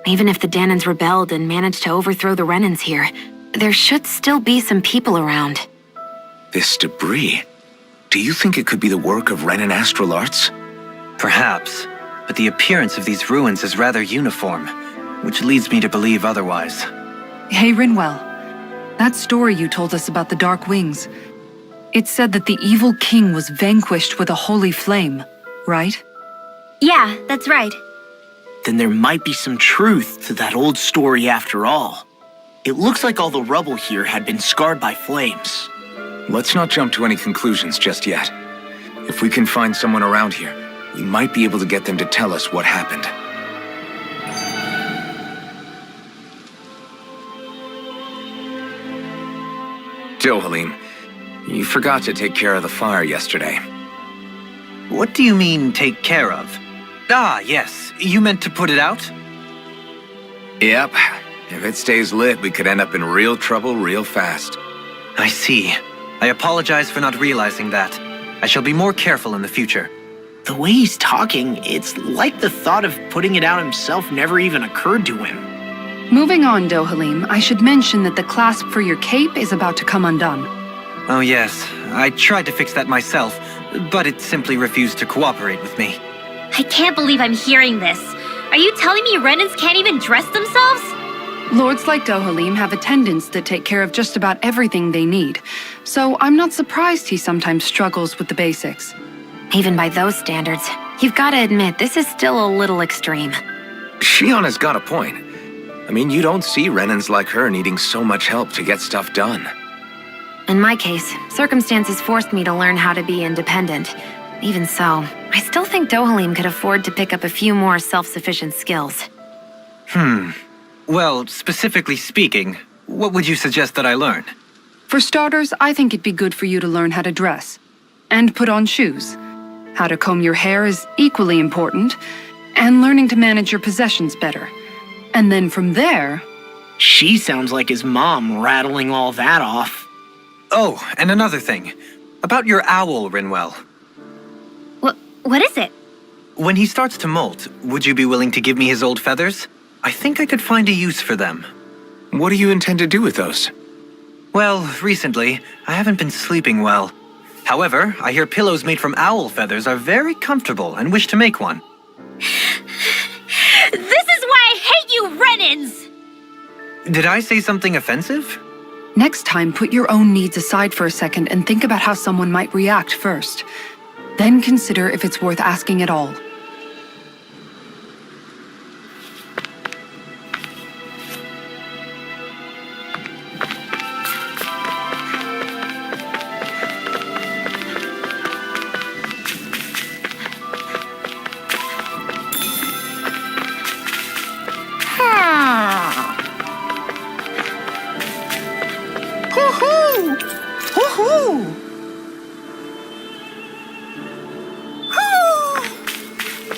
Even if the Danans rebelled and managed to overthrow the Renans here, there should still be some people around. This debris. Do you think it could be the work of Renan astral arts? Perhaps, but the appearance of these ruins is rather uniform, which leads me to believe otherwise. Hey, Rinwell. That story you told us about the Dark Wings. It said that the evil king was vanquished with a holy flame, right? Yeah, that's right. Then there might be some truth to that old story after all. It looks like all the rubble here had been scarred by flames. Let's not jump to any conclusions just yet. If we can find someone around here, we might be able to get them to tell us what happened. Dohalim, you forgot to take care of the fire yesterday. What do you mean, take care of? Ah, yes. You meant to put it out? Yep. If it stays lit, we could end up in real trouble real fast. I see. I apologize for not realizing that. I shall be more careful in the future. The way he's talking, it's like the thought of putting it out himself never even occurred to him. Moving on, Dohalim, I should mention that the clasp for your cape is about to come undone. Oh yes, I tried to fix that myself, but it simply refused to cooperate with me. I can't believe I'm hearing this. Are you telling me Renans can't even dress themselves? Lords like Dohalim have attendants that take care of just about everything they need, so I'm not surprised he sometimes struggles with the basics. Even by those standards, you've got to admit this is still a little extreme. Shionna's got a point. I mean, you don't see Renans like her needing so much help to get stuff done. In my case, circumstances forced me to learn how to be independent. Even so, I still think Dohalim could afford to pick up a few more self-sufficient skills. Well, specifically speaking, what would you suggest that I learn? For starters, I think it'd be good for you to learn how to dress. And put on shoes. How to comb your hair is equally important, and learning to manage your possessions better. And then from there... She sounds like his mom rattling all that off. Oh, and another thing. About your owl, Rinwell. What is it? When he starts to molt, would you be willing to give me his old feathers? I think I could find a use for them. What do you intend to do with those? Well, recently, I haven't been sleeping well. However, I hear pillows made from owl feathers are very comfortable and wish to make one. This is why I hate you, Renans! Did I say something offensive? Next time, put your own needs aside for a second and think about how someone might react first. Then consider if it's worth asking at all.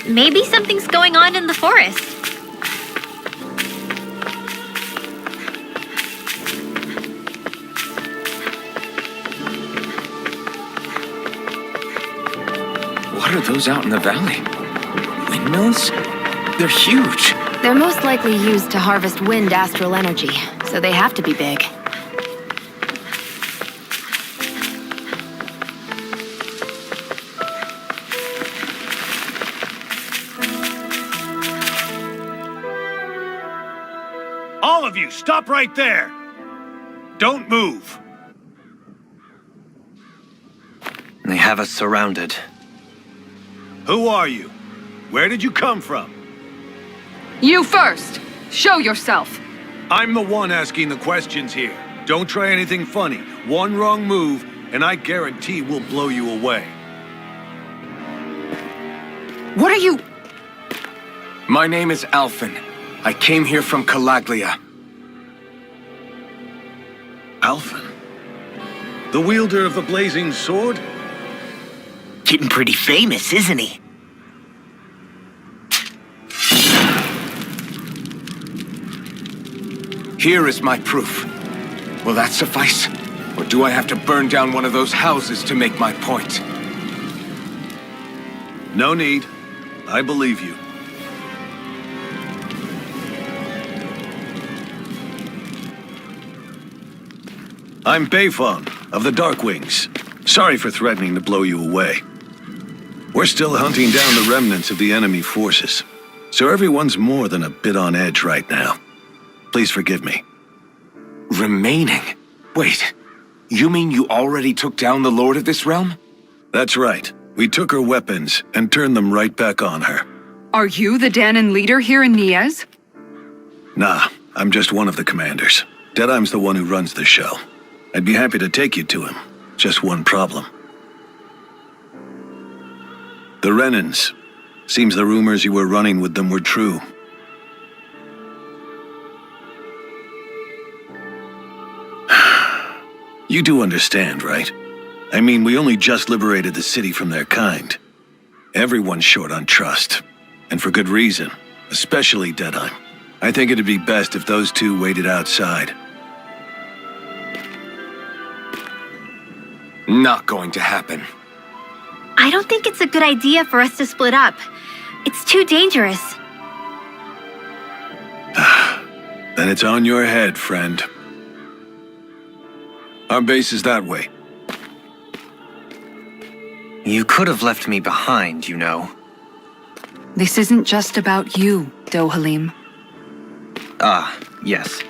Maybe something's going on in the forest. What are those out in the valley? Windmills? They're huge. They're most likely used to harvest wind astral energy, so they have to be big. All of you, stop right there! Don't move! They have us surrounded. Who are you? Where did you come from? You first! Show yourself! I'm the one asking the questions here. Don't try anything funny. One wrong move, and I guarantee we'll blow you away. What are you... My name is Alphen. I came here from Calaglia. Alphen? The wielder of the blazing sword? Getting pretty famous, isn't he? Here is my proof. Will that suffice? Or do I have to burn down one of those houses to make my point? No need. I believe you. I'm Beifong, of the Darkwings. Sorry for threatening to blow you away. We're still hunting down the remnants of the enemy forces, so everyone's more than a bit on edge right now. Please forgive me. Remaining? Wait, you mean you already took down the Lord of this realm? That's right. We took her weapons and turned them right back on her. Are you the Danon leader here in Niez? Nah, I'm just one of the commanders. Deadheim's the one who runs the show. I'd be happy to take you to him. Just one problem. The Renans. Seems the rumors you were running with them were true. You do understand, right? I mean, we only just liberated the city from their kind. Everyone's short on trust. And for good reason. Especially Deadheim. I think it'd be best if those two waited outside. Not going to happen. I don't think it's a good idea for us to split up. It's too dangerous. Then it's on your head, friend. Our base is that way. You could have left me behind, you know. This isn't just about you, Dohalim. Ah, yes.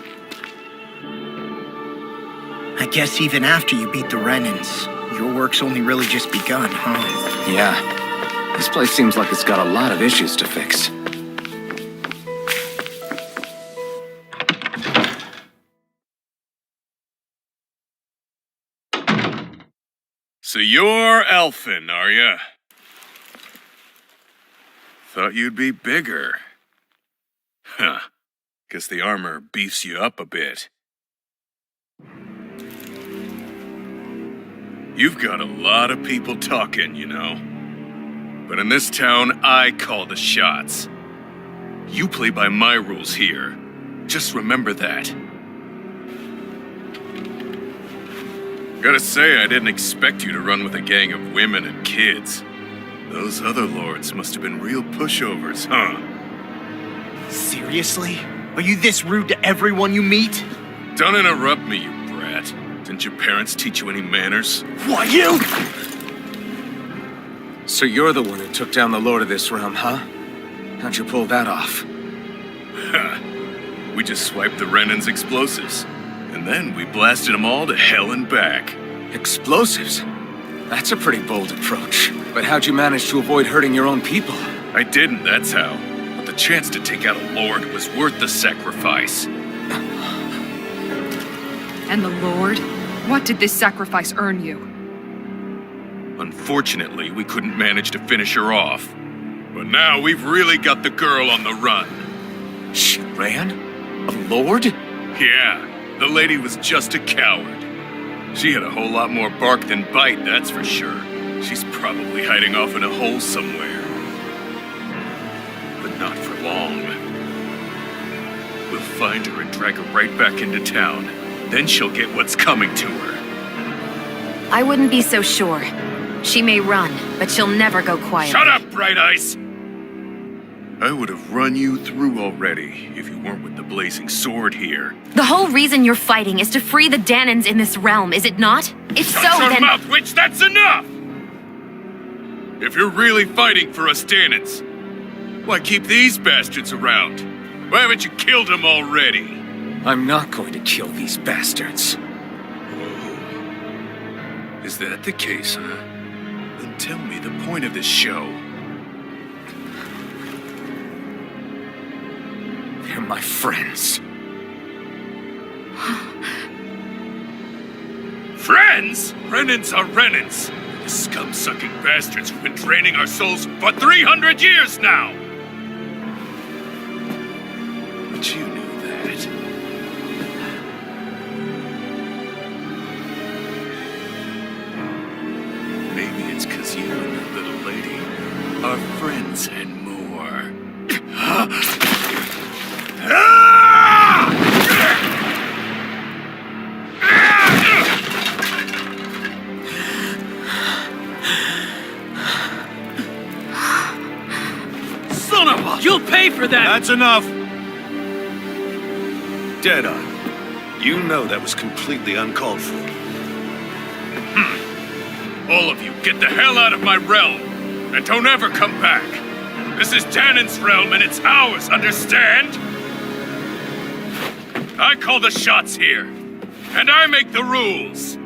I guess even after you beat the Renans, your work's only really just begun, huh? Yeah. This place seems like it's got a lot of issues to fix. So you're Alphen, are ya? Thought you'd be bigger. Huh. Guess the armor beefs you up a bit. You've got a lot of people talking, you know. But in this town, I call the shots. You play by my rules here. Just remember that. Gotta say, I didn't expect you to run with a gang of women and kids. Those other lords must have been real pushovers, huh? Seriously? Are you this rude to everyone you meet? Don't interrupt me, you brat. Didn't your parents teach you any manners? What, you? So you're the one who took down the Lord of this realm, huh? How'd you pull that off? We just swiped the Renan's explosives. And then we blasted them all to hell and back. Explosives? That's a pretty bold approach. But how'd you manage to avoid hurting your own people? I didn't, that's how. But the chance to take out a lord was worth the sacrifice. And the Lord? What did this sacrifice earn you? Unfortunately, we couldn't manage to finish her off. But now we've really got the girl on the run. She ran? A lord? Yeah, the lady was just a coward. She had a whole lot more bark than bite, that's for sure. She's probably hiding off in a hole somewhere. But not for long. We'll find her and drag her right back into town. Then she'll get what's coming to her. I wouldn't be so sure. She may run, but she'll never go quiet. Shut up, Bright Eyes! I would have run you through already if you weren't with the blazing sword here. The whole reason you're fighting is to free the Danans in this realm, is it not? If so, Shut your then... mouth, witch! That's enough! If you're really fighting for us Danans, why keep these bastards around? Why haven't you killed them already? I'm not going to kill these bastards. Oh. Is that the case, huh? Then tell me the point of this show. They're my friends. Friends? Renans are Renans. The scum-sucking bastards who've been draining our souls for 300 years now! But you knew that. Maybe it's 'cause you and the little lady are friends and more. Son of a... You'll pay for that! That's enough! Deadeye, you know that was completely uncalled for. All of you, get the hell out of my realm! And don't ever come back! This is Danan's realm and it's ours, understand? I call the shots here. And I make the rules.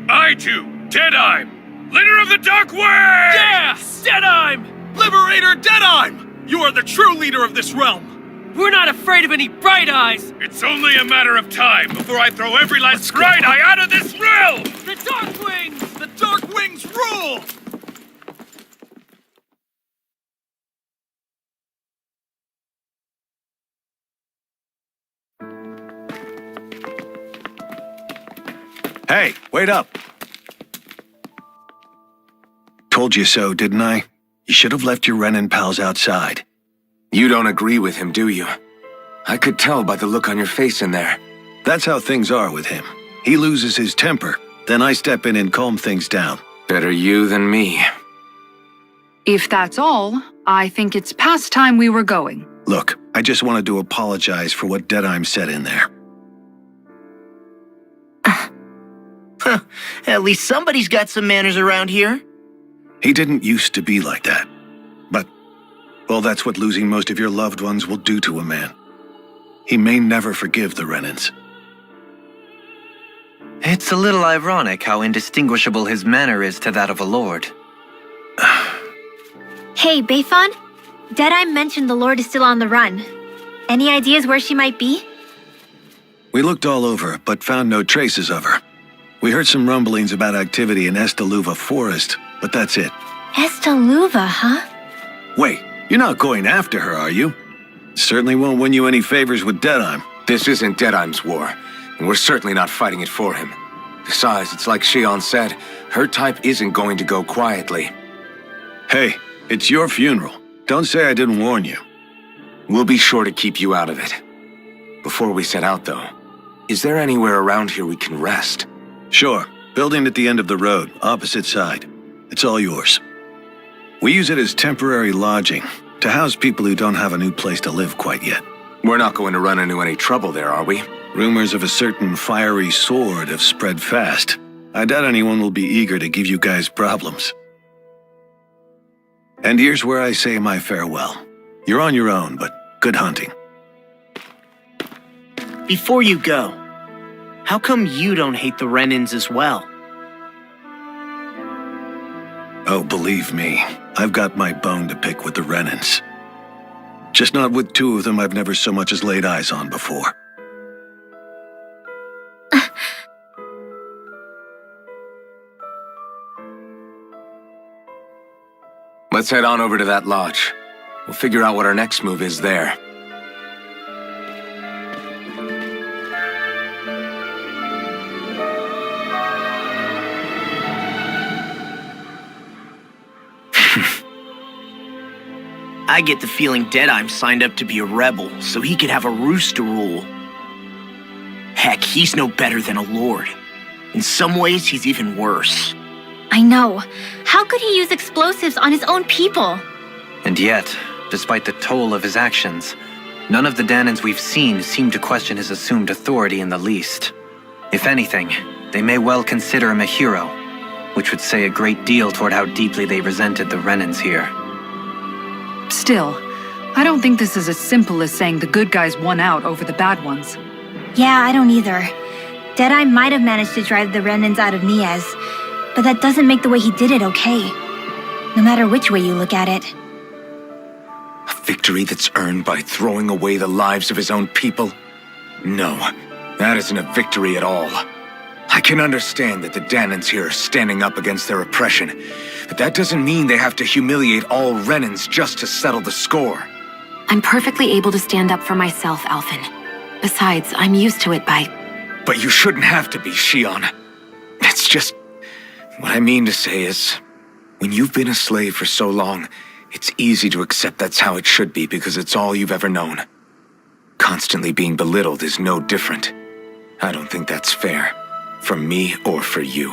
I do, Deadeye, leader of the Dark Way! Yeah! Deadime! Liberator Deadime! You are the true leader of this realm! We're not afraid of any Bright Eyes! It's only a matter of time before I throw every last Bright Eye out of this realm! The Dark Wings! The Dark Wings rule! Hey, wait up! Told you so, didn't I? You should have left your Renan pals outside. You don't agree with him, do you? I could tell by the look on your face in there. That's how things are with him. He loses his temper, then I step in and calm things down. Better you than me. If that's all, I think it's past time we were going. Look, I just wanted to apologize for what Deadeye said in there. At least somebody's got some manners around here. He didn't used to be like that. But, well, that's what losing most of your loved ones will do to a man. He may never forgive the Renans. It's a little ironic how indistinguishable his manner is to that of a lord. Hey, Bayfon? Deadeye mentioned the Lord is still on the run. Any ideas where she might be? We looked all over, but found no traces of her. We heard some rumblings about activity in Estaluva Forest, but that's it. Estaluva, huh? Wait, you're not going after her, are you? Certainly won't win you any favors with Deadeye. This isn't Deadeye's war, and we're certainly not fighting it for him. Besides, it's like Shion said, her type isn't going to go quietly. Hey, it's your funeral. Don't say I didn't warn you. We'll be sure to keep you out of it. Before we set out, though, is there anywhere around here we can rest? Sure. Building at the end of the road, opposite side. It's all yours. We use it as temporary lodging, to house people who don't have a new place to live quite yet. We're not going to run into any trouble there, are we? Rumors of a certain fiery sword have spread fast. I doubt anyone will be eager to give you guys problems. And here's where I say my farewell. You're on your own, but good hunting. Before you go, how come you don't hate the Renans as well? Oh, believe me, I've got my bone to pick with the Renans. Just not with two of them I've never so much as laid eyes on before. Let's head on over to that lodge. We'll figure out what our next move is there. I get the feeling Deadeye's signed up to be a rebel so he could have a roost to rule. Heck, he's no better than a lord. In some ways, he's even worse. I know. How could he use explosives on his own people? And yet, despite the toll of his actions, none of the Danans we've seen seem to question his assumed authority in the least. If anything, they may well consider him a hero, which would say a great deal toward how deeply they resented the Renans here. Still, I don't think this is as simple as saying the good guys won out over the bad ones. Yeah, I don't either. Deadeye might have managed to drive the Renans out of Niaz, but that doesn't make the way he did it okay. No matter which way you look at it. A victory that's earned by throwing away the lives of his own people? No, that isn't a victory at all. I can understand that the Danans here are standing up against their oppression, but that doesn't mean they have to humiliate all Renans just to settle the score. I'm perfectly able to stand up for myself, Alphen. Besides, I'm used to it by... But you shouldn't have to be, Shion. It's just... What I mean to say is, when you've been a slave for so long, it's easy to accept that's how it should be because it's all you've ever known. Constantly being belittled is no different. I don't think that's fair. For me or for you.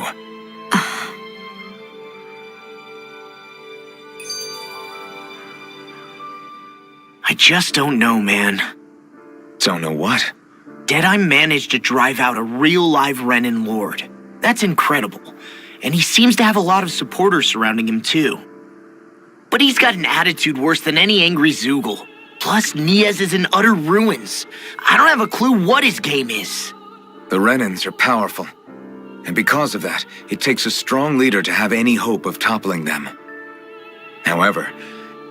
I just don't know, man. Don't know what? Deadeye managed to drive out a real live Renan lord. That's incredible. And he seems to have a lot of supporters surrounding him too. But he's got an attitude worse than any angry Zoogle. Plus, Niaz is in utter ruins. I don't have a clue what his game is. The Renans are powerful. And because of that, it takes a strong leader to have any hope of toppling them. However,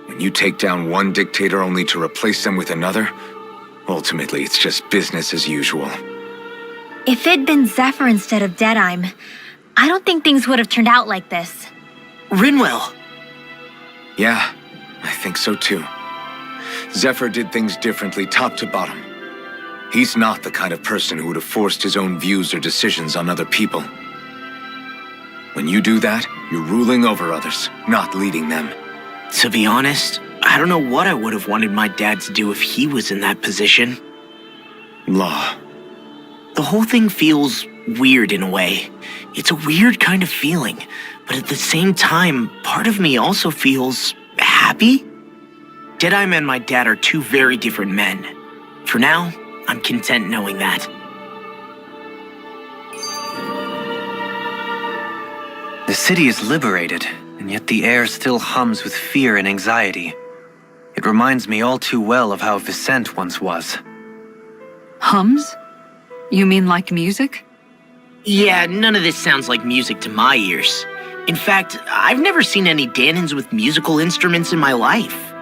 when you take down one dictator only to replace them with another, ultimately it's just business as usual. If it'd been Zephyr instead of Deadeye, I don't think things would have turned out like this. Rinwell! Yeah, I think so too. Zephyr did things differently top to bottom. He's not the kind of person who would have forced his own views or decisions on other people. When you do that, you're ruling over others, not leading them. To be honest, I don't know what I would have wanted my dad to do if he was in that position. Law. The whole thing feels weird in a way. It's a weird kind of feeling, but at the same time, part of me also feels happy. Deadeye and my dad are two very different men. For now, I'm content knowing that. The city is liberated, and yet the air still hums with fear and anxiety. It reminds me all too well of how Vicente once was. Hums? You mean like music? Yeah, none of this sounds like music to my ears. In fact, I've never seen any Danans with musical instruments in my life.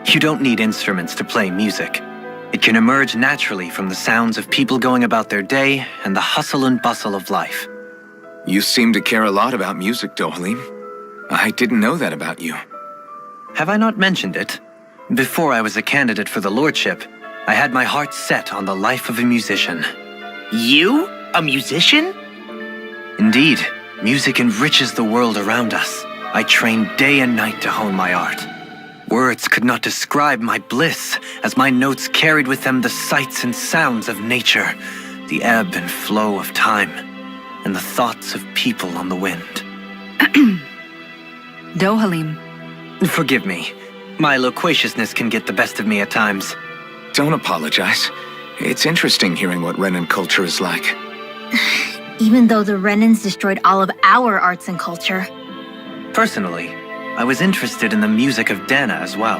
You don't need instruments to play music. It can emerge naturally from the sounds of people going about their day and the hustle and bustle of life. You seem to care a lot about music, Dohalim. I didn't know that about you. Have I not mentioned it? Before I was a candidate for the lordship, I had my heart set on the life of a musician. You? A musician? Indeed, music enriches the world around us. I trained day and night to hone my art. Words could not describe my bliss, as my notes carried with them the sights and sounds of nature, the ebb and flow of time, and the thoughts of people on the wind. Dohalim, Forgive me. My loquaciousness can get the best of me at times. Don't apologize. It's interesting hearing what Renan culture is like. Even though the Renans destroyed all of our arts and culture. Personally, I was interested in the music of Dana as well.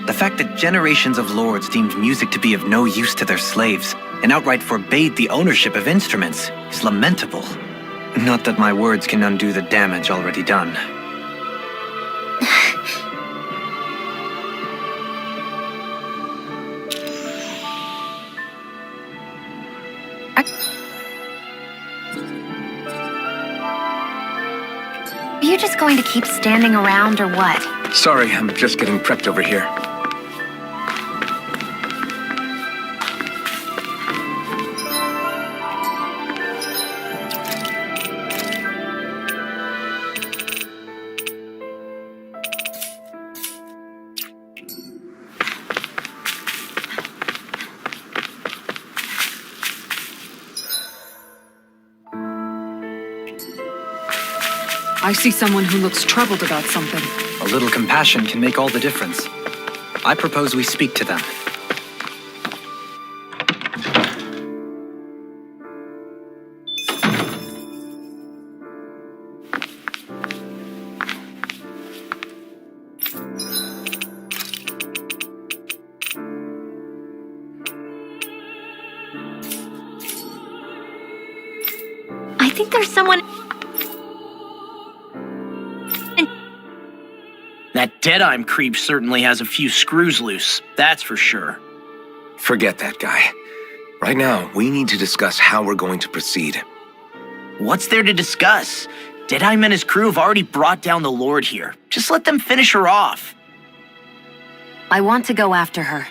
The fact that generations of lords deemed music to be of no use to their slaves and outright forbade the ownership of instruments is lamentable. Not that my words can undo the damage already done. Are you just going to keep standing around or what? Sorry, I'm just getting prepped over here. I see someone who looks troubled about something. A little compassion can make all the difference. I propose we speak to them. I think there's someone... That Deadeye creep certainly has a few screws loose, that's for sure. Forget that guy. Right now, we need to discuss how we're going to proceed. What's there to discuss? Deadeye and his crew have already brought down the Lord here. Just let them finish her off. I want to go after her.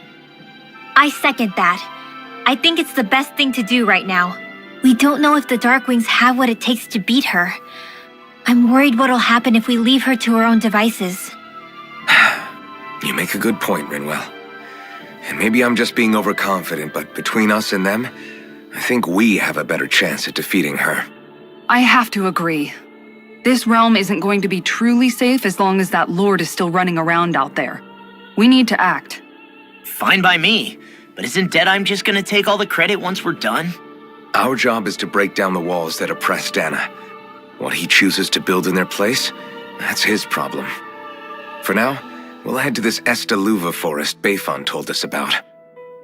I second that. I think it's the best thing to do right now. We don't know if the Darkwings have what it takes to beat her. I'm worried what'll happen if we leave her to her own devices. You make a good point, Rinwell. And maybe I'm just being overconfident, but between us and them, I think we have a better chance at defeating her. I have to agree. This realm isn't going to be truly safe as long as that Lord is still running around out there. We need to act. Fine by me, but isn't Deadeye just gonna take all the credit once we're done? Our job is to break down the walls that oppress Dana. What he chooses to build in their place, that's his problem. For now, we'll head to this Estaluva forest Bayfon told us about.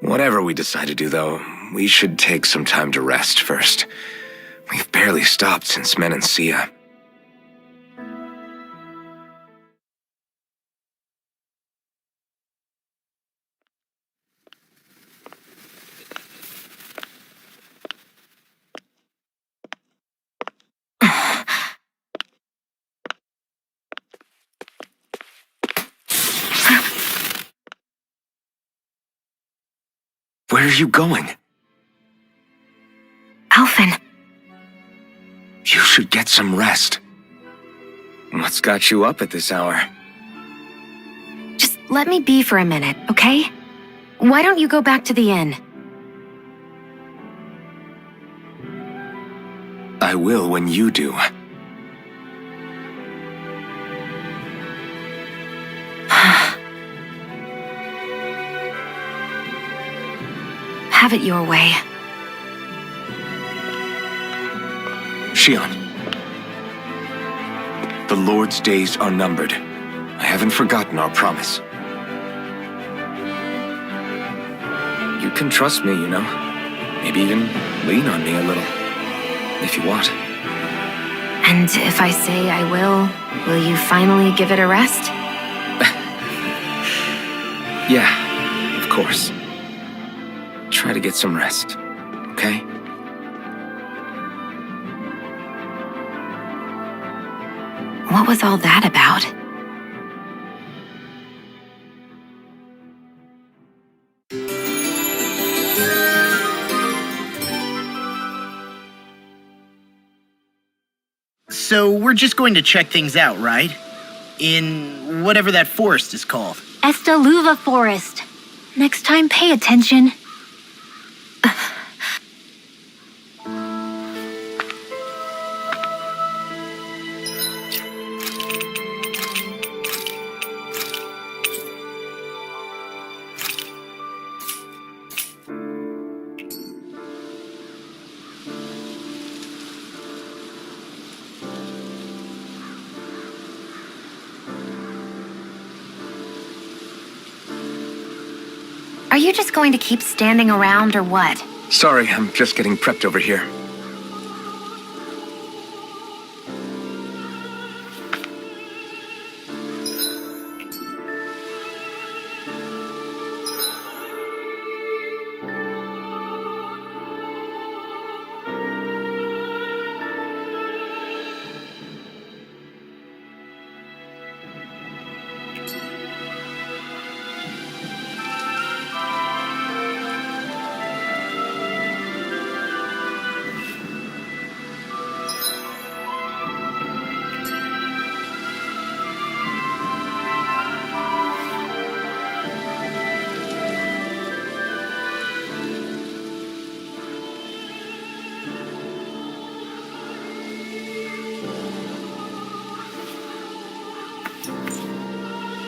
Whatever we decide to do, though, we should take some time to rest first. We've barely stopped since Menancia. Where are you going? Alphen. You should get some rest. What's got you up at this hour? Just let me be for a minute, okay? Why don't you go back to the inn? I will when you do. Have it your way. Shion. The Lord's days are numbered. I haven't forgotten our promise. You can trust me, you know. Maybe even lean on me a little. If you want. And if I say I will you finally give it a rest? Yeah, of course. Try to get some rest, okay? What was all that about? So we're just going to check things out, right? In whatever that forest is called. Estaluva Forest. Next time, pay attention. Are you just going to keep standing around or what? Sorry, I'm just getting prepped over here.